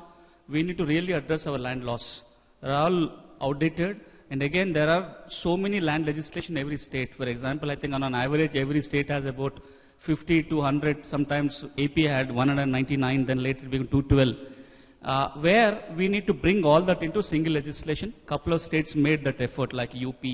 we need to really address our land laws. They are all outdated, and again, there are so many land legislation in every state. For example, I think on an average, every state has about 50 to 100. Sometimes AP had 199, then later it became 212. Where we need to bring all that into single legislation. Couple of states made that effort, like UP.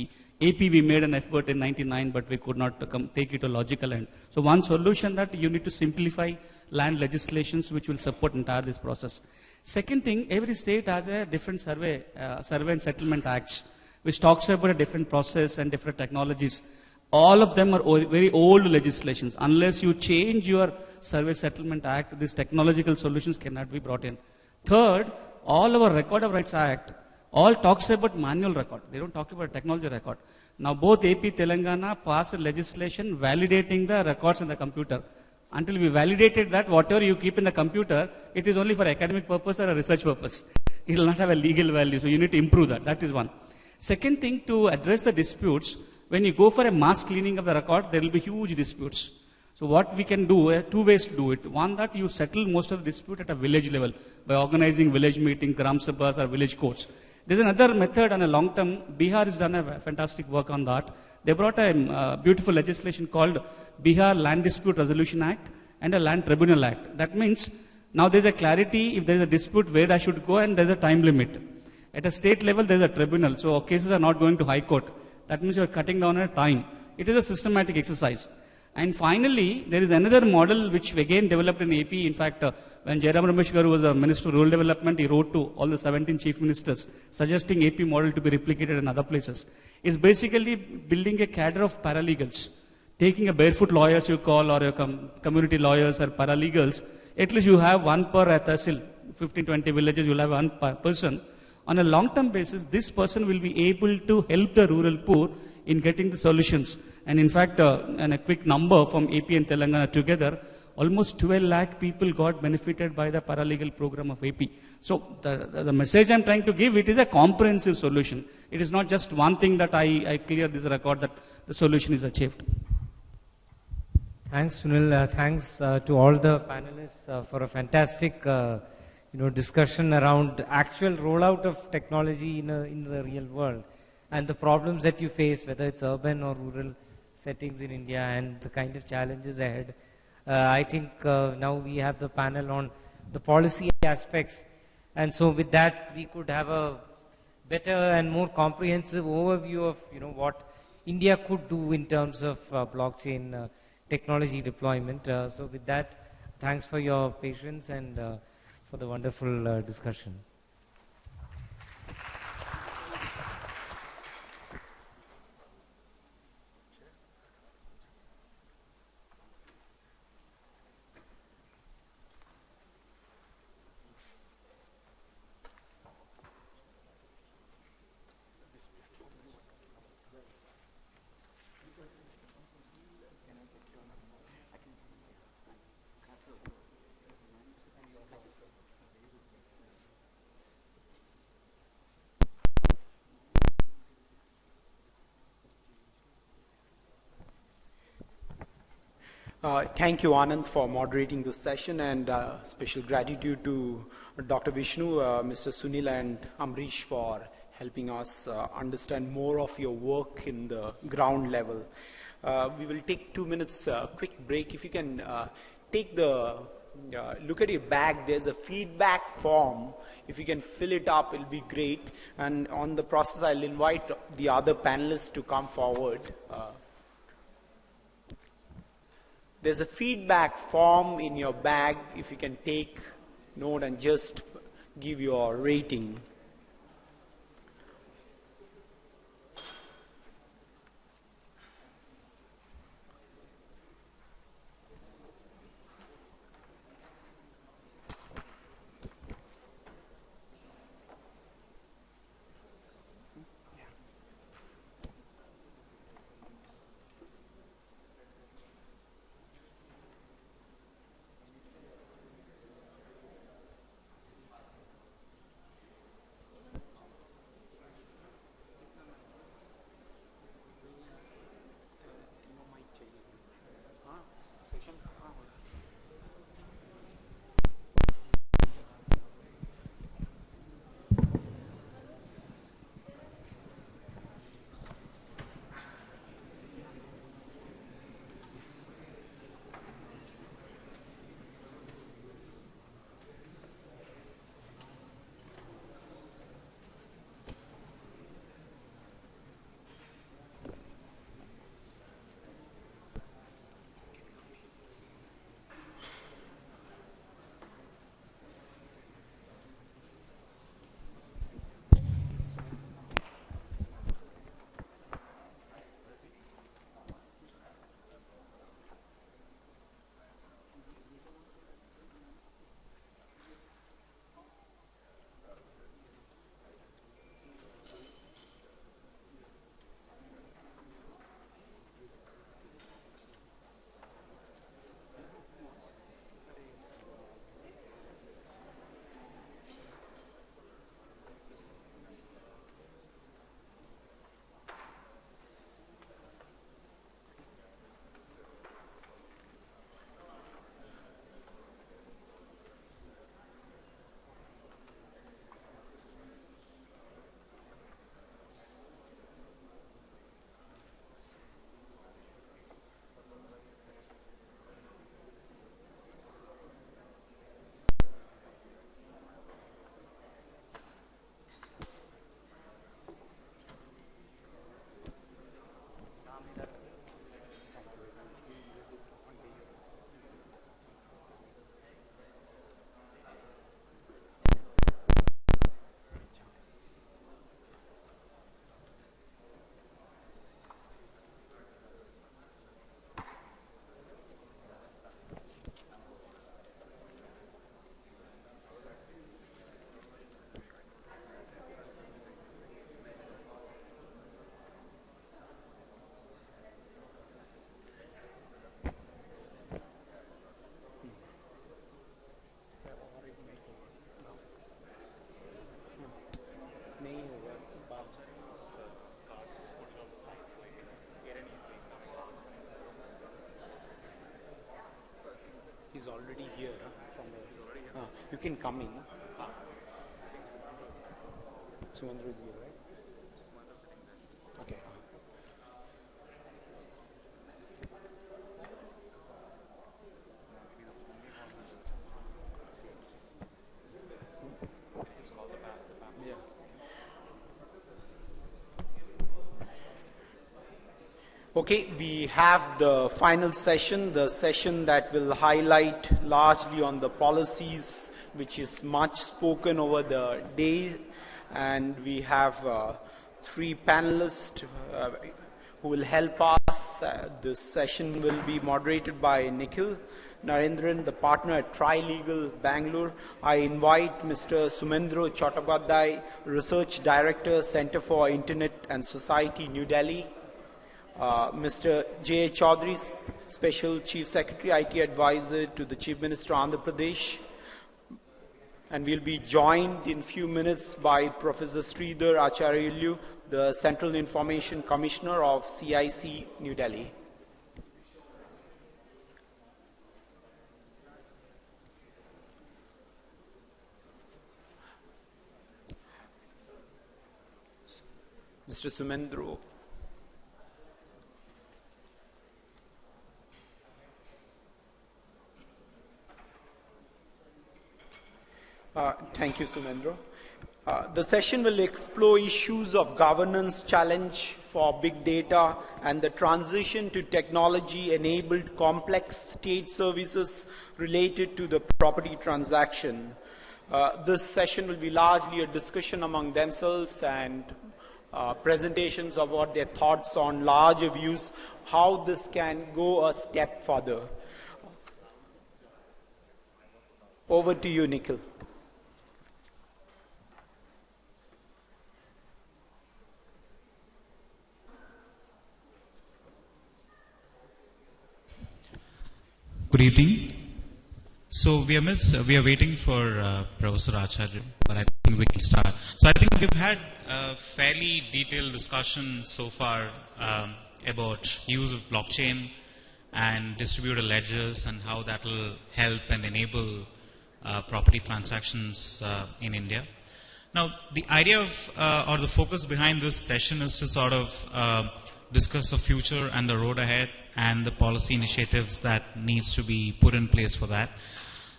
AP, we made an effort in 99, but we could not take it to logical end. So one solution that you need to simplify land legislations which will support entire this process. Second thing, every state has a different survey and settlement acts, which talks about a different process and different technologies. All of them are very old legislations. Unless you change your survey settlement act, these technological solutions cannot be brought in. Third, all our Record of Rights Act all talks about manual record. They don't talk about technology record. Now both AP, Telangana passed legislation validating the records in the computer. Until we validated that, whatever you keep in the computer, it is only for academic purpose or a research purpose. It will not have a legal value. So you need to improve that. That is one. Second thing, to address the disputes, when you go for a mass cleaning of the record, there will be huge disputes. So what we can do, two ways to do it. One, that you settle most of the dispute at a village level by organizing village meeting, gram sabhas or village courts. There's another method on a long term. Bihar has done a fantastic work on that. They brought a beautiful legislation called Bihar Land Dispute Resolution Act and a Land Tribunal Act. That means now there's a clarity if there's a dispute where I should go, and there's a time limit. At a state level, there's a tribunal. So cases are not going to high court. That means you're cutting down on time. It is a systematic exercise. And finally, there is another model which again developed in AP. In fact, when Jairam Ramesh Garu was a Minister of Rural Development, he wrote to all the 17 chief ministers suggesting AP model to be replicated in other places. It's basically building a cadre of paralegals, taking a barefoot lawyers you call, or your community lawyers or paralegals. At least you have one per tehsil, 15-20 villages, you'll have one person. On a long-term basis, this person will be able to help the rural poor in getting the solutions. And in fact, and a quick number from AP and Telangana together, almost 12 lakh people got benefited by the paralegal program of AP. So the message I'm trying to give, it is a comprehensive solution. It is not just one thing that I clear this record that the solution is achieved. Thanks, Sunil. Thanks to all the panelists for a fantastic discussion around actual rollout of technology in the real world and the problems that you face, whether it's urban or rural settings in India, and the kind of challenges ahead. I think now we have the panel on the policy aspects, and so with that we could have a better and more comprehensive overview of what India could do in terms of blockchain technology deployment. So with that, thanks for your patience and for the wonderful discussion. Thank you, Anand, for moderating this session, and special gratitude to Dr. Vishnu, Mr. Sunil, and Amrish for helping us understand more of your work in the ground level. We will take 2 minutes quick break. If you can take the look at your bag, there's a feedback form. If you can fill it up, it'll be great. And on the process, I'll invite the other panelists to come forward. There's a feedback form in your bag. If you can take note and just give your rating. He's already here. You can come in. Sumendra is here, right? Okay. Yeah. Okay, we have the final session, the session that will highlight largely on the policies, which is much spoken over the day, and we have three panelists who will help us. This session will be moderated by Nikhil Narendran, the partner at Trilegal Bangalore. I invite Mr. Sumendra Chattopadhyay, Research Director, Center for Internet and Society, New Delhi. Mr. J. Chaudhary, Special Chief Secretary, IT Advisor to the Chief Minister, Andhra Pradesh. And we'll be joined in a few minutes by Professor Sridhar Acharyulu, the Central Information Commissioner of CIC, New Delhi. Mr. Sumendra. Thank you, Sumendra. The session will explore issues of governance challenge for big data and the transition to technology-enabled complex state services related to the property transaction. This session will be largely a discussion among themselves and presentations of what their thoughts on larger views, how this can go a step further. Over to you, Nikhil. Good evening. So we are waiting for Professor Acharya, but I think we can start. So I think we've had a fairly detailed discussion so far about use of blockchain and distributed ledgers and how that will help and enable property transactions in India. Now, the idea of or the focus behind this session is to sort of discuss the future and the road ahead and the policy initiatives that needs to be put in place for that.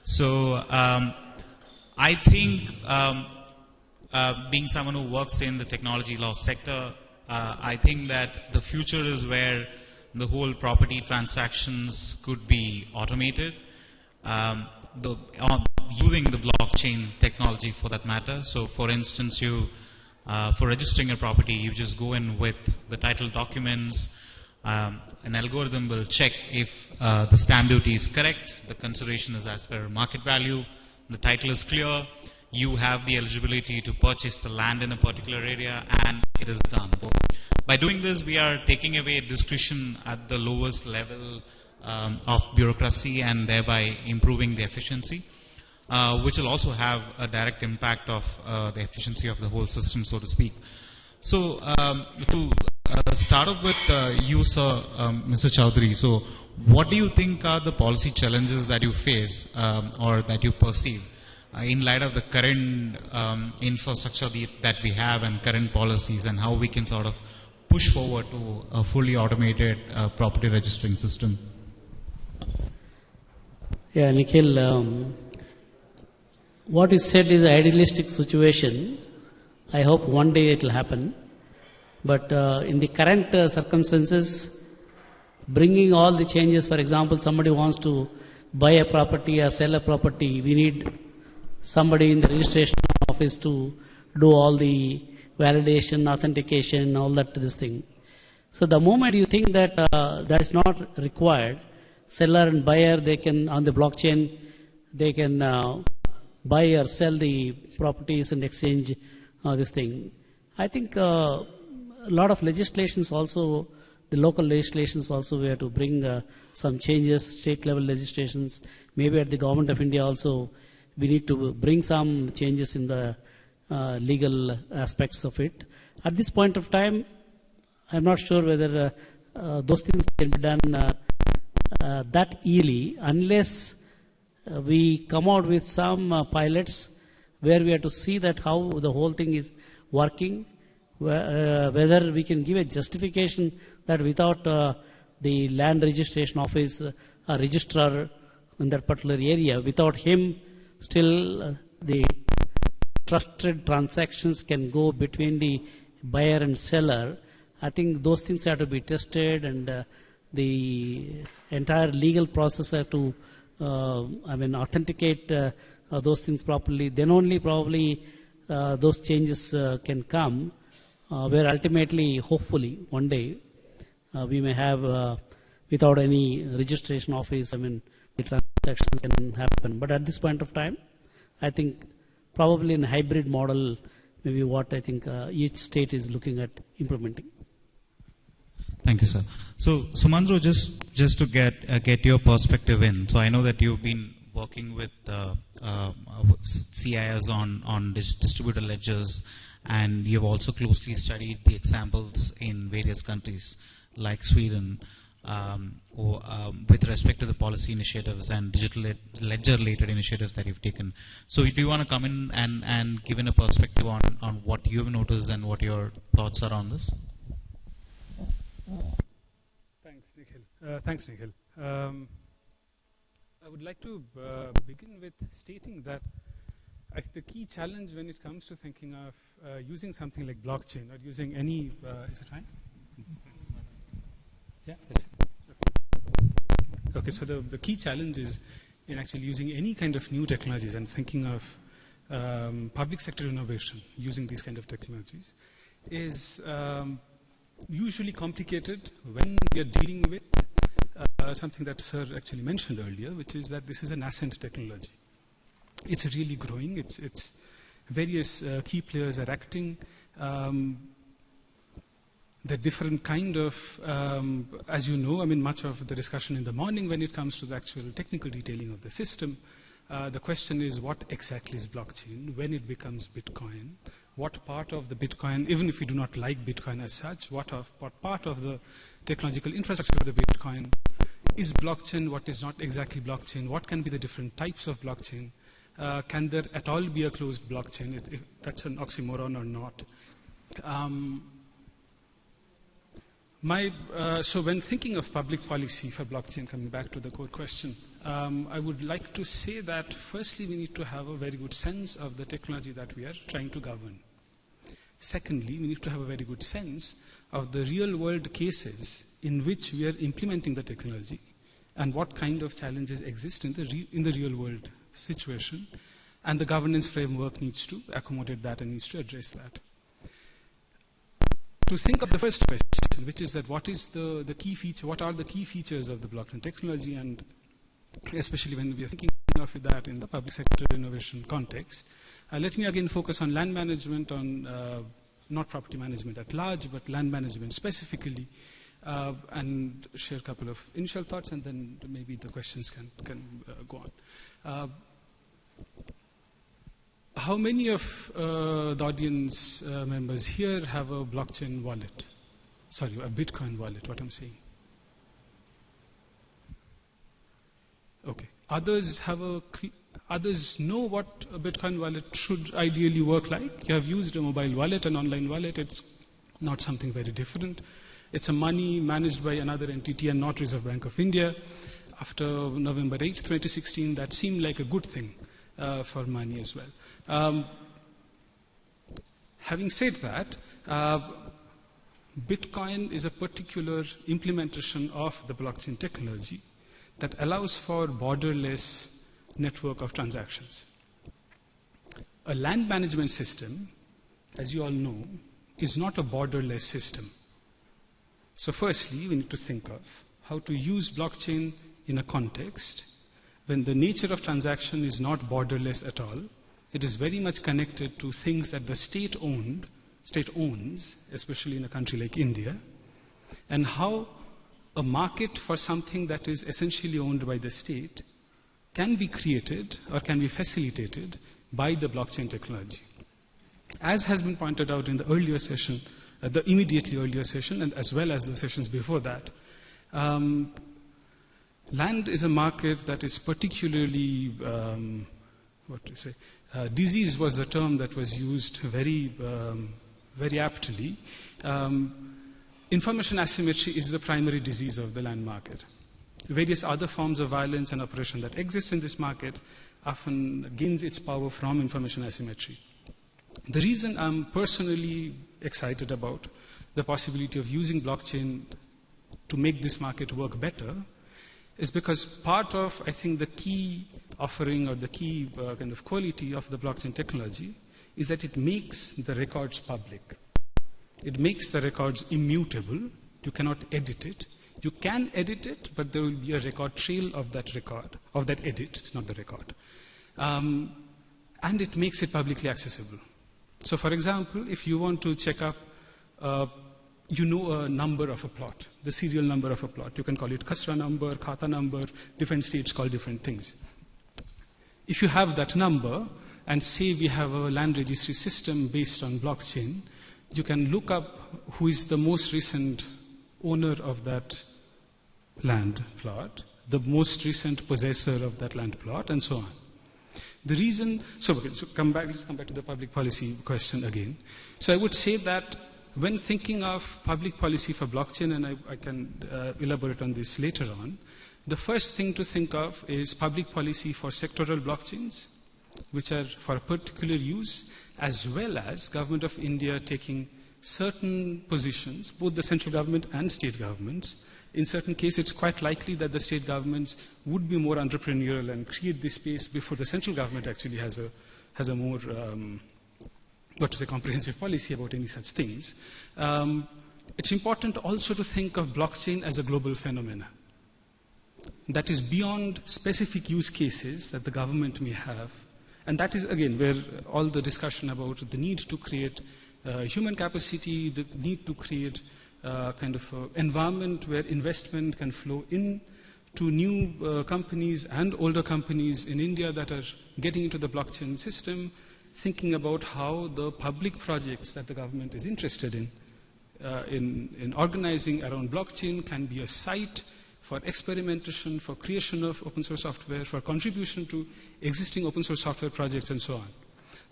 So I think being someone who works in the technology law sector, I think that the future is where the whole property transactions could be automated using the blockchain technology for that matter. So for instance, for registering a property, you just go in with the title documents. An algorithm will check if the stamp duty is correct, the consideration is as per market value, the title is clear, you have the eligibility to purchase the land in a particular area, and it is done. By doing this, we are taking away discretion at the lowest level of bureaucracy and thereby improving the efficiency, which will also have a direct impact of the efficiency of the whole system, so to speak. So to start off with you, sir, Mr. Chaudhary. So what do you think are the policy challenges that you face or that you perceive in light of the current infrastructure that we have and current policies, and how we can sort of push forward to a fully automated property registering system? Yeah, Nikhil, what you said is an idealistic situation. I hope one day it will happen. But in the current circumstances, bringing all the changes, for example, somebody wants to buy a property or sell a property, we need somebody in the registration office to do all the validation, authentication, all that, this thing. So the moment you think that that is not required, seller and buyer, they can, on the blockchain, they can buy or sell the properties and exchange this thing. I think a lot of legislations also, the local legislations also, we have to bring some changes, state level legislations. Maybe at the Government of India also, we need to bring some changes in the legal aspects of it. At this point of time, I'm not sure whether those things can be done that easily, unless we come out with some pilots where we have to see that how the whole thing is working, whether we can give a justification that without the land registration office, a registrar in that particular area, without him, still the trusted transactions can go between the buyer and seller. I think those things have to be tested, and the entire legal process have to, authenticate those things properly. Then only probably those changes can come, where ultimately, hopefully, one day, we may have, without any registration office, the transactions can happen. But at this point of time, I think probably in a hybrid model, maybe what I think each state is looking at implementing. Thank you, sir. So, Sumandro, just to get your perspective in. So, I know that you've been working with CIS on distributed ledgers, and you've also closely studied the examples in various countries like Sweden, with respect to the policy initiatives and digital ledger-related initiatives that you've taken. So, do you want to come in and give in a perspective on what you've noticed and what your thoughts are on this? Thanks, Nikhil. I would like to begin with stating that I think the key challenge when it comes to thinking of using something like blockchain or using any, is it fine? Yeah. Okay. So the key challenge is in actually using any kind of new technologies and thinking of public sector innovation using these kind of technologies is usually complicated when we are dealing with something that Sir actually mentioned earlier, which is that this is a nascent technology. It's really growing. It's various key players are acting. The different kind of, as you know, much of the discussion in the morning when it comes to the actual technical detailing of the system, the question is what exactly is blockchain, when it becomes Bitcoin, what part of the Bitcoin, even if you do not like Bitcoin as such, what part of the technological infrastructure of the Bitcoin is blockchain, what is not exactly blockchain, what can be the different types of blockchain, can there at all be a closed blockchain, if that's an oxymoron or not. So when thinking of public policy for blockchain, coming back to the core question, I would like to say that firstly we need to have a very good sense of the technology that we are trying to govern. Secondly, we need to have a very good sense of the real world cases in which we are implementing the technology and what kind of challenges exist in the real world situation, and the governance framework needs to accommodate that and needs to address that. To think of the first question, which is that what is the key feature, what are the key features of the blockchain technology, and especially when we are thinking of that in the public sector innovation context, let me again focus on land management, on not property management at large, but land management specifically, and share a couple of initial thoughts, and then maybe the questions can go on. How many of the audience members here have a blockchain wallet? Sorry, a Bitcoin wallet, what I'm saying. Okay. Others know what a Bitcoin wallet should ideally work like. You have used a mobile wallet, an online wallet. It's not something very different. It's a money managed by another entity and not Reserve Bank of India. After November 8, 2016, that seemed like a good thing for money as well. Having said that, Bitcoin is a particular implementation of the blockchain technology that allows for borderless network of transactions. A land management system, as you all know, is not a borderless system. So firstly, we need to think of how to use blockchain in a context when the nature of transaction is not borderless at all. It is very much connected to things that the state owns, especially in a country like India, and how a market for something that is essentially owned by the state can be created or can be facilitated by the blockchain technology. As has been pointed out in the earlier session, the immediately earlier session, and as well as the sessions before that, Land is a market that is particularly, disease was the term that was used very aptly. Information asymmetry is the primary disease of the land market. Various other forms of violence and oppression that exist in this market often gains its power from information asymmetry. The reason I'm personally excited about the possibility of using blockchain to make this market work better is because part of, I think, the key offering or the key kind of quality of the blockchain technology is that it makes the records public. It makes the records immutable. You cannot edit it. You can edit it, but there will be a record trail of that record, of that edit, not the record. And it makes it publicly accessible. So, for example, if you want to check up, you know a number of a plot, the serial number of a plot. You can call it Khasra number, Khata number, different states call different things. If you have that number, and say we have a land registry system based on blockchain, you can look up who is the most recent owner of that land plot, the most recent possessor of that land plot, and so on. The reason, let's come back to the public policy question again. So I would say that when thinking of public policy for blockchain, and I can elaborate on this later on, the first thing to think of is public policy for sectoral blockchains, which are for a particular use, as well as Government of India taking certain positions, both the central government and state governments. In certain cases, it's quite likely that the state governments would be more entrepreneurial and create this space before the central government actually has a more comprehensive policy about any such things. It's important also to think of blockchain as a global phenomenon that is beyond specific use cases that the government may have. And that is, again, where all the discussion about the need to create human capacity, the need to create kind of environment where investment can flow in to new companies and older companies in India that are getting into the blockchain system, thinking about how the public projects that the government is interested in organizing around blockchain can be a site for experimentation, for creation of open source software, for contribution to existing open source software projects, and so on.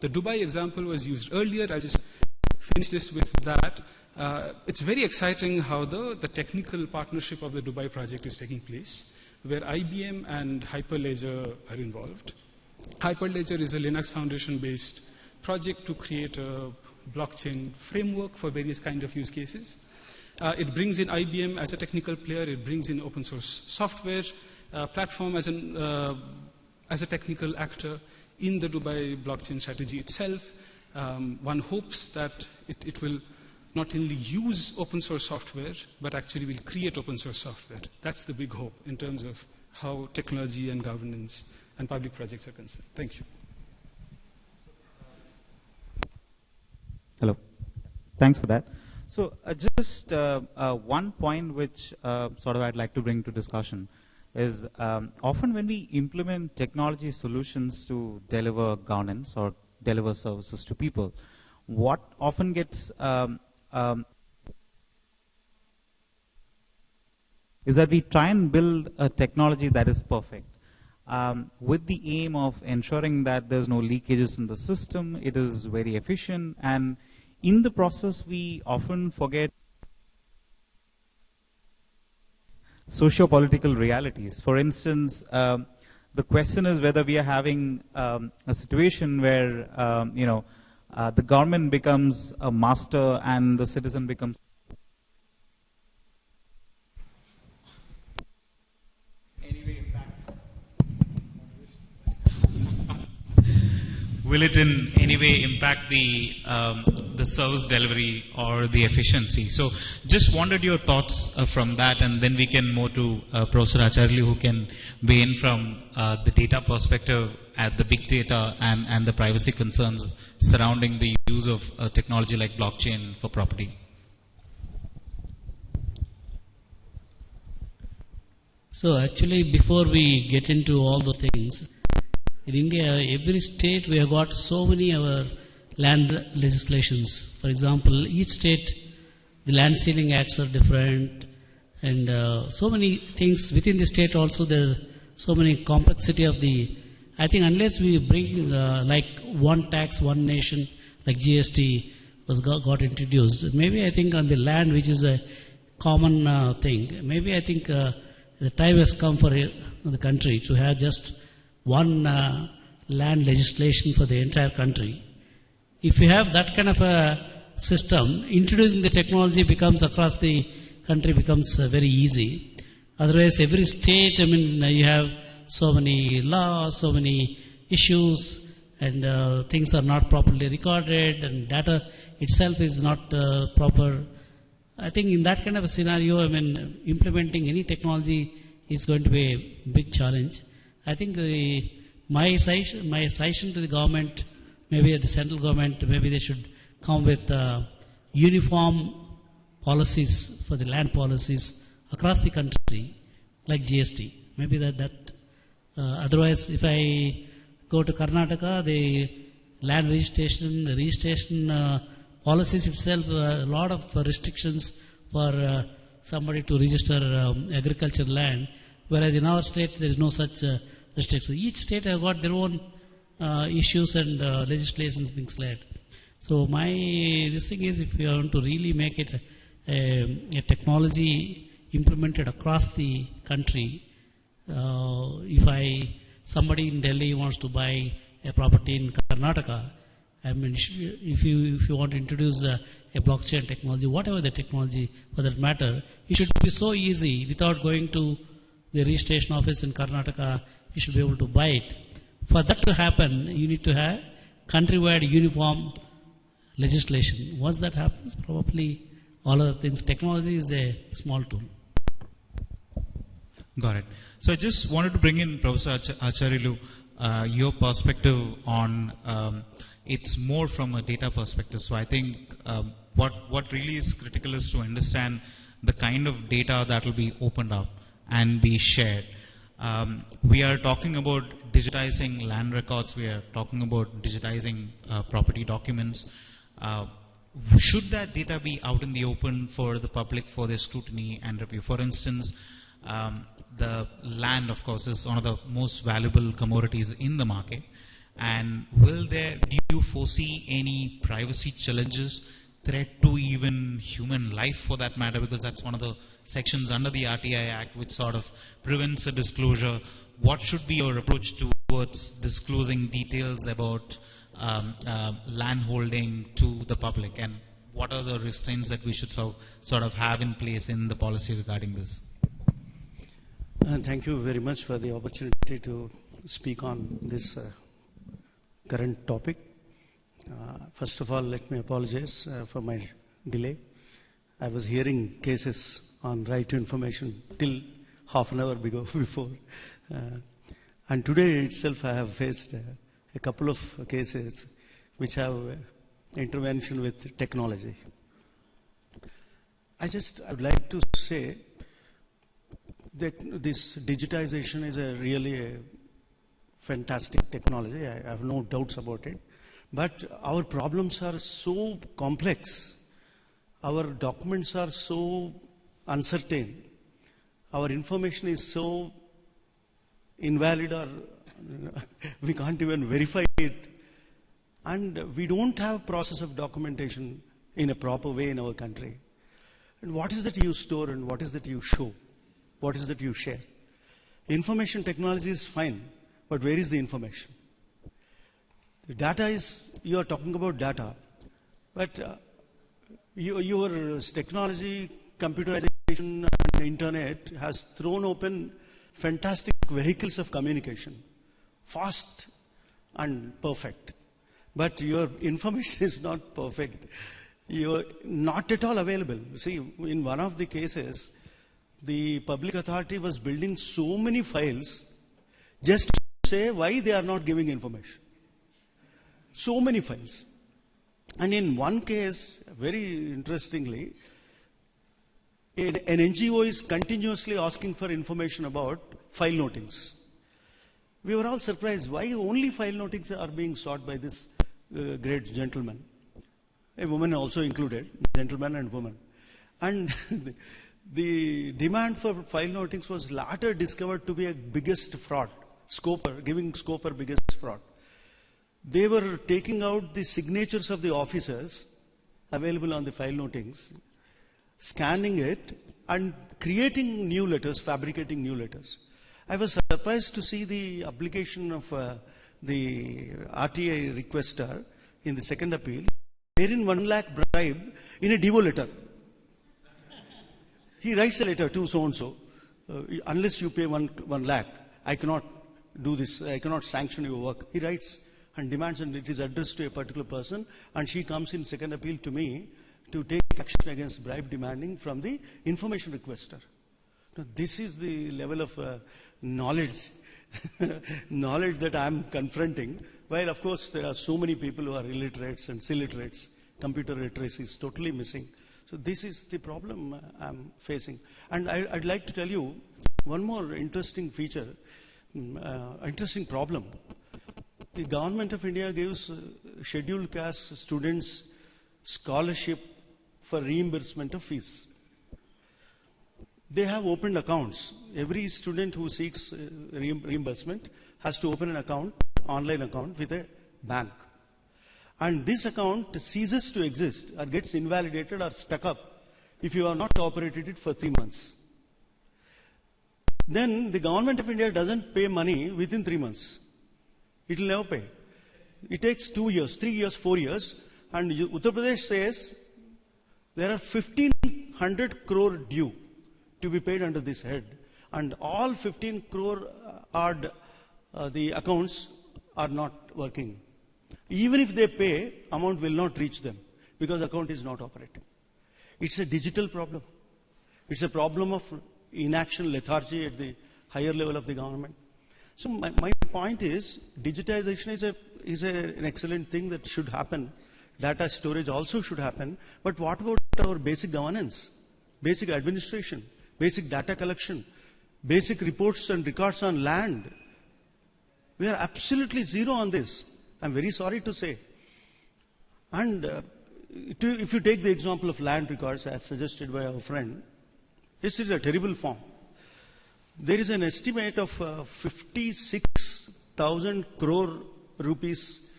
The Dubai example was used earlier. I'll just finish this with that. It's very exciting how the technical partnership of the Dubai project is taking place, where IBM and Hyperledger are involved. Hyperledger is a Linux Foundation-based project to create a blockchain framework for various kinds of use cases. It brings in IBM as a technical player. It brings in open source software platform as a technical actor in the Dubai blockchain strategy itself. One hopes that it will not only use open source software, but actually will create open source software. That's the big hope in terms of how technology and governance and public projects are concerned. Thank you. Hello. Thanks for that. So just one point which sort of I'd like to bring to discussion is often when we implement technology solutions to deliver governance or deliver services to people, what often gets is that we try and build a technology that is perfect with the aim of ensuring that there's no leakages in the system, it is very efficient, and in the process we often forget socio-political realities. For instance, the question is whether we are having a situation where the government becomes a master and the citizen becomes will it in any way impact the service delivery or the efficiency? So just wanted your thoughts from that, and then we can move to Professor Acharyulu, who can weigh in from the data perspective at the big data and the privacy concerns surrounding the use of technology like blockchain for property. So actually, before we get into all the things, in India, every state we have got so many our land legislations. For example, each state, the land ceiling acts are different, And so many things within the state also, there so many complexity of the, I think unless we bring like one tax, one nation, like GST got introduced, maybe I think on the land, which is a common thing, maybe I think the time has come for the country to have just one land legislation for the entire country. If you have that kind of a system, introducing the technology becomes across the country becomes very easy. Otherwise, every state, I mean, you have so many laws, so many issues, and things are not properly recorded, and data itself is not proper. I think in that kind of a scenario, I mean, implementing any technology is going to be a big challenge. I think my suggestion to the government, maybe the central government, maybe they should come with uniform policies for the land policies across the country, like GST. Maybe otherwise, if I go to Karnataka, the land registration policies itself, a lot of restrictions for somebody to register agricultural land, whereas in our state there is no such restrictions. Each state have got their own issues and legislations, things like that. So this thing is, if you want to really make it a technology implemented across the country, if somebody in Delhi wants to buy a property in Karnataka, I mean, if you want to introduce a blockchain technology, whatever the technology for that matter, it should be so easy without going to the registration office in Karnataka. You should be able to buy it. For that to happen, you need to have countrywide uniform legislation. Once that happens, probably all other things, technology is a small tool. Got it. So I just wanted to bring in Professor Acharyulu, your perspective on it's more from a data perspective. So I think what really is critical is to understand the kind of data that will be opened up and be shared. We are talking about digitizing land records. We are talking about digitizing property documents. Should that data be out in the open for the public for their scrutiny and review? For instance, the land, of course, is one of the most valuable commodities in the market. And do you foresee any privacy challenges, threat to even human life for that matter? Because that's one of the sections under the RTI Act which sort of prevents a disclosure. What should be your approach towards disclosing details about land holding to the public? And what are the restraints that we should sort of have in place in the policy regarding this? Thank you very much for the opportunity to speak on this current topic. First of all, let me apologize for my delay. I was hearing cases on right to information till half an hour before. And today itself I have faced a couple of cases which have intervention with technology. I would like to say that this digitization is really a fantastic technology. I have no doubts about it. But our problems are so complex. Our documents are so uncertain. Our information is so invalid, or we can't even verify it. And we don't have process of documentation in a proper way in our country. And what is that you store and what is that you show? What is that you share? Information technology is fine, but where is the information? The data is, you are talking about data, but your technology, computerization, and internet has thrown open fantastic vehicles of communication, fast and perfect. But your information is not perfect. You're not at all available. See, in one of the cases, the public authority was building so many files just to say why they are not giving information. So many files. And in one case, very interestingly, an NGO is continuously asking for information about file notings. We were all surprised why only file notings are being sought by this great gentleman. A woman also included, gentleman and woman. And The demand for file notings was later discovered to be a biggest fraud, giving scope for biggest fraud. They were taking out the signatures of the officers available on the file notings, scanning it, and creating new letters, fabricating new letters. I was surprised to see the application of the RTA requester in the second appeal, wherein 1 lakh bribe in a Devo letter. He writes a letter to so-and-so, unless you pay 1 lakh, I cannot do this, I cannot sanction your work. He writes and demands, and it is addressed to a particular person, and she comes in second appeal to me to take action against bribe demanding from the information requester. Now, this is the level of knowledge that I am confronting, while of course there are so many people who are illiterates and illiterates. Computer literacy is totally missing. So this is the problem I'm facing. And I'd like to tell you one more interesting feature, interesting problem. The government of India gives scheduled caste students scholarship for reimbursement of fees. They have opened accounts. Every student who seeks reimbursement has to open an account, online account with a bank. And this account ceases to exist or gets invalidated or stuck up if you have not operated it for 3 months. Then the government of India doesn't pay money within 3 months. It will never pay. It takes 2 years, 3 years, 4 years, and Uttar Pradesh says there are 1,500 crore due to be paid under this head, and all 15 crore odd the accounts are not working. Even if they pay, amount will not reach them because account is not operating. It's a digital problem. It's a problem of inaction, lethargy at the higher level of the government. So my point is, digitization is an excellent thing that should happen. Data storage also should happen. But what about our basic governance, basic administration, basic data collection, basic reports and records on land? We are absolutely zero on this. I'm very sorry to say. And if you take the example of land records as suggested by our friend, this is a terrible form. There is an estimate of 56,000 crore rupees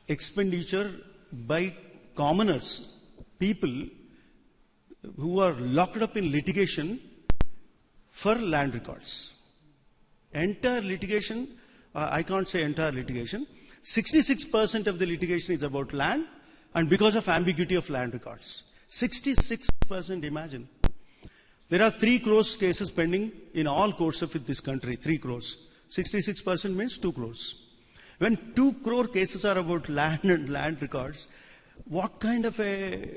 expenditure by commoners, people who are locked up in litigation for land records. Entire litigation, I can't say entire litigation, 66% of the litigation is about land, and because of ambiguity of land records. 66%, imagine. There are 3 crores cases pending in all courts of this country, 3 crores. 66% means 2 crores. When 2 crore cases are about land and land records, what kind of a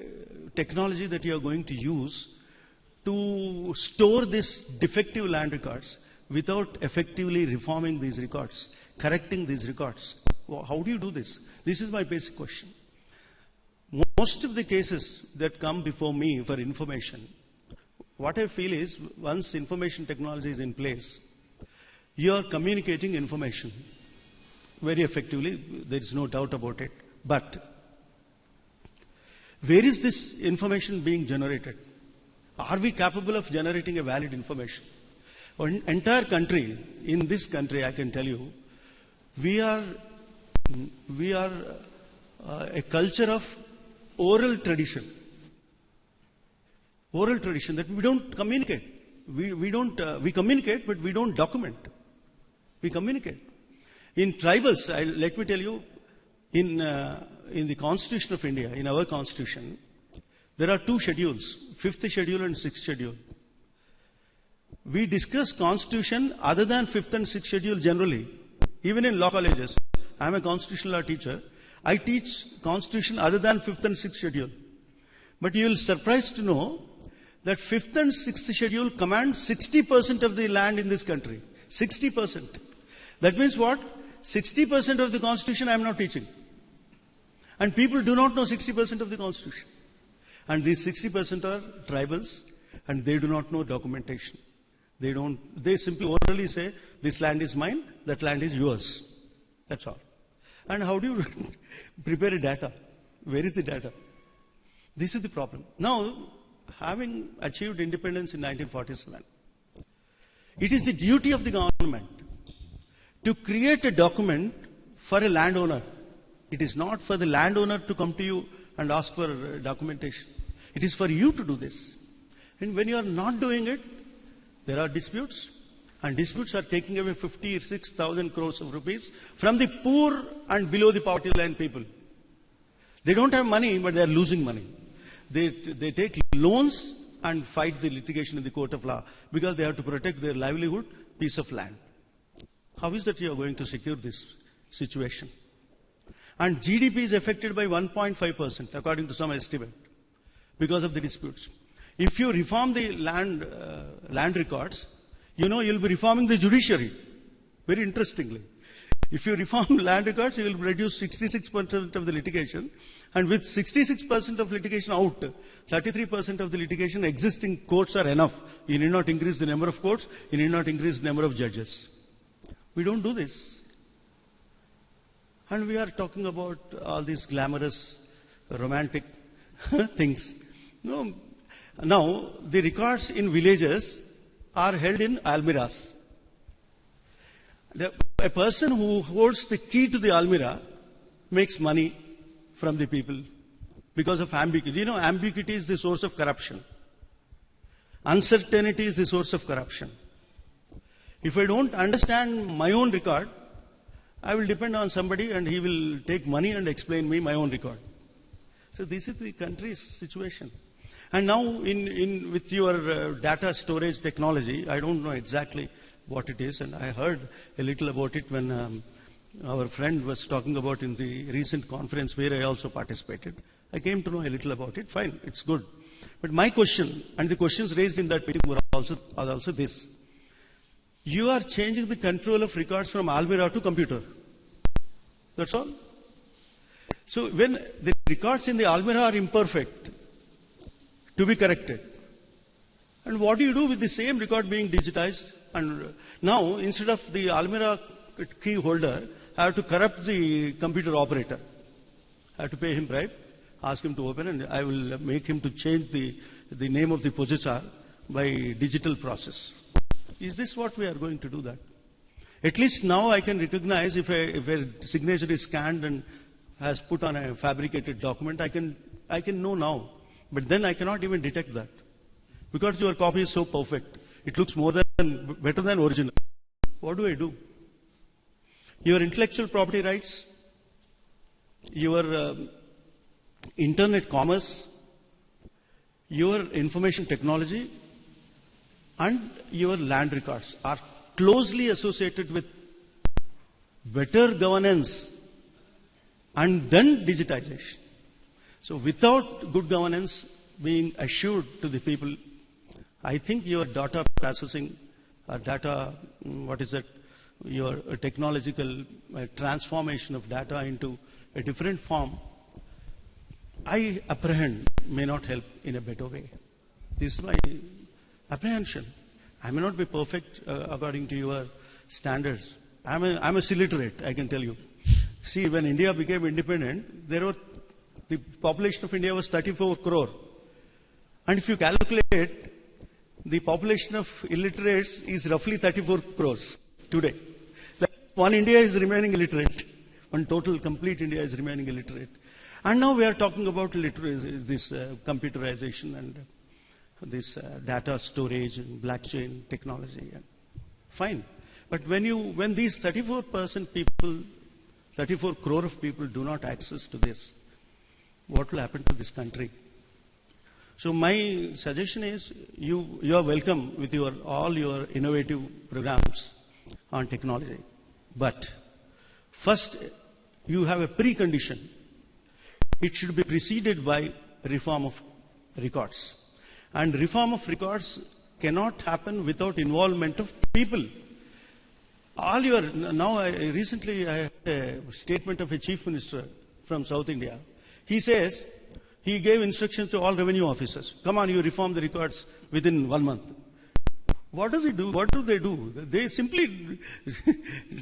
technology that you are going to use to store this defective land records without effectively reforming these records, correcting these records? How do you do this? This is my basic question. Most of the cases that come before me for information, what I feel is, once information technology is in place, you are communicating information very effectively. There is no doubt about it. But where is this information being generated? Are we capable of generating a valid information? An entire country, in this country, I can tell you, we are a culture of oral tradition. Oral tradition that we don't communicate. We communicate, but we don't document. We communicate. In tribals, let me tell you, in the Constitution of India, in our Constitution, there are 2 schedules, 5th schedule and 6th schedule. We discuss Constitution other than 5th and 6th schedule generally, even in law colleges. I am a constitutional law teacher. I teach Constitution other than 5th and 6th schedule. But you will be surprised to know that 5th and 6th schedule command 60% of the land in this country. 60%. That means what? 60% of the Constitution I am not teaching. And people do not know 60% of the Constitution. And these 60% are tribals, and they do not know documentation. They simply orally say, this land is mine, that land is yours. That's all. And how do you prepare a data? Where is the data? This is the problem. Now, having achieved independence in 1947, it is the duty of the government to create a document for a landowner. It is not for the landowner to come to you and ask for documentation. It is for you to do this. And when you are not doing it, there are disputes. And disputes are taking away 56,000 crores of rupees from the poor and below the poverty line people. They don't have money, but they are losing money. They take loans and fight the litigation in the court of law because they have to protect their livelihood, piece of land. How is that you are going to secure this situation? And GDP is affected by 1.5%, according to some estimate, because of the disputes. If you reform the land records, you'll be reforming the judiciary. Very interestingly. If you reform land records, you will reduce 66% of the litigation. And with 66% of litigation out, 33% of the litigation existing courts are enough. You need not increase the number of courts. You need not increase the number of judges. We don't do this. And we are talking about all these glamorous, romantic things. No. Now, the records in villages are held in almirahs. A person who holds the key to the almirah makes money from the people because of ambiguity. Ambiguity is the source of corruption. Uncertainty is the source of corruption. If I don't understand my own record, I will depend on somebody and he will take money and explain me my own record. So this is the country's situation. And now with your data storage technology, I don't know exactly what it is, and I heard a little about it when our friend was talking about in the recent conference where I also participated. I came to know a little about it. Fine, it's good. But my question, and the questions raised in that meeting are also this. You are changing the control of records from almirah to computer. That's all. So when the records in the almirah are imperfect, to be corrected. And what do you do with the same record being digitized? And now, instead of the almirah key holder, I have to corrupt the computer operator. I have to pay him bribe, ask him to open, and I will make him to change the name of the possessor by digital process. Is this what we are going to do that? At least now I can recognize if a signature is scanned and has put on a fabricated document, I can know now. But then I cannot even detect that. Because your copy is so perfect. It looks better than original. What do I do? Your intellectual property rights, your internet commerce, your information technology, and your land records are closely associated with better governance and then digitization. So without good governance being assured to the people, I think your data processing, your technological transformation of data into a different form, I apprehend may not help in a better way. This is my apprehension. I may not be perfect according to your standards. I'm a illiterate, I can tell you. See, when India became independent, the population of India was 34 crore. And if you calculate, the population of illiterates is roughly 34 crores today. One India is remaining illiterate. One total, complete India is remaining illiterate. And now we are talking about this computerization and this data storage and blockchain technology. Fine. But when these 34% people, 34 crore of people do not access to this, what will happen to this country? So my suggestion is you are welcome with all your innovative programs on technology. But first, you have a precondition. It should be preceded by reform of records. And reform of records cannot happen without involvement of people. Recently I had a statement of a chief minister from South India. He says, he gave instructions to all revenue officers. Come on, you reform the records within 1 month. What does he do? What do they do? They simply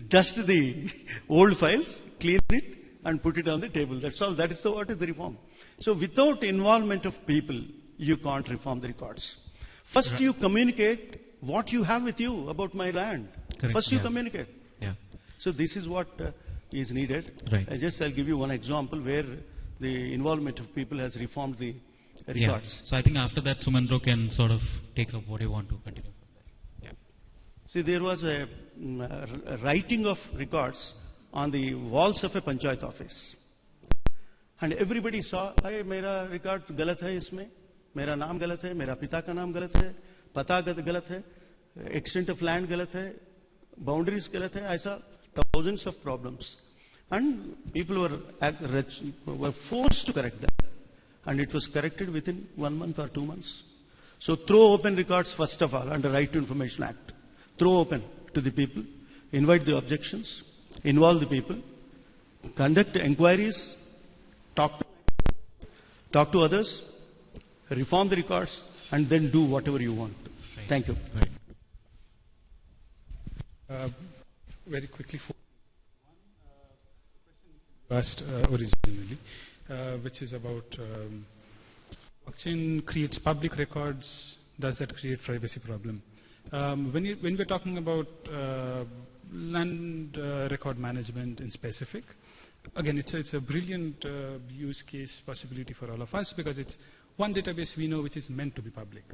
dust the old files, clean it, and put it on the table. That's all. What is the reform. So without involvement of people, you can't reform the records. First you communicate what you have with you about my land. Correct. First you communicate. Yeah. So this is what is needed. Right. I'll give you one example where the involvement of people has reformed the records. So I think after that, Sumendra can sort of take up what you want to continue. Yeah. See, there was a writing of records on the walls of a panchayat office. And everybody saw, hey, मेरा record गलत है इसमें, मेरा नाम गलत है, मेरा पिता का नाम गलत है, पता गलत है, extent of land गलत है, boundaries गलत है, ऐसा thousands of problems. And people were forced to correct that. And it was corrected within 1 month or 2 months. So throw open records first of all under Right to Information Act. Throw open to the people, invite the objections, involve the people, conduct inquiries, talk to others, reform the records, and then do whatever you want. Right. Thank you. Right. Very quickly, asked originally, which is about blockchain creates public records. Does that create privacy problem? When we're talking about land record management in specific, again, it's a brilliant use case possibility for all of us because it's one database we know which is meant to be public.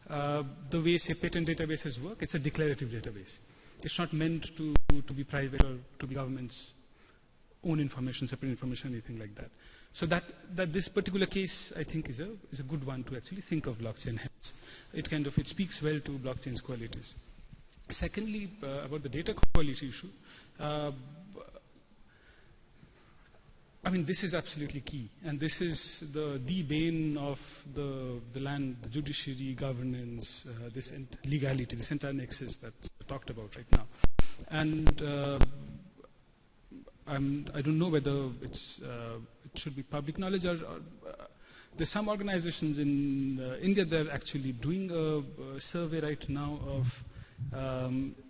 The way, say, patent databases work, it's a declarative database. It's not meant to be private or to be government's own information, separate information, anything like that. So that this particular case, I think, is a good one to actually think of blockchain. Hence, it speaks well to blockchain's qualities. Secondly, about the data quality issue, I mean, this is absolutely key, and this is the bane of the land, the judiciary, governance, this legality, this entire nexus that's talked about right now. And I don't know whether it should be public knowledge or there's some organizations in India that are actually doing a survey right now of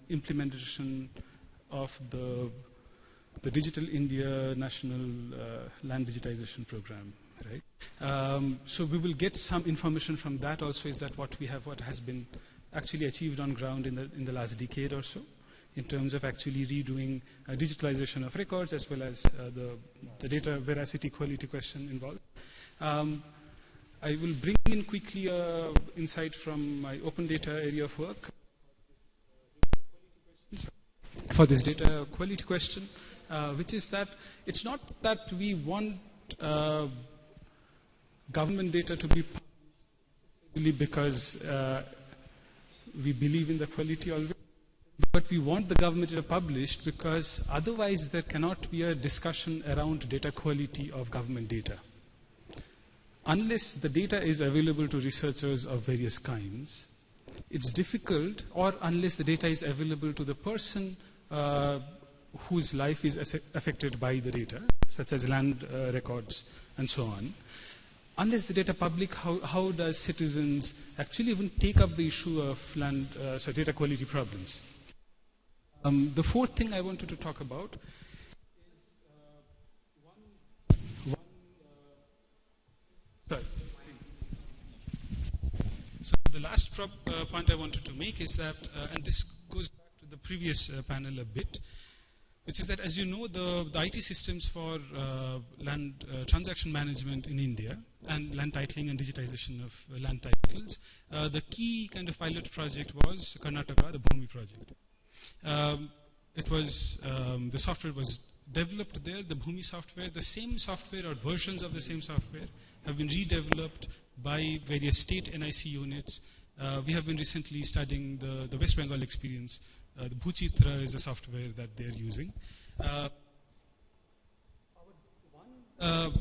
implementation of the Digital India National Land Digitization Program, right? So we will get some information from that also. Is that what has been actually achieved on ground in the last decade or so, in terms of actually redoing digitalization of records as well as the data veracity quality question involved. I will bring in quickly insight from my open data area of work for this data quality question, which is that it's not that we want government data to be public because we believe in the quality already, but we want the government data published because otherwise there cannot be a discussion around data quality of government data. Unless the data is available to researchers of various kinds, it's difficult, or unless the data is available to the person whose life is affected by the data, such as land records and so on. Unless the data public, how does citizens actually even take up the issue of data quality problems? The fourth thing I wanted to talk about is So the last point I wanted to make is that, and this goes back to the previous panel a bit, which is that, as you know, the IT systems for land transaction management in India and land titling and digitization of land titles, the key kind of pilot project was Karnataka, the Bhumi project. It was, the software was developed there, the Bhumi software, the same software or versions of the same software have been redeveloped by various state NIC units. We have been recently studying the West Bengal experience. The Bhuchitra is the software that they're using. One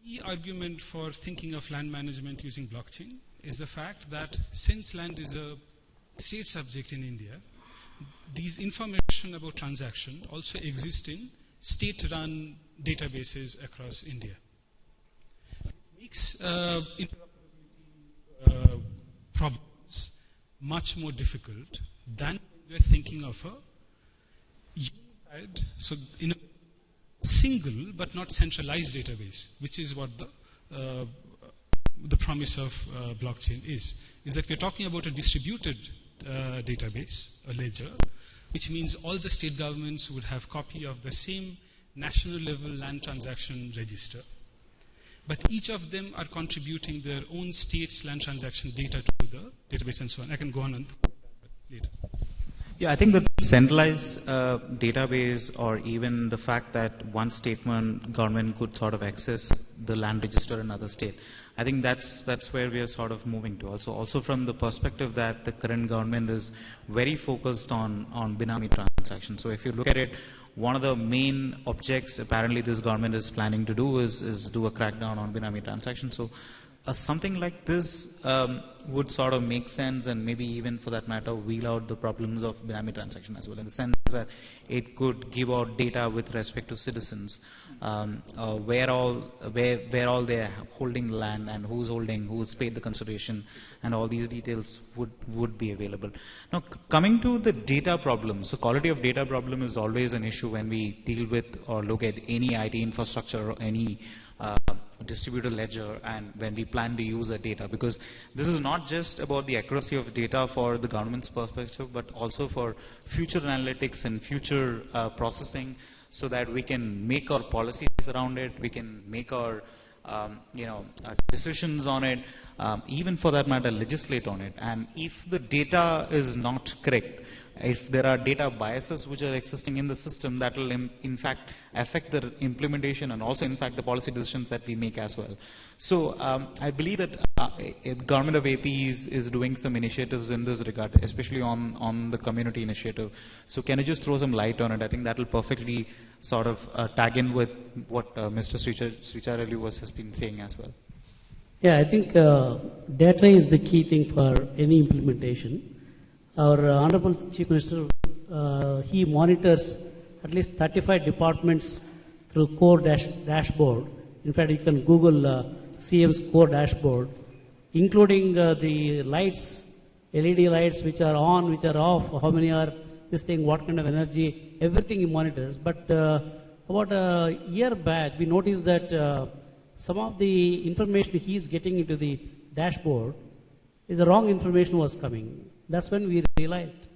key argument for thinking of land management using blockchain is the fact that since land is a state subject in India, these information about transaction also exist in state-run databases across India. It makes interoperability problems much more difficult than we're thinking of a unified, so in a single but not centralized database, which is what the promise of blockchain is that we're talking about a distributed database, a ledger, which means all the state governments would have copy of the same national level land transaction register. But each of them are contributing their own state's land transaction data to the database and so on. I can go on later. Yeah, I think the centralized database, or even the fact that one state government could sort of access the land register in another state, I think that's where we are sort of moving to. Also from the perspective that the current government is very focused on Binami transactions. So if you look at it, one of the main objects apparently this government is planning to do is do a crackdown on Binami transactions. So something like this would sort of make sense, and maybe even for that matter wheel out the problems of Binami transaction as well, in the sense that it could give out data with respect to citizens, where all they are holding land and who's paid the consideration, and all these details would be available. Now, coming to the data problem, so quality of data problem is always an issue when we deal with or look at any IT infrastructure or any distributed ledger, and when we plan to use the data, because this is not just about the accuracy of data for the government's perspective, but also for future analytics and future processing, so that we can make our policies around it, we can make our decisions on it, even for that matter legislate on it. And if the data is not correct, if there are data biases which are existing in the system, that will in fact affect the implementation and also in fact the policy decisions that we make as well. So I believe that Government of AP is doing some initiatives in this regard, especially on the community initiative. So can you just throw some light on it? I think that will perfectly sort of tag in with what Mr. Sridhar has been saying as well. Yeah, I think data is the key thing for any implementation. Our Honorable Chief Minister, he monitors at least 35 departments through core dashboard. In fact, you can Google CM's core dashboard, including the lights, LED lights which are on, which are off, how many are this thing, what kind of energy, everything he monitors. But about a year back, we noticed that some of the information he is getting into the dashboard is the wrong information was coming. That's when we realized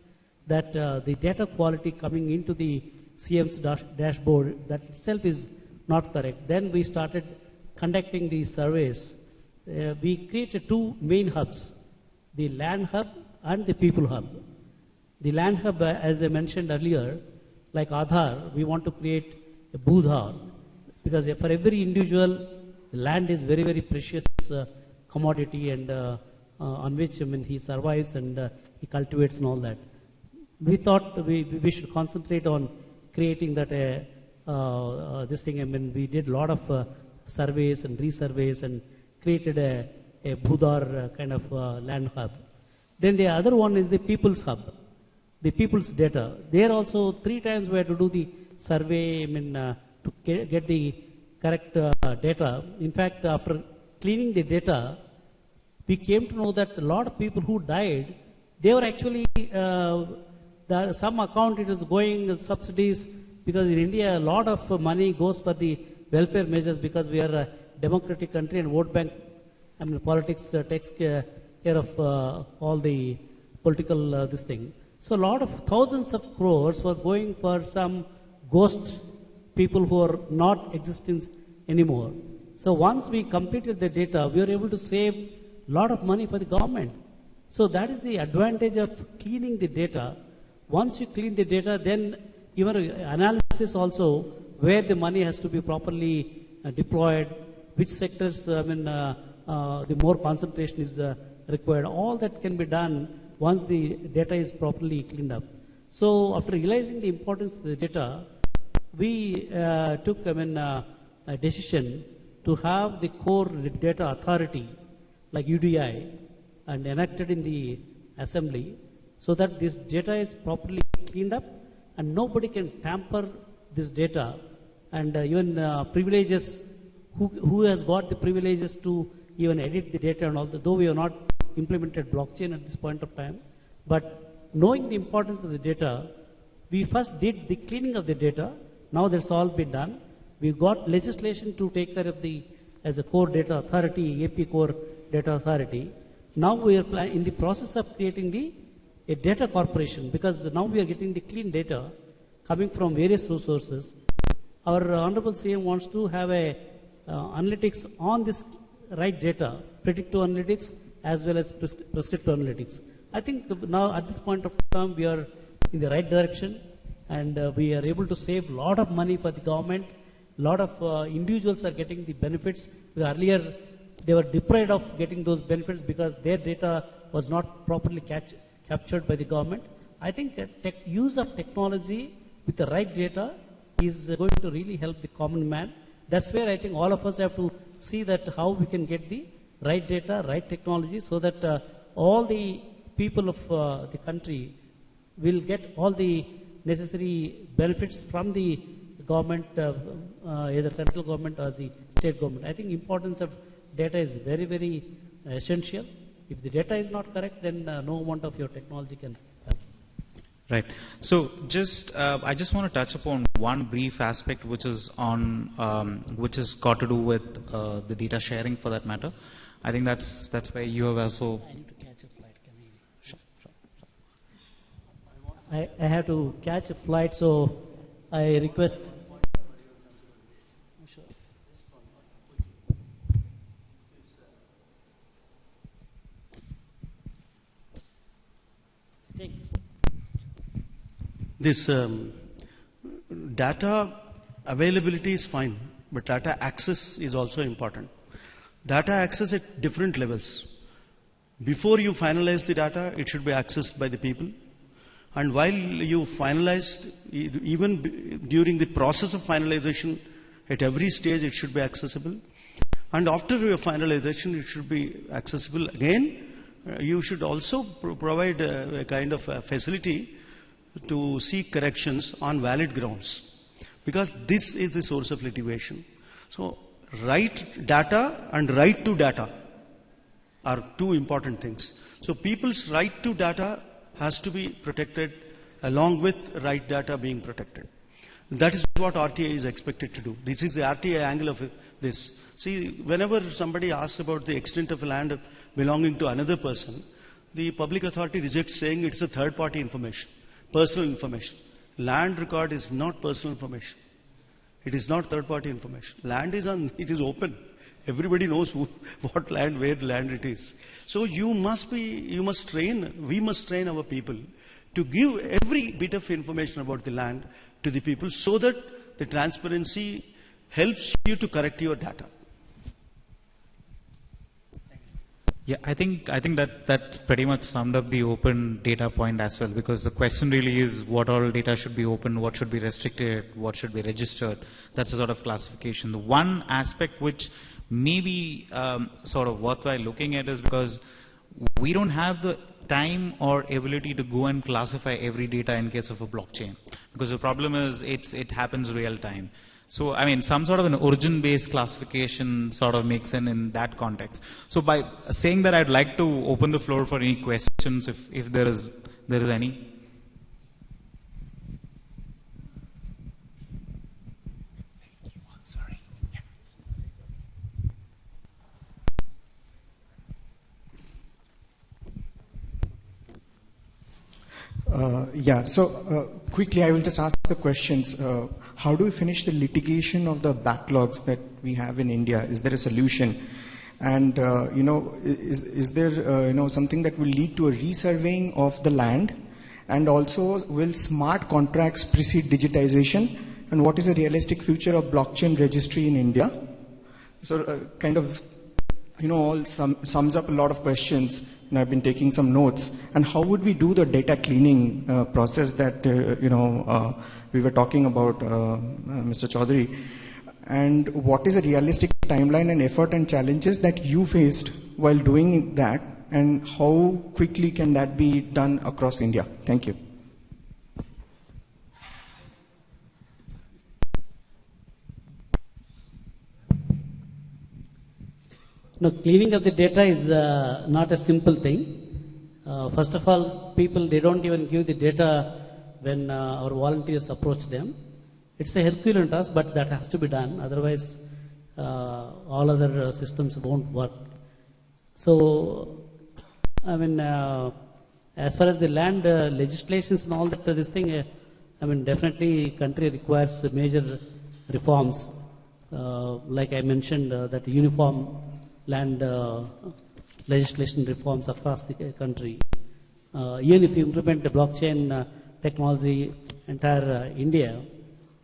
that the data quality coming into the CM's dashboard, that itself is not correct. Then we started conducting these surveys. We created two main hubs, the land hub and the people hub. The land hub, as I mentioned earlier, like Aadhaar, we want to create a Budhar, because for every individual, land is very, very precious commodity, and on which he survives and he cultivates and all that. We thought we should concentrate on creating that this thing. We did a lot of surveys and resurveys and created a Budhar kind of land hub. Then the other one is the people's hub, the people's data. There also 3 times we had to do the survey to get the correct data. In fact, after cleaning the data, we came to know that a lot of people who died, they were actually, some account it is going subsidies, because in India a lot of money goes for the welfare measures, because we are a democratic country and vote bank, politics takes care of all the political this thing. So a lot of thousands of crores were going for some ghost people who are not existing anymore. So once we completed the data, we were able to save a lot of money for the government. So that is the advantage of cleaning the data. Once you clean the data, then your analysis also, where the money has to be properly deployed, which sectors, the more concentration is required. All that can be done once the data is properly cleaned up. So after realizing the importance of the data, we took a decision to have the core data authority, like UDI, and enacted in the assembly, so that this data is properly cleaned up and nobody can tamper this data, and even privileges, who has got the privileges to even edit the data and all that, though we have not implemented blockchain at this point of time. But knowing the importance of the data, we first did the cleaning of the data. Now that's all been done. We got legislation to take care of as a core data authority, AP core Data Authority. Now we are in the process of creating a data corporation, because now we are getting the clean data coming from various resources. Our Honorable CM wants to have a analytics on this right data, predictive analytics as well as prescriptive analytics. I think now at this point of time we are in the right direction, and we are able to save a lot of money for the government. A lot of individuals are getting the benefits. Earlier they were deprived of getting those benefits because their data was not properly captured by the government. I think use of technology with the right data is going to really help the common man. That's where I think all of us have to see that how we can get the right data, right technology, so that all the people of the country will get all the necessary benefits from the government, either central government or the state government. I think importance of data is very, very essential. If the data is not correct, then no amount of your technology can help. Right. So I just want to touch upon one brief aspect, which is on which has got to do with the data sharing, for that matter. I think that's where you have also. I need to catch a flight. Can I have to catch a flight, so I request. This data availability is fine, but data access is also important. Data access at different levels. Before you finalize the data, it should be accessed by the people. And while you finalize, even during the process of finalization, at every stage it should be accessible. And after your finalization, it should be accessible again. You should also provide a kind of facility to seek corrections on valid grounds, because this is the source of litigation. So, right data and right to data are two important things. So, people's right to data has to be protected along with right data being protected. That is what RTA is expected to do. This is the RTA angle of this. See, whenever somebody asks about the extent of land belonging to another person, the public authority rejects, saying it's a third-party information. Personal information. Land record is not personal information. It is not third-party information. Land is it is open. Everybody knows what land, where land it is. So we must train our people to give every bit of information about the land to the people, so that the transparency helps you to correct your data. Yeah, I think that pretty much summed up the open data point as well, because the question really is what all data should be open, what should be restricted, what should be registered. That's a sort of classification. The one aspect which may be sort of worthwhile looking at is because we don't have the time or ability to go and classify every data in case of a blockchain, because the problem is it happens real time. So, I mean, some sort of an origin-based classification sort of makes sense in that context. So, by saying that, I'd like to open the floor for any questions, if there is any. Quickly I will just ask the questions. How do we finish the litigation of the backlogs that we have in India? Is there a solution? And, is there, something that will lead to a resurveying of the land? And also, will smart contracts precede digitization? And what is a realistic future of blockchain registry in India? So, all sums up a lot of questions. And I've been taking some notes. And how would we do the data cleaning process that, we were talking about, Mr. Chaudhary? And what is a realistic timeline and effort and challenges that you faced while doing that? And how quickly can that be done across India? Thank you. No, cleaning of the data is not a simple thing. First of all, people, they don't even give the data when our volunteers approach them. It's a Herculean task, but that has to be done. Otherwise, all other systems won't work. So, I mean, as far as the land legislations and all that, this thing, I mean, definitely country requires major reforms. Like I mentioned, that uniform land legislation reforms across the country. Even if you implement the blockchain technology entire India,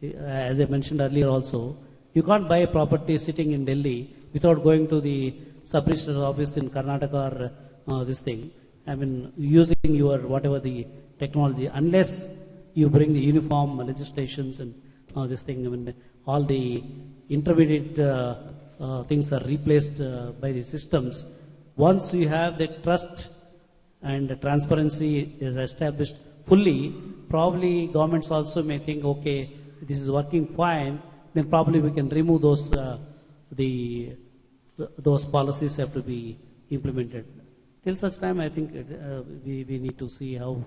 as I mentioned earlier also, you can't buy a property sitting in Delhi without going to the sub-registrar's office in Karnataka or this thing. I mean, using your whatever the technology, unless you bring the uniform legislations and this thing. I mean, all the intermediate things are replaced by the systems. Once you have the trust and the transparency is established fully, probably governments also may think, okay, this is working fine, then probably we can remove those, those policies have to be implemented. Till such time, I think we need to see how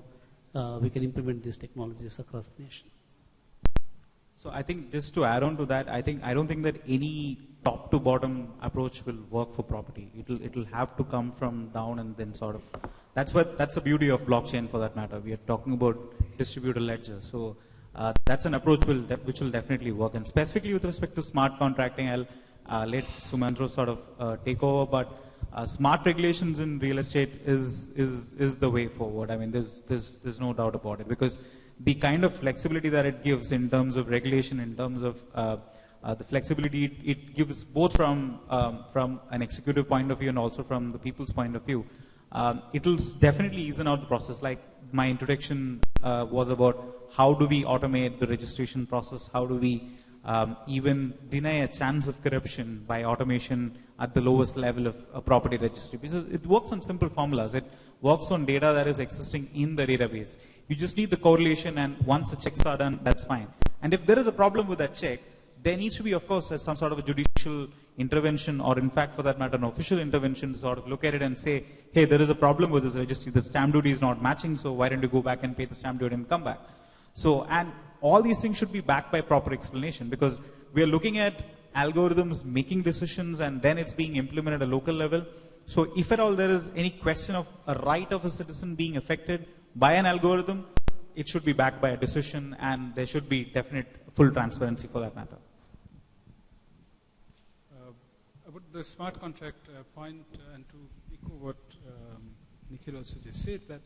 we can implement these technologies across the nation. So I think just to add on to that, I don't think that any top to bottom approach will work for property. It'll have to come from down and then sort of. That's the beauty of blockchain for that matter. We are talking about distributed ledger. So that's an approach which will definitely work. And specifically with respect to smart contracting, I'll let Sumantro sort of take over. But smart regulations in real estate is the way forward. I mean, there's no doubt about it, because the kind of flexibility that it gives in terms of regulation, in terms of the flexibility it gives both from an executive point of view and also from the people's point of view, it will definitely ease out the process. Like my introduction was about how do we automate the registration process, how do we even deny a chance of corruption by automation at the lowest level of a property registry. Because it works on simple formulas. It works on data that is existing in the database. You just need the correlation, and once the checks are done, that's fine. And if there is a problem with that check, there needs to be, of course, some sort of a judicial intervention, or in fact, for that matter, an official intervention to sort of look at it and say, hey, there is a problem with this registry. The stamp duty is not matching, so why don't you go back and pay the stamp duty and come back? So, and all these things should be backed by proper explanation, because we are looking at algorithms making decisions and then it's being implemented at a local level. So if at all there is any question of a right of a citizen being affected by an algorithm, it should be backed by a decision, and there should be definite full transparency for that matter. About the smart contract point, and to echo what Nikhil also just said, that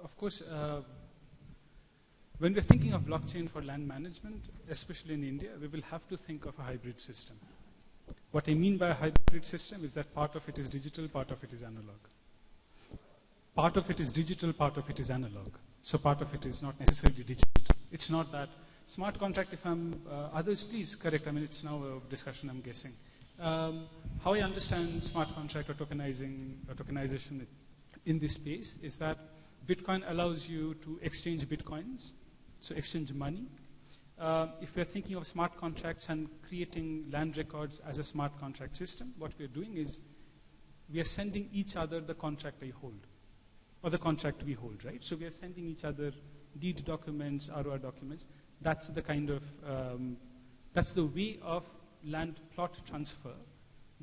of course when we're thinking of blockchain for land management, especially in India, we will have to think of a hybrid system. What I mean by a hybrid system is that part of it is digital, part of it is analog. Part of it is digital, part of it is analog. So part of it is not necessarily digital. It's not that smart contract, if I'm, others please correct, I mean it's now a discussion I'm guessing. How I understand smart contract or tokenization in this space is that Bitcoin allows you to exchange Bitcoins, so exchange money. If we're thinking of smart contracts and creating land records as a smart contract system, what we're doing is we are sending each other the contract I hold, or the contract we hold, right? So we are sending each other deed documents, ROR documents. That's the kind of, that's the way of land plot transfer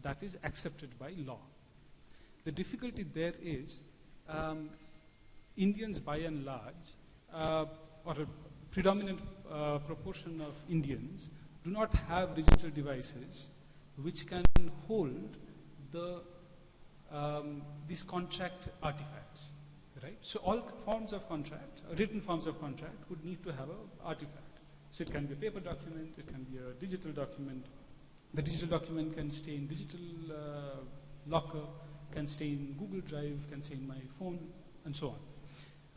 that is accepted by law. The difficulty there is Indians by and large, or a predominant proportion of Indians do not have digital devices which can hold these contract artifacts, right? So all forms of contract, written forms of contract, would need to have an artifact. So it can be a paper document, it can be a digital document. The digital document can stay in digital locker, can stay in Google Drive, can stay in my phone, and so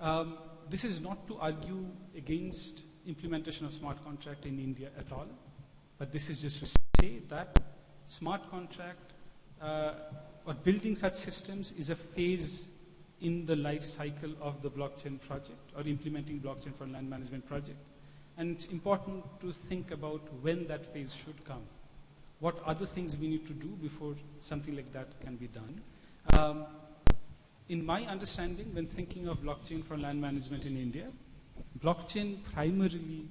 on. This is not to argue against implementation of smart contract in India at all, but this is just to say that smart contract or building such systems is a phase in the life cycle of the blockchain project, or implementing blockchain for land management project. And it's important to think about when that phase should come. What other things we need to do before something like that can be done. In my understanding, when thinking of blockchain for land management in India, blockchain primarily,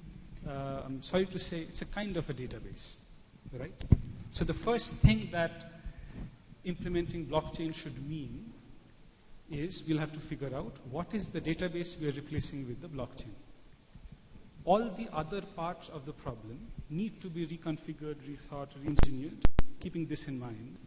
I'm sorry to say, it's a kind of a database, right? So the first thing that implementing blockchain should mean is we'll have to figure out what is the database we are replacing with the blockchain. All the other parts of the problem need to be reconfigured, rethought, re-engineered, keeping this in mind.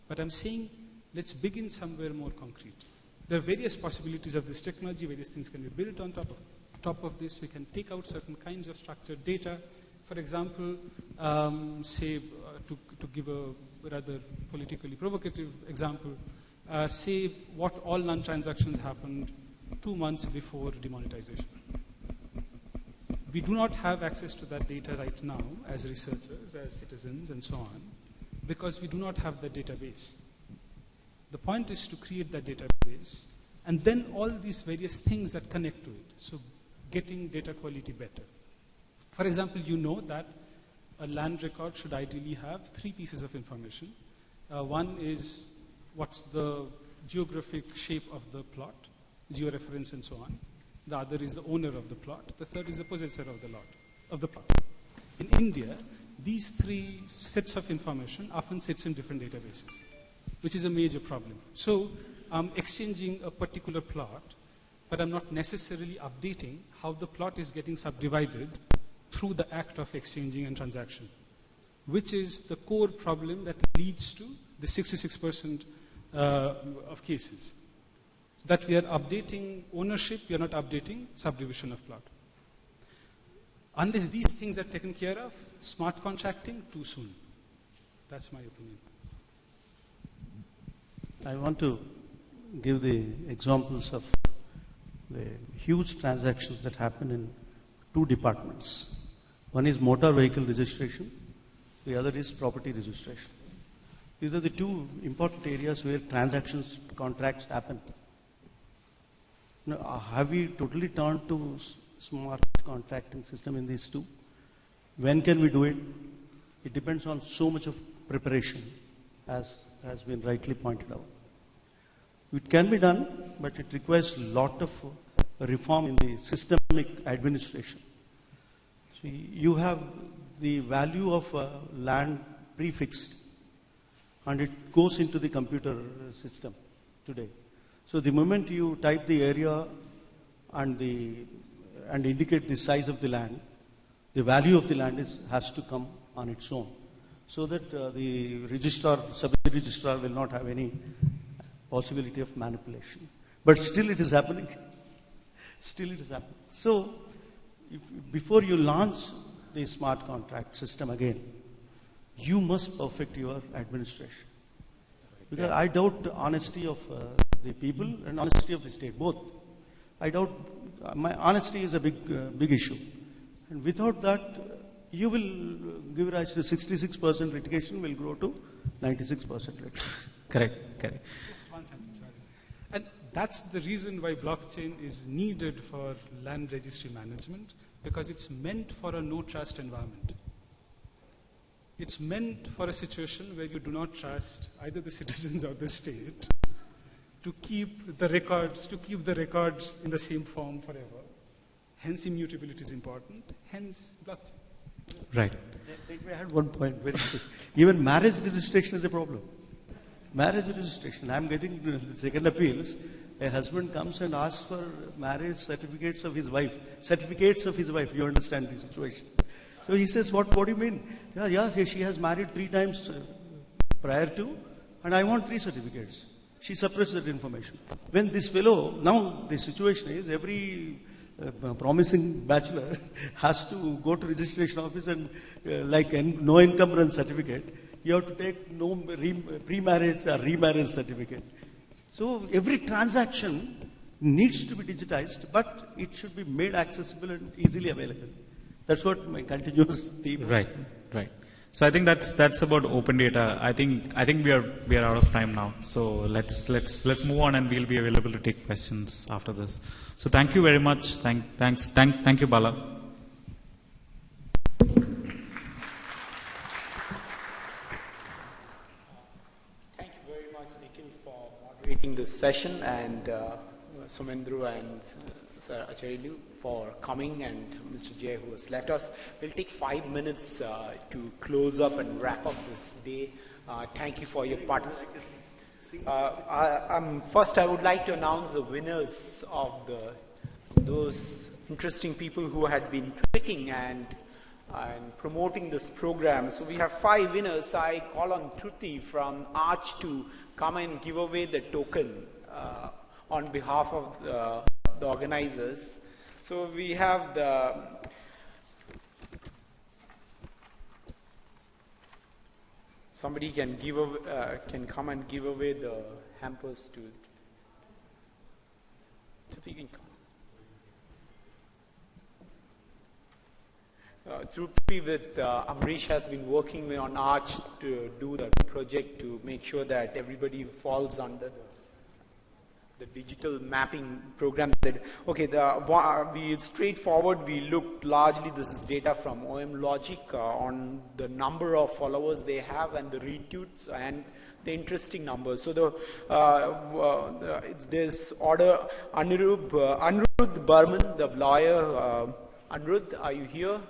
But I'm saying let's begin somewhere more concrete. There are various possibilities of this technology, various things can be built on top of this. We can take out certain kinds of structured data. For example, to give a rather politically provocative example, say what all non-transactions happened 2 months before demonetization. We do not have access to that data right now as researchers, as citizens, and so on, because we do not have the database. The point is to create that database, and then all these various things that connect to it. So getting data quality better. For example, you know that a land record should ideally have 3 pieces of information. One is what's the geographic shape of the plot, georeference and so on. The other is the owner of the plot. The third is the possessor of the plot. In India, these 3 sets of information often sits in different databases, which is a major problem. So I'm exchanging a particular plot, but I'm not necessarily updating how the plot is getting subdivided through the act of exchanging and transaction, which is the core problem that leads to the 66% of cases. That we are updating ownership, we are not updating subdivision of plot. Unless these things are taken care of, smart contracting too soon. That's my opinion. I want to give the examples of the huge transactions that happen in 2 departments. One is motor vehicle registration, the other is property registration. These are the 2 important areas where transactions, contracts happen. Now, have we totally turned to smart contracting system in these 2? When can we do it? It depends on so much of preparation, as has been rightly pointed out. It can be done, but it requires a lot of reform in the systemic administration. See, you have the value of land prefixed, and it goes into the computer system today. So the moment you type the area and indicate the size of the land, the value of the land has to come on its own, so that the registrar, sub-registrar will not have any possibility of manipulation. But still it is happening. Still it is happening. So before you launch the smart contract system again, you must perfect your administration. Because I doubt the honesty of the people and honesty of the state, both. I doubt, my honesty is a big issue. And without that, you will give rise to 66% litigation will grow to 96% litigation. Correct. Just one sentence, sorry. And that's the reason why blockchain is needed for land registry management, because it's meant for a no-trust environment. It's meant for a situation where you do not trust either the citizens or the state to keep the records in the same form forever. Hence, immutability is important. Hence, blockchain. Right. Let me add one point. Even marriage registration is a problem. Marriage registration. I'm getting the second appeals. A husband comes and asks for marriage certificates of his wife. You understand the situation. So he says, what do you mean? Yeah, she has married 3 times prior to, and I want 3 certificates. She suppressed that information. When this fellow, now the situation is every promising bachelor has to go to registration office and like no encumbrance certificate, you have to take no pre-marriage or remarriage certificate. So every transaction needs to be digitized, but it should be made accessible and easily available. That's what my continuous theme. Right. So I think that's about open data. I think we are out of time now. So let's move on, and we'll be available to take questions after this. So thank you very much. Thank you, Bala. Thank you very much, Nikhil, for moderating this session, and Sumendru and Sir Acharyulu for coming, and Mr. Jay, who has left us. We'll take 5 minutes to close up and wrap up this day. Thank you for your participation. First, I would like to announce the winners of those interesting people who had been tweeting and promoting this program. So we have 5 winners. I call on Truthi from Arch to come and give away the token on behalf of the organizers. So we have somebody can come and give away the hampers to. Truthi can come. Truthi with Amrish has been working on Arch to do the project to make sure that everybody falls under the digital mapping program. Okay, it's straightforward. We looked largely, this is data from OM Logic on the number of followers they have and the retweets and the interesting numbers. So it's this order, Anirudh Burman, the lawyer. Anirudh, are you here?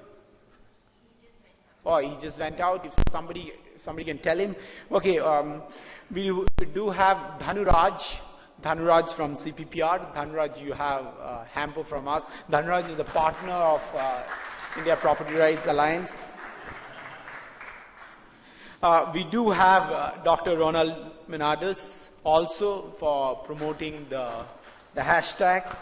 Oh, he just went out. If somebody can tell him. Okay, we do have Dhanuraj from CPPR. Dhanuraj, you have a hamper from us. Dhanuraj is the partner of India Property Rights Alliance. We do have Dr. Ronald Menardis also for promoting the hashtag.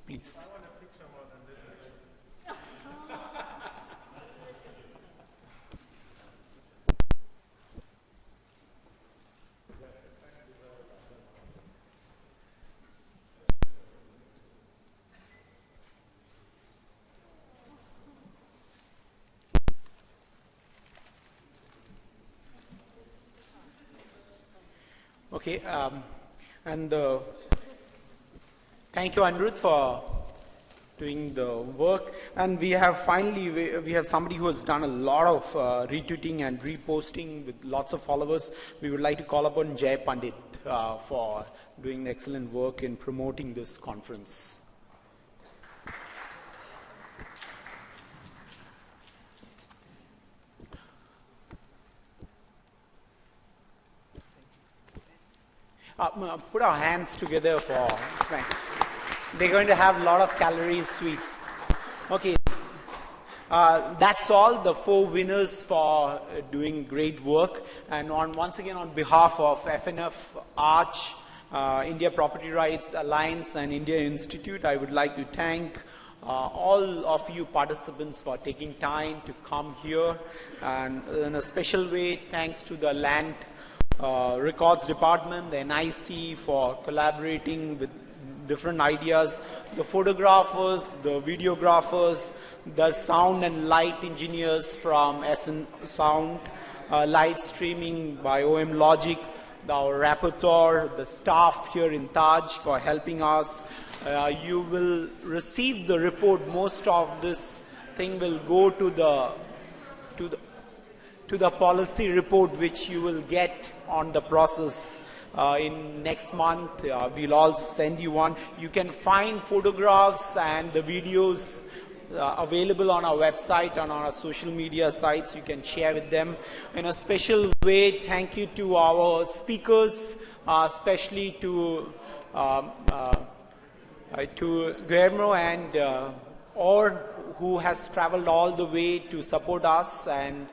Please. Okay, thank you, Anirudh, for doing the work. And we have somebody who has done a lot of retweeting and reposting with lots of followers. We would like to call upon Jay Pandit for doing excellent work in promoting this conference. Put our hands together for Sven. They're going to have a lot of calorie sweets. Okay, that's all the 4 winners for doing great work. And once again, on behalf of FNF, Arch, India Property Rights Alliance, and India Institute, I would like to thank all of you participants for taking time to come here. And in a special way, thanks to the Land Records Department, the NIC, for collaborating with different ideas, the photographers, the videographers, the sound and light engineers from SN Sound, live streaming by OM Logic, our rapporteur, the staff here in Taj for helping us. You will receive the report. Most of this thing will go to the policy report, which you will get on the process in next month. We'll all send you one. You can find photographs and the videos available on our website, on our social media sites. You can share with them. In a special way, thank you to our speakers, especially to Guillermo and who has traveled all the way to support us and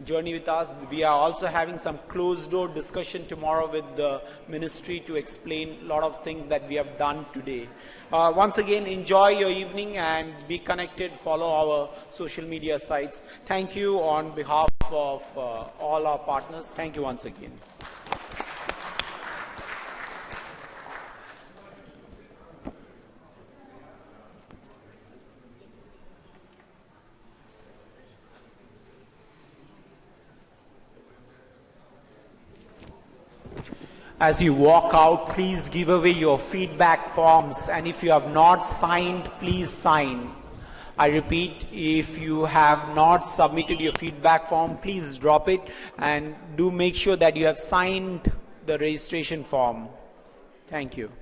journey with us. We are also having some closed door discussion tomorrow with the ministry to explain a lot of things that we have done today. Once again, enjoy your evening and be connected. Follow our social media sites. Thank you on behalf of all our partners. Thank you once again. As you walk out, please give away your feedback forms, and if you have not signed, please sign. I repeat, if you have not submitted your feedback form, please drop it, and do make sure that you have signed the registration form. Thank you.